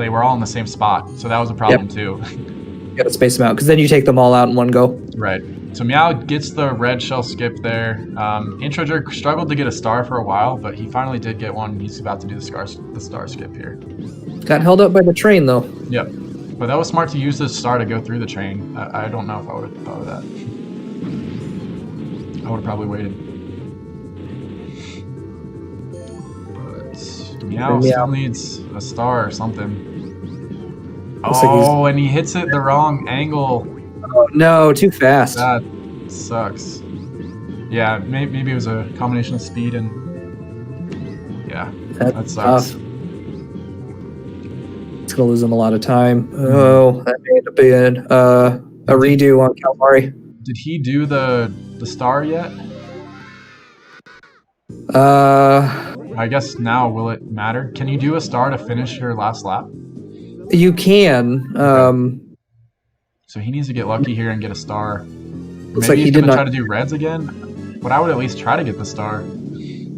were all in the same spot. So that was a problem too. You gotta space them out, because then you take them all out in one go. Right. So Meow gets the red shell skip there. Intro Jerk struggled to get a star for a while, but he finally did get one. He's about to do the star skip here. Got held up by the train, though. Yep. But that was smart to use this star to go through the train. I don't know if I would have thought of that. I would have probably waited. But Meow still needs a star or something. Oh, and he hits it the wrong angle. Oh, no, too fast. That sucks. Yeah, maybe it was a combination of speed and... Yeah, that sucks. Tough. It's going to lose him a lot of time. Oh, that may end up being a redo on Calamari. Did he do the star yet? I guess now, will it matter? Can you do a star to finish your last lap? You can. So he needs to get lucky here and get a star. Looks Maybe like he's he going did to not try to do reds again? But I would at least try to get the star.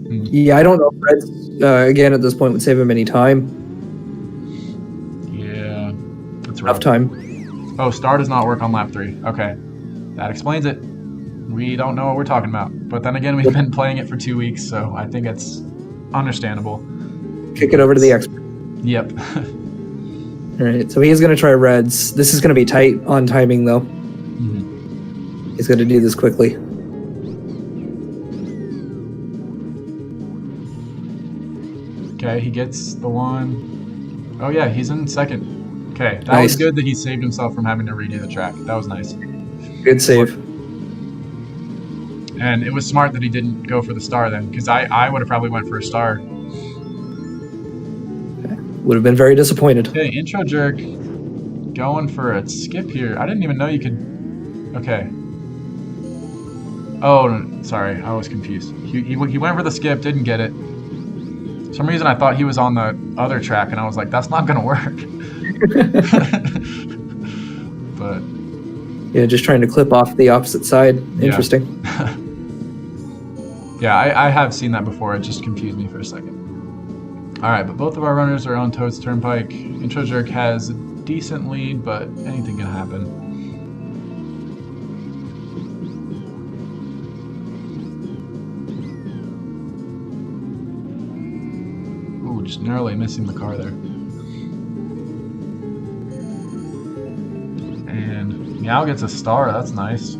Yeah, I don't know if Reds, again, at this point, would save him any time. Yeah. That's Enough rough. time. Oh, star does not work on lap 3. Okay. That explains it. We don't know what we're talking about. But then again, we've been playing it for 2 weeks, so I think it's understandable. Kick it over to the expert. Yep. All right, so he's going to try reds. This is going to be tight on timing, though. Mhm. He's going to do this quickly. Okay, he gets the one. Oh yeah, he's in second. Okay, that Nice. was good that he saved himself from having to redo the track. That was nice. Good save. And it was smart that he didn't go for the star then, because I would have probably went for a star. Would have been very disappointed. Okay, intro jerk going for a skip here. I didn't even know you could. Okay. Oh, sorry, I was confused. He went for the skip, didn't get it. For some reason I thought he was on the other track, and I was like, that's not gonna work. But Yeah, just trying to clip off the opposite side. Interesting. yeah, I have seen that before. It just confused me for a second. All right, but both of our runners are on Toad's Turnpike. Intro Jerk has a decent lead, but anything can happen. Ooh, just narrowly missing the car there. And Meow gets a star. That's nice.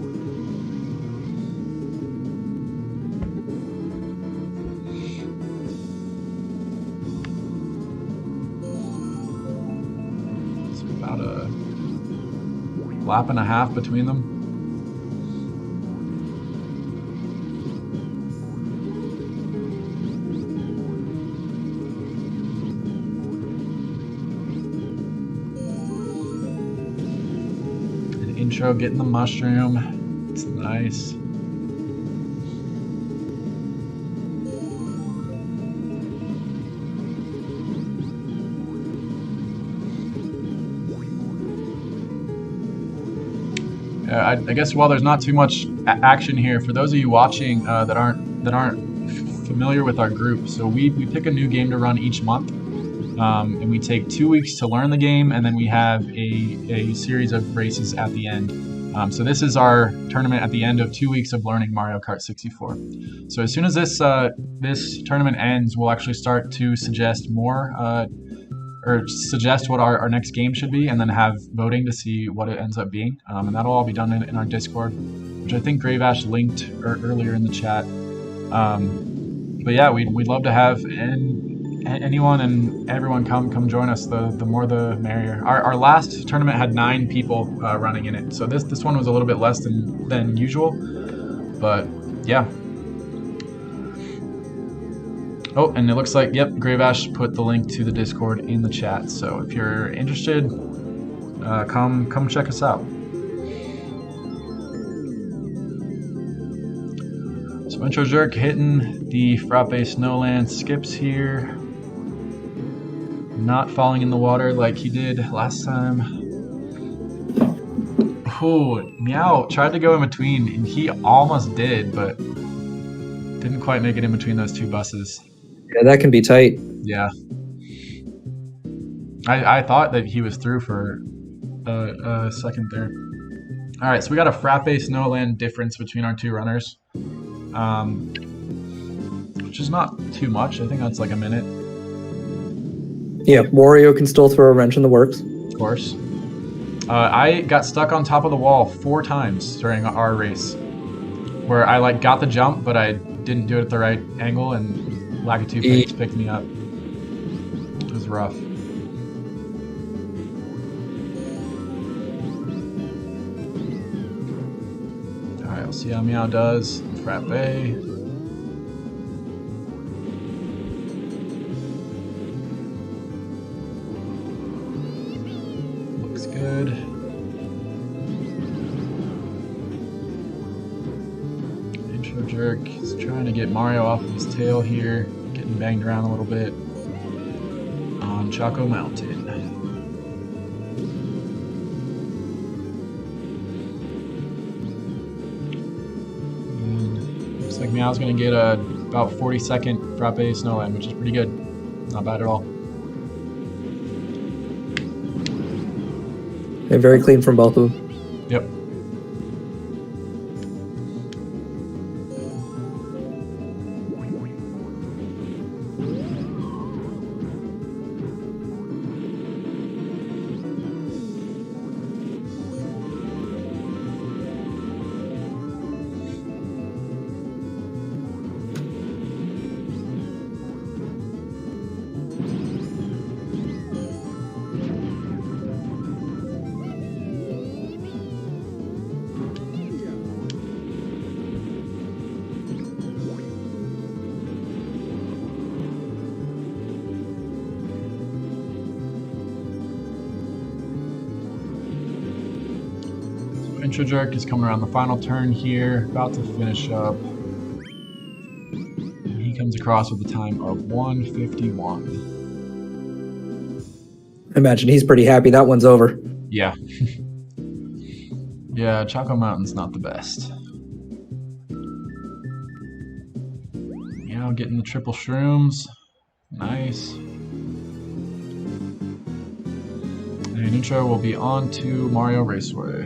It's about a lap and a half between them. Intro getting the mushroom. It's nice. I guess while there's not too much action here, for those of you watching that aren't familiar with our group, so we pick a new game to run each month. And we take 2 weeks to learn the game, and then we have a series of races at the end. So this is our tournament at the end of 2 weeks of learning Mario Kart 64. So as soon as this tournament ends, we'll actually start to suggest more, or suggest what our next game should be, and then have voting to see what it ends up being. And that'll all be done in our Discord, which I think Grave Ash linked earlier in the chat. But yeah, we'd love to have anyone and everyone come join us. The more the merrier. Our last tournament had 9 people running in it, so this one was a little bit less than usual, but yeah. Oh, and it looks like, yep, Grave Ash put the link to the Discord in the chat, so if you're interested, come check us out. So Intro Jerk hitting the Frappe Snowland skips here. Not falling in the water like he did last time. Oh, Meow tried to go in between, and he almost did, but didn't quite make it in between those 2 buses. Yeah, that can be tight. Yeah. I thought that he was through for a second there. All right, so we got a Frappe Snowland difference between our 2 runners, which is not too much. I think that's like a minute. Yeah, Wario can still throw a wrench in the works. Of course. I got stuck on top of the wall 4 times during our race, where I got the jump, but I didn't do it at the right angle, and Lakitu picked me up. It was rough. All right, we'll see how Meow does. Frappe. Good. Intro Jerk is trying to get Mario off of his tail here, getting banged around a little bit on Choco Mountain. And looks like Meow's going to get a about 40-second Frappe Snowland, which is pretty good. Not bad at all. They're very clean from both of them. Yep. Intro Jerk is coming around the final turn here, about to finish up. And he comes across with a time of 1:51. I imagine he's pretty happy that one's over. Yeah. Yeah, Choco Mountain's not the best. Getting the triple shrooms. Nice. And Intro will be on to Mario Raceway.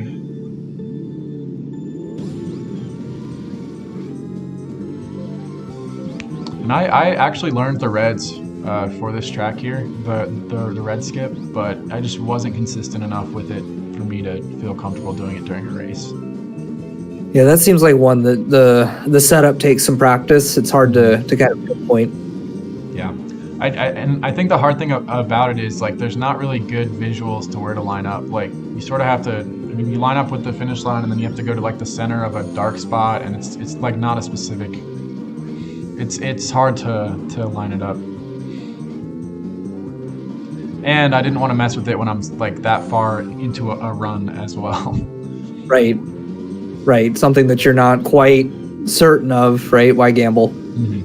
And I actually learned the reds for this track here, the red skip, but I just wasn't consistent enough with it for me to feel comfortable doing it during a race. Yeah, that seems like one that the setup takes some practice. It's hard to kind of pinpoint. Yeah, I think the hard thing about it is like there's not really good visuals to where to line up. Like you sort of have to. I mean, you line up with the finish line, and then you have to go to like the center of a dark spot, and it's like not a specific. It's hard to line it up. And I didn't want to mess with it when I'm like that far into a run as well. Right. Something that you're not quite certain of, right? Why gamble? Mm-hmm.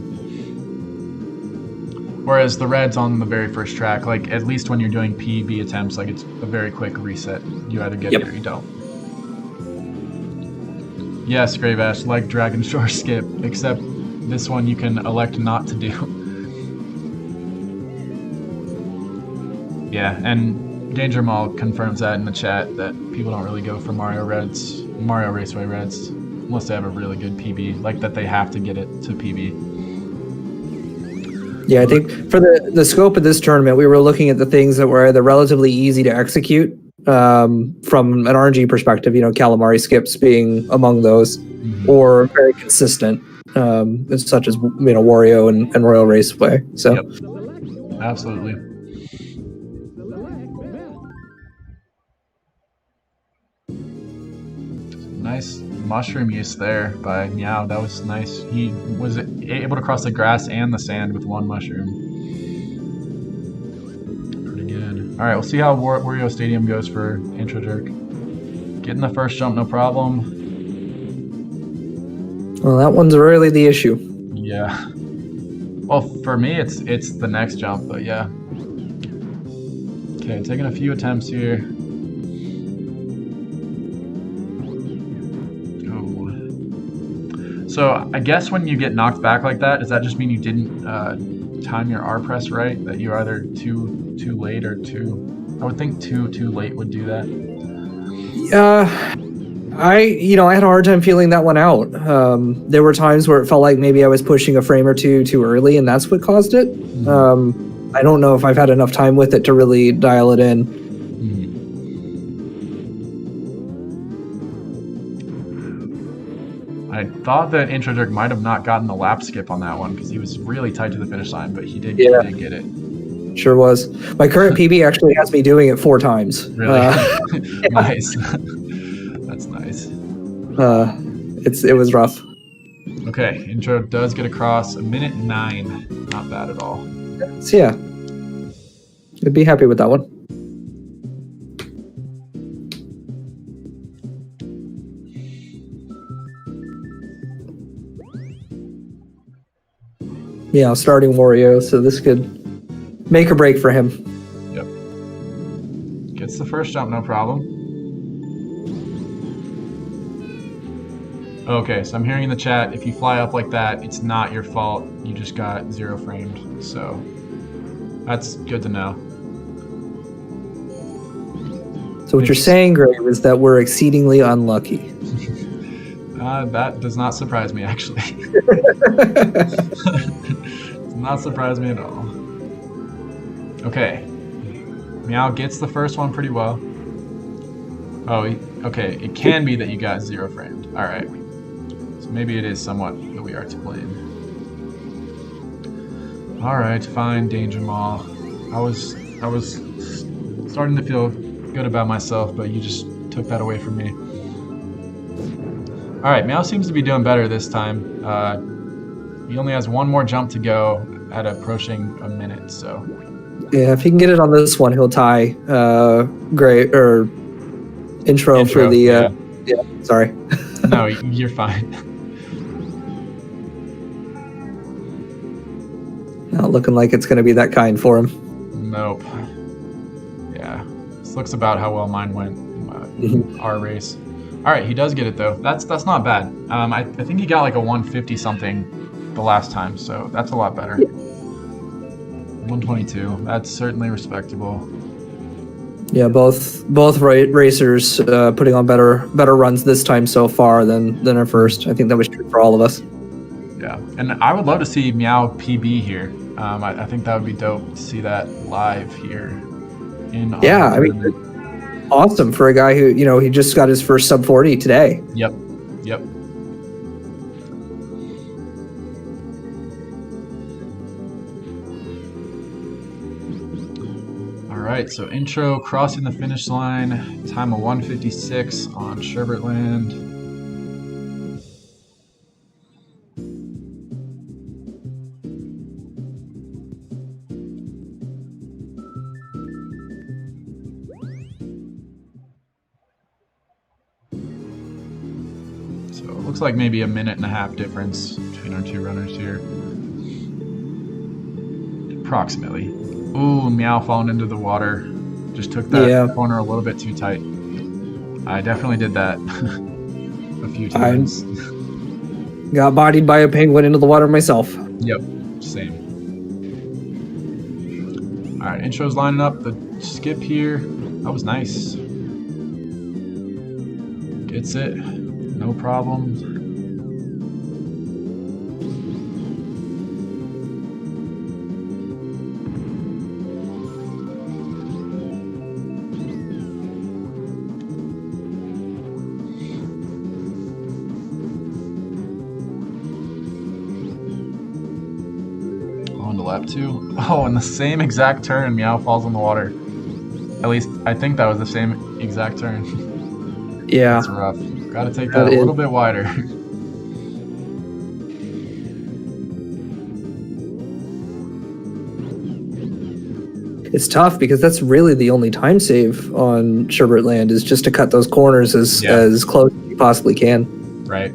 Whereas the reds on the very first track, like at least when you're doing PB attempts, like it's a very quick reset. You either get it or you don't. Yes, Grave Ash, like Dragon Shore skip, except this one you can elect not to do. Yeah, and Danger Mall confirms that in the chat that people don't really go for Mario Raceway Reds, unless they have a really good PB, like that they have to get it to PB. Yeah, I think for the scope of this tournament, we were looking at the things that were either relatively easy to execute from an RNG perspective, calamari skips being among those, or very consistent, such as Wario and Royal Raceway. So, yep. Absolutely. Nice mushroom use there by Meow. That was nice. He was able to cross the grass and the sand with one mushroom. Pretty good. All right, we'll see how Wario Stadium goes for Intro Jerk. Getting the first jump, no problem. Well, that one's really the issue. Yeah. Well, for me, it's the next jump, but yeah. Okay, taking a few attempts here. So I guess when you get knocked back like that, does that just mean you didn't time your R press right? That you're either too late or too? I would think too late would do that. I had a hard time feeling that one out. There were times where it felt like maybe I was pushing a frame or two too early, and that's what caused it. I don't know if I've had enough time with it to really dial it in. I thought that Intro Jerk might have not gotten the lap skip on that one because he was really tight to the finish line, but he did get it. Sure was. My current PB actually has me doing it 4 times. Really? Nice. That's nice. It was rough. Okay, Intro does get across 1:09. Not bad at all. So yeah, I'd be happy with that one. Yeah, starting Wario, so this could make or break for him. Yep. Gets the first jump, no problem. Okay, so I'm hearing in the chat, if you fly up like that, it's not your fault. You just got 0 framed, so that's good to know. So what you're saying, Grave, is that we're exceedingly unlucky. That does not surprise me, actually. Does not surprise me at all. Okay. Meow gets the first one pretty well. Oh, okay. It can be that you got 0 framed. All right. So maybe it is somewhat that we are to blame. All right, fine, Danger Mall. I was starting to feel good about myself, but you just took that away from me. All right, Meow seems to be doing better this time. He only has one more jump to go at approaching a minute, so. Yeah, if he can get it on this one, he'll tie Intro for the. Yeah. Yeah. Sorry. No, you're fine. Not looking like it's going to be that kind for him. Nope. Yeah, this looks about how well mine went in our race. All right, he does get it though. That's not bad. I think he got like a 150 something the last time, so that's a lot better. 122. That's certainly respectable. Yeah, both racers putting on better runs this time so far than our first. I think that was true for all of us. Yeah, and I would love to see Meow PB here. I think that would be dope to see that live here. Yeah, I mean, awesome for a guy who, he just got his first sub 40 today. Yep. All right, so intro crossing the finish line, time of 1:56 on Sherbertland. So it looks like maybe a minute and a half difference between our two runners here. Approximately. Ooh, Meow falling into the water. Just took that corner a little bit too tight. I definitely did that a few times. Got bodied by a penguin into the water myself. Yep, same. All right, intro's lining up the skip here. That was nice. Gets it, no problem. Lap 2. Oh, in the same exact turn, Meow falls in the water. At least, I think that was the same exact turn. Yeah. That's rough. Gotta take that a little bit wider. It's tough because that's really the only time save on Sherbertland is just to cut those corners as close as you possibly can. Right.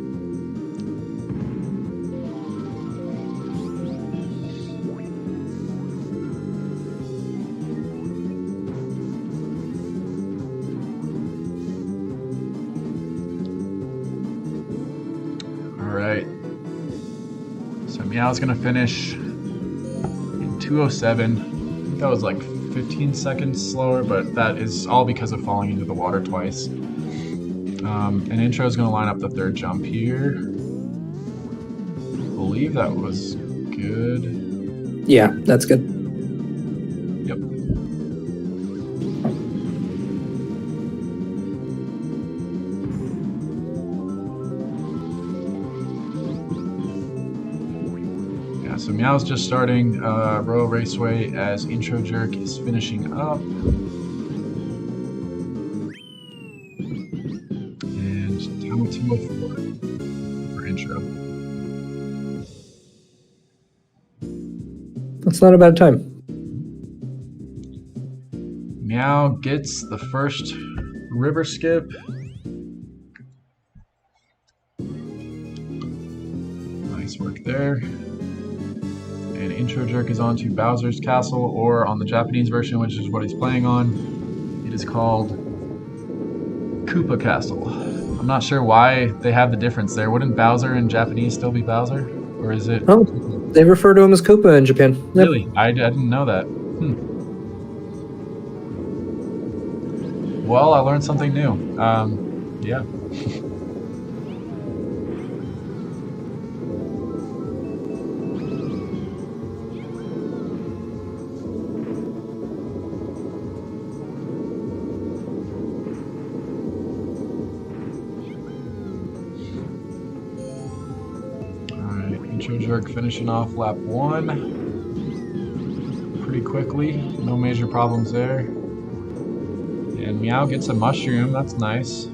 Meow's gonna finish in 2:07. I think that was like 15 seconds slower, but that is all because of falling into the water twice. And intro is gonna line up the third jump here. I believe that was good. Yeah, that's good. Yep. So Meow's just starting Royal Raceway as Intro Jerk is finishing up. And time of 2:04 for Intro. That's not a bad time. Meow gets the first river skip. Nice work there. And Intro Jerk is on to Bowser's Castle, or on the Japanese version, which is what he's playing on, it is called Koopa Castle. I'm not sure why they have the difference there. Wouldn't Bowser in Japanese still be Bowser? Or is it... Oh, they refer to him as Koopa in Japan. Yep. Really? I didn't know that. Well, I learned something new. Yeah. Intro Jerk finishing off lap 1 pretty quickly, no major problems there. And Meow gets a mushroom, that's nice.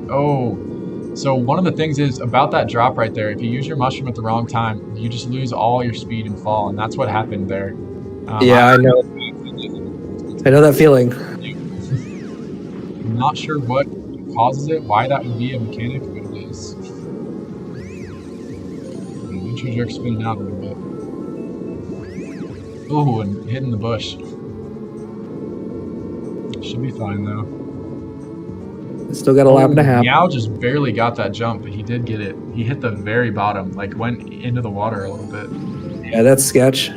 Oh, so one of the things is about that drop right there, if you use your mushroom at the wrong time, you just lose all your speed and fall, and that's what happened there. Yeah, I know. I know that feeling. I'm not sure what causes it, why that would be a mechanic, but it is. Intro jerk spinning out a little bit. Ooh, and hitting the bush. Should be fine though. Still got a lap and a half. Meow just barely got that jump, but he did get it. He hit the very bottom, like went into the water a little bit. Yeah, that's sketch.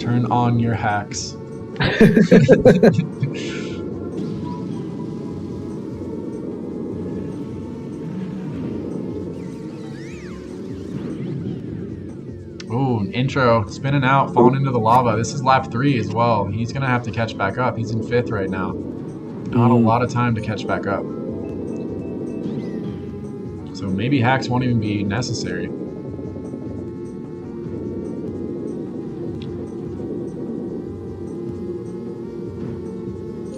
Turn on your hacks. Ooh, intro, spinning out, falling into the lava. This is lap 3 as well. He's gonna have to catch back up. He's in 5th right now. Not a lot of time to catch back up. So maybe hacks won't even be necessary.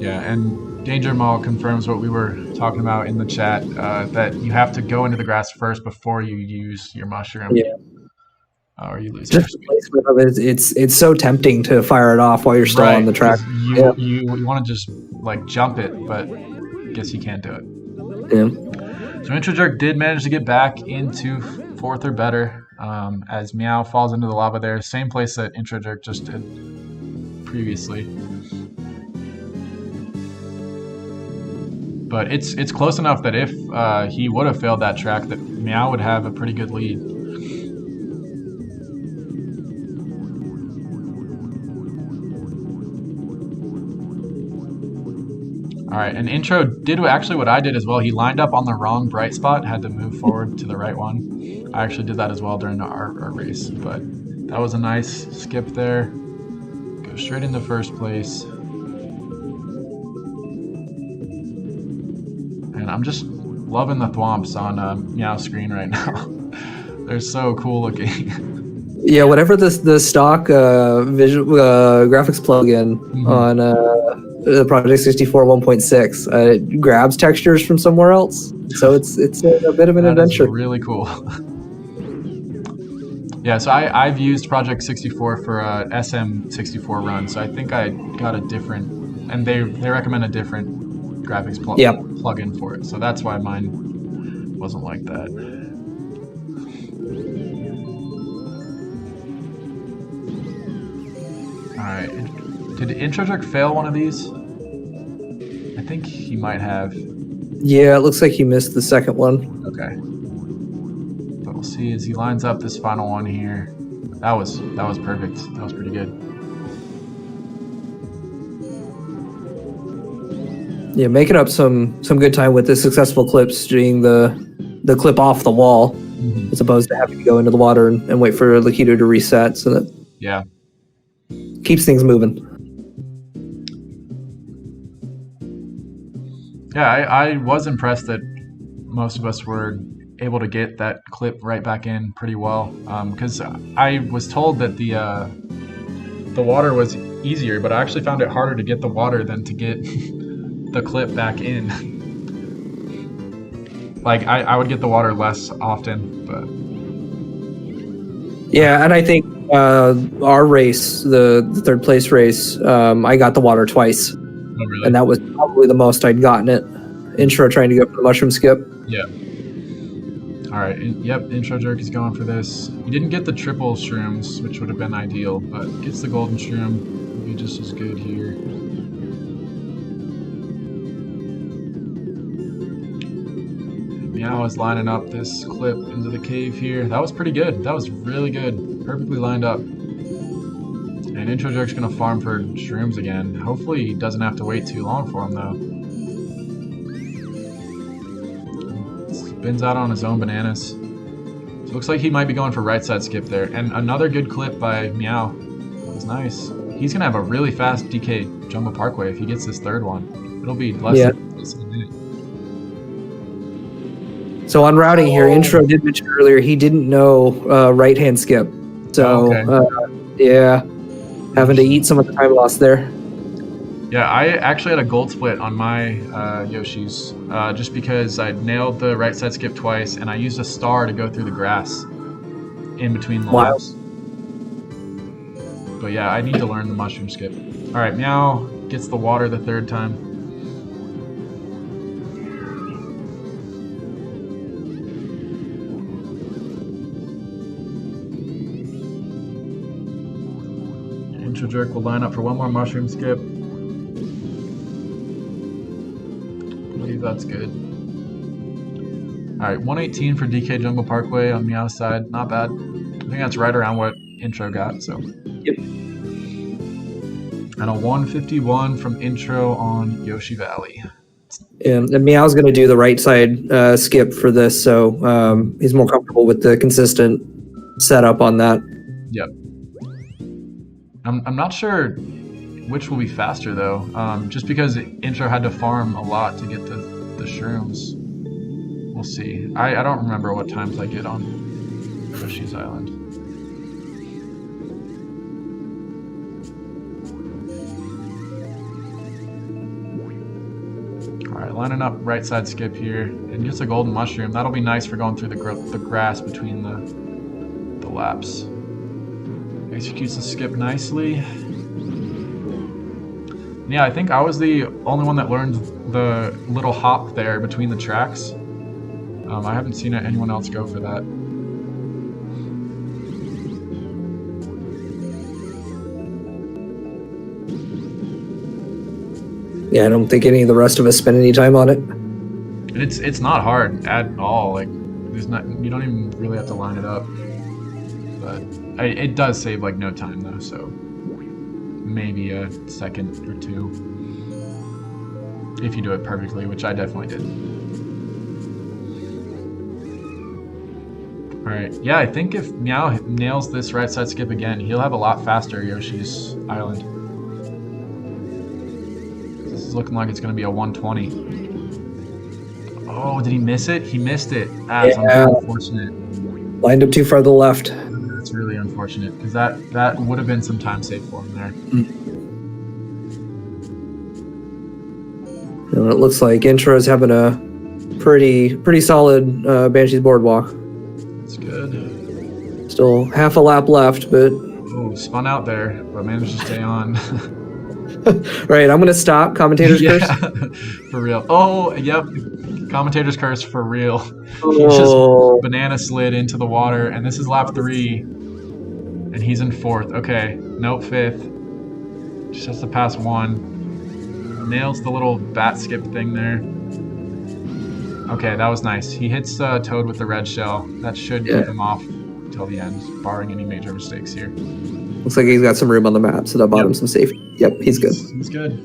Yeah, and Danger Mall confirms what we were talking about in the chat, that you have to go into the grass first before you use your mushroom. Yeah. Or you lose Just the placement of it, it's so tempting to fire it off while you're still on the track. You want to just like jump it, but I guess you can't do it. Yeah. So Intro Jerk did manage to get back into 4th or better, as Meow falls into the lava there. Same place that Intro Jerk just did previously. But it's close enough that if he would have failed that track, that Meow would have a pretty good lead. All right, and Intro did actually what I did as well. He lined up on the wrong bright spot, had to move forward to the right one. I actually did that as well during our race, but that was a nice skip there. Go straight into 1st place. And I'm just loving the thwomps on Meow's screen right now. They're so cool looking. Yeah, whatever the stock visual graphics plugin on the Project 64 1.6, it grabs textures from somewhere else, so it's a bit of an adventure. Really cool. Yeah, so I've used Project 64 for a SM64 run, so I think I got a different, and they recommend a different graphics plugin for it, so that's why mine wasn't like that. Alright, did Intro Jerk fail one of these? I think he might have. Yeah, it looks like he missed the second one. Okay. But we'll see as he lines up this final one here. That was perfect. That was pretty good. Yeah, making up some good time with the successful clips, doing the clip off the wall, as opposed to having to go into the water and wait for Lakitu to reset, so that keeps things moving. Yeah, I was impressed that most of us were able to get that clip right back in pretty well, because I was told that the water was easier, but I actually found it harder to get the water than to get the clip back in. Like I would get the water less often, but yeah, and I think our race, the 3rd place race, I got the water twice. oh, really? And that was probably the most I'd gotten it. Intro trying to go for the mushroom skip. Yeah. All right. Yep. Intro Jerk is going for this. He didn't get the triple shrooms, which would have been ideal, but gets the golden shroom. Will be just as good here. Meow is lining up this clip into the cave here. That was pretty good. That was really good. Perfectly lined up. And Intro Jerk's gonna farm for shrooms again. Hopefully he doesn't have to wait too long for them though. Spins out on his own bananas. So looks like he might be going for right side skip there. And another good clip by Meow. That was nice. He's gonna have a really fast DK Jungle Parkway if he gets this 3rd one. It'll be less than a minute. So on routing here, Intro did mention earlier he didn't know right hand skip. So yeah, having to eat some of the time lost there. Yeah, I actually had a gold split on my Yoshis just because I nailed the right side skip twice, and I used a star to go through the grass in between the Wow. laps. But yeah, I need to learn the mushroom skip. All right, Meow gets the water the third time. Intro Jerk will line up for one more mushroom skip. I believe that's good. Alright, 118 for DK Jungle Parkway on Meow side. Not bad. I think that's right around what Intro got, so. Yep. And a 151 from Intro on Yoshi Valley. And Meow's going to do the right side skip for this, so he's more comfortable with the consistent setup on that. Yep. I'm not sure which will be faster though, just because Intro had to farm a lot to get the shrooms. We'll see. I don't remember what times I get on Yoshi's Island. Alright, lining up right side skip here, and gets a golden mushroom. That'll be nice for going through the grass between the laps. Executes the skip nicely. Yeah, I think I was the only one that learned the little hop there between the tracks. I haven't seen anyone else go for that. Yeah, I don't think any of the rest of us spent any time on it. It's not hard at all. Like, there's not, you don't even really have to line it up. But it does save like no time though, so maybe a second or two if you do it perfectly, which I definitely did. Alright, yeah, I think if Meow nails this right side skip again, he'll have a lot faster Yoshi's Island. This is looking like it's going to be a 120. Oh, did he miss it? He missed it. That's unfortunate. Lined up too far to the left. That's really unfortunate, because that would have been some time saved for him there. And it looks like Intro's having a pretty solid Banshee's Boardwalk. That's good. Still half a lap left, but... Oh, spun out there, but managed to stay on. Right, I'm going to stop. Commentator's curse. For real. Oh, yep. Commentator's curse for real. Oh. He just banana slid into the water, and this is lap 3. And he's in 4th. Okay, nope, 5th. Just has to pass 1. Nails the little bat skip thing there. Okay, that was nice. He hits Toad with the red shell. That should keep him off till the end, barring any major mistakes here. Looks like he's got some room on the map, so that bought him some safety. Yep, he's good. He's good.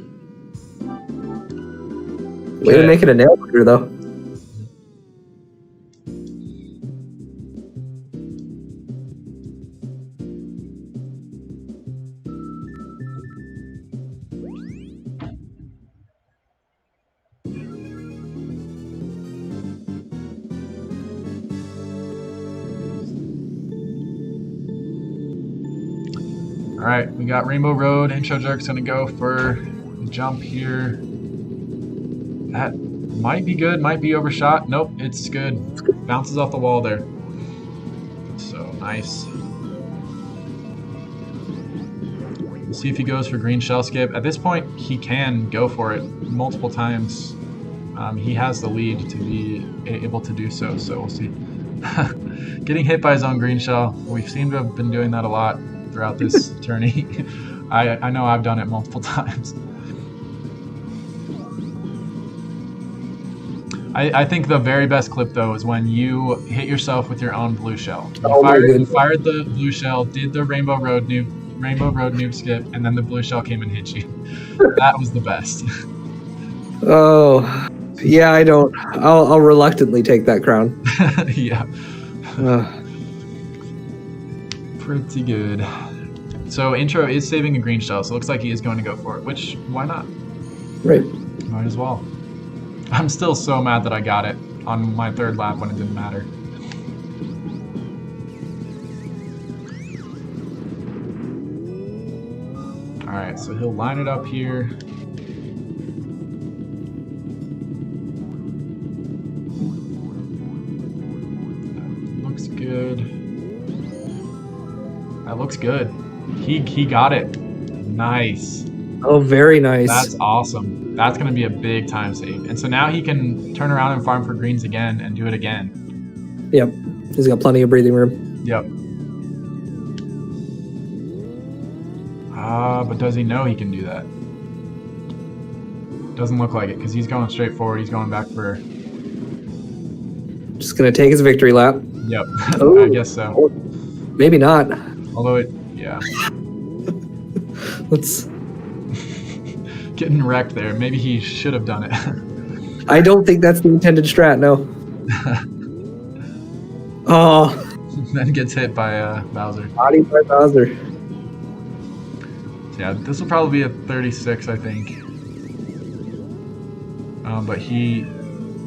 Way to make it a nail biter, though. Alright, we got Rainbow Road. Intro Jerk's gonna go for the jump here. That might be good, might be overshot. Nope, it's good. Bounces off the wall there. So nice. We'll see if he goes for green shell skip. At this point, he can go for it multiple times. He has the lead to be able to do so, so we'll see. Getting hit by his own green shell. We seem to have been doing that a lot throughout this tourney. I know I've done it multiple times. I think the very best clip though is when you hit yourself with your own blue shell. You fired the blue shell, did the Rainbow Road noob skip, and then the blue shell came and hit you. That was the best. Oh, yeah, I don't. I'll reluctantly take that crown. Yeah. Pretty good. So Intro is saving a green shell, so it looks like he is going to go for it, which, why not? Right. Might as well. I'm still so mad that I got it on my 3rd lap when it didn't matter. Alright, so he'll line it up here. good. That looks good. He got it. Nice. Oh, very nice. That's awesome. That's going to be a big time save. And so now he can turn around and farm for greens again and do it again. Yep. He's got plenty of breathing room. Yep. But does he know he can do that? Doesn't look like it because he's going straight forward. He's going back for... Just going to take his victory lap. Yep. Oh. I guess so. Maybe not. Although it... Yeah. Let's... Getting wrecked there. Maybe he should have done it. I don't think that's the intended strat, no. Oh. Then gets hit by Bowser. Body by Bowser. Yeah, this will probably be a 36, I think. But he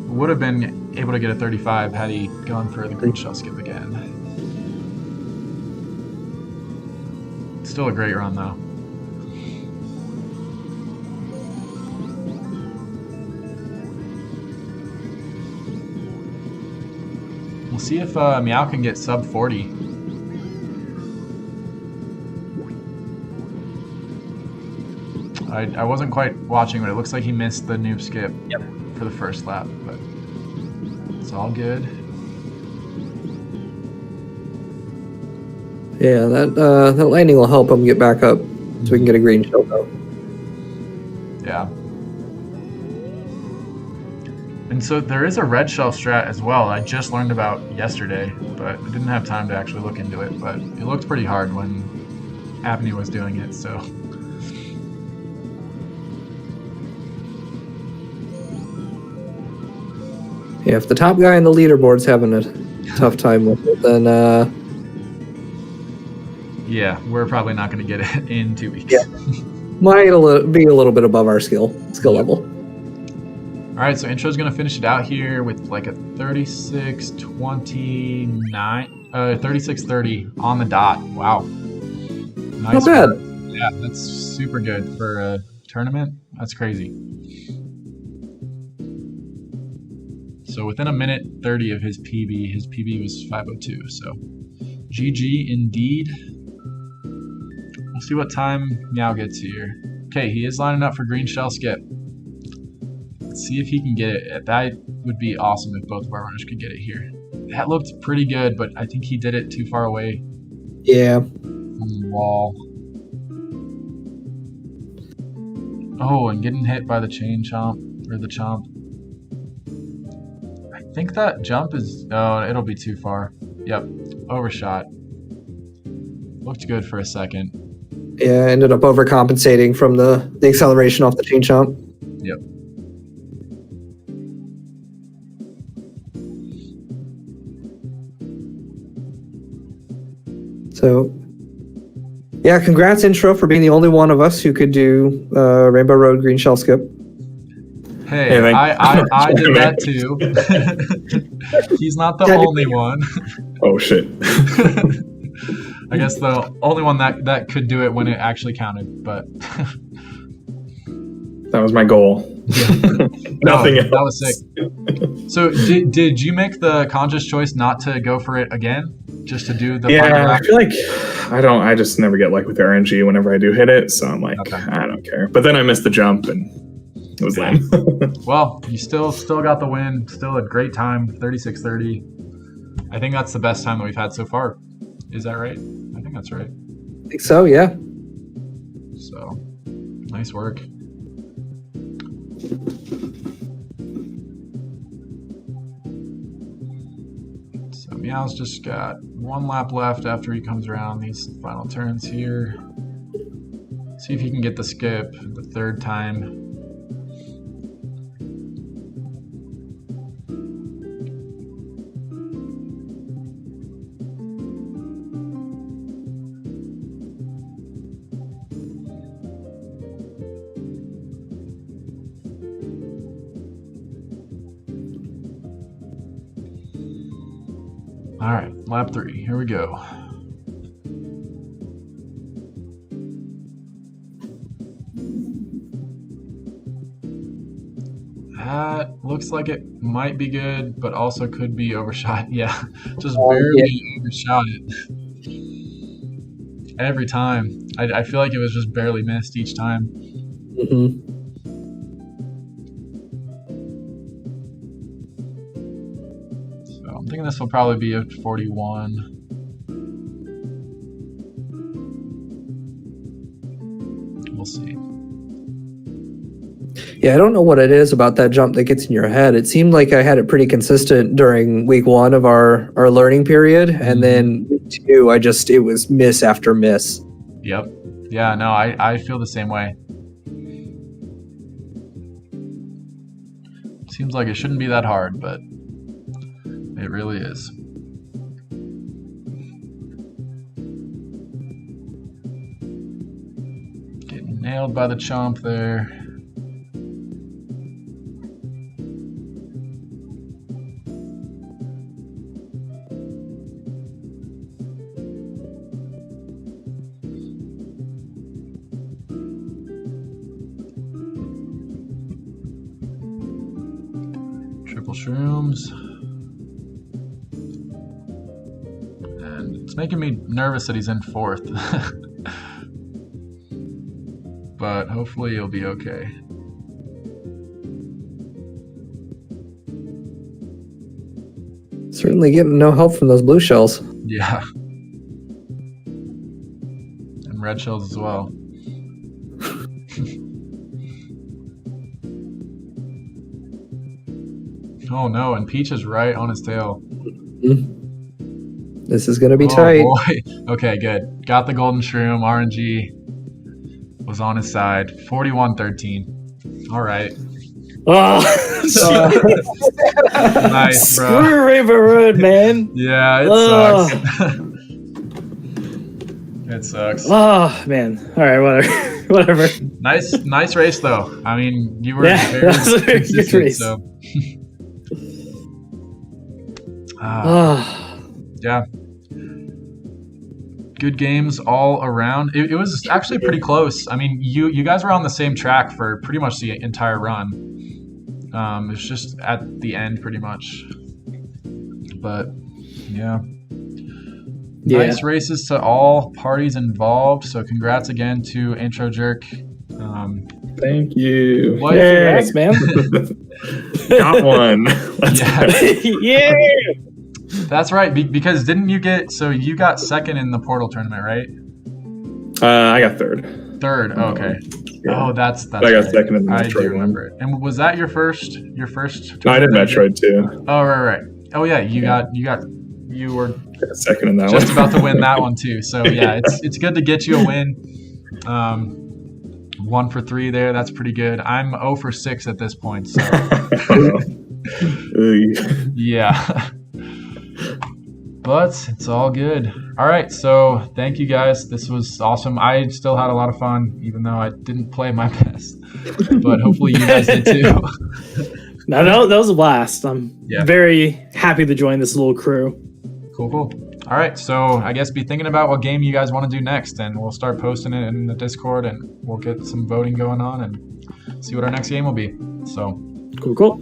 would have been able to get a 35 had he gone for the green shell skip again. Still a great run, though. We'll see if Meow can get sub 40. I wasn't quite watching, but it looks like he missed the noob skip for the first lap, but it's all good. Yeah, that landing will help him get back up so we can get a green shell though. Yeah. And so there is a red shell strat as well. I just learned about yesterday, but I didn't have time to actually look into it. But it looked pretty hard when Abney was doing it, so. Yeah, if the top guy on the leaderboard's having a tough time with it, then yeah, we're probably not going to get it in 2 weeks. Yeah. Might be a little bit above our skill level. All right, so Intro's going to finish it out here with like a 36:30 on the dot. Wow. Nice. Not bad. Work. Yeah, that's super good for a tournament. That's crazy. So within a minute 30 of his PB was 5:02. So GG indeed. We'll see what time Meow gets here. Okay, he is lining up for green shell skip. Let's see if he can get it. That would be awesome if both of our runners could get it here. That looked pretty good, but I think he did it too far away Yeah. from the wall. Oh, and getting hit by the chain chomp, or the chomp. I think that jump is... Oh, it'll be too far. Yep, overshot. Looked good for a second. Yeah, ended up overcompensating from the acceleration off the chain chomp. Yep. So, yeah, congrats, Intro, for being the only one of us who could do Rainbow Road Green Shell Skip. Hey, I did that too. He's not the only one. Oh, shit. I guess the only one that could do it when it actually counted, but... That was my goal. Nothing else. That was sick. So did you make the conscious choice not to go for it again? Just to do the final Yeah, lap? I feel like I just never get luck with the RNG whenever I do hit it, so I'm like, Okay. I don't care. But then I missed the jump and it was lame. Well, you still got the win. Still a great time, 36:30. I think that's the best time that we've had so far. Is that right? I think that's right. I think so, yeah. So, nice work. So Meow's just got one lap left after he comes around these final turns here. See if he can get the skip the third time. All right, lap 3. Here we go. That looks like it might be good, but also could be overshot. Yeah, just Yeah. barely overshot it every time. I feel like it was just barely missed each time. Mhm. So I'm thinking this will probably be a 41. We'll see. Yeah, I don't know what it is about that jump that gets in your head. It seemed like I had it pretty consistent during week 1 of our learning period, and then week 2, it was miss after miss. Yep. Yeah, no, I feel the same way. Seems like it shouldn't be that hard, but it really is. Getting nailed by the chomp there. Triple shrooms. And it's making me nervous that he's in 4th. But hopefully he'll be okay. Certainly getting no help from those blue shells. Yeah. And red shells as well. Oh no, and Peach is right on his tail. This is going to be Oh tight. boy. Okay, good. Got the golden shroom. RNG was on his side. 41-13. All right. Oh, Nice, bro. screw Rainbow Road, man. Yeah, it Ugh. sucks. It sucks. Oh man. All right, whatever. Whatever. Nice race though. I mean, you were Yeah, very that was a very good consistent, race. so. Oh. Yeah. Good games all around. It was actually pretty close. I mean, you guys were on the same track for pretty much the entire run. It's just at the end pretty much. But yeah. Nice races to all parties involved. So congrats again to Intro Jerk. Thank you. What? Congrats, man. Got one. Let's Yeah. go. Yeah. That's right. Because didn't you you got 2nd in the Portal tournament, right? I got 3rd. 3rd. Oh, okay. Yeah. Oh, that's I got right. 2nd in the I Metroid do one. remember it. And was that your first? No, I did Metroid too. Oh, right. Oh, yeah. You were I got 2nd in that just one. about to win that one too. So yeah, it's good to get you a win. 1 for 3 there. That's pretty good. I'm 0 for 6 at this point. So yeah. But it's all good. All right, so thank you guys. This was awesome. I still had a lot of fun, even though I didn't play my best. But hopefully you guys did too. No, that was a blast. I'm Yeah. very happy to join this little crew. Cool. All right, so I guess be thinking about what game you guys want to do next, and we'll start posting it in the Discord, and we'll get some voting going on and see what our next game will be. So Cool.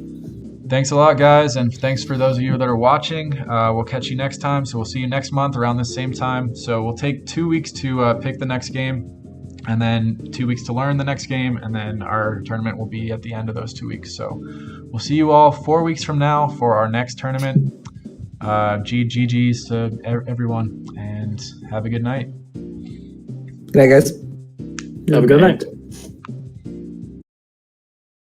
thanks a lot, guys, and thanks for those of you that are watching. We'll catch you next time, so we'll see you next month around this same time. So we'll take 2 weeks to pick the next game, and then 2 weeks to learn the next game, and then our tournament will be at the end of those 2 weeks. So we'll see you all 4 weeks from now for our next tournament. GG's to everyone, and have a good night. Good night, guys. Have a good night.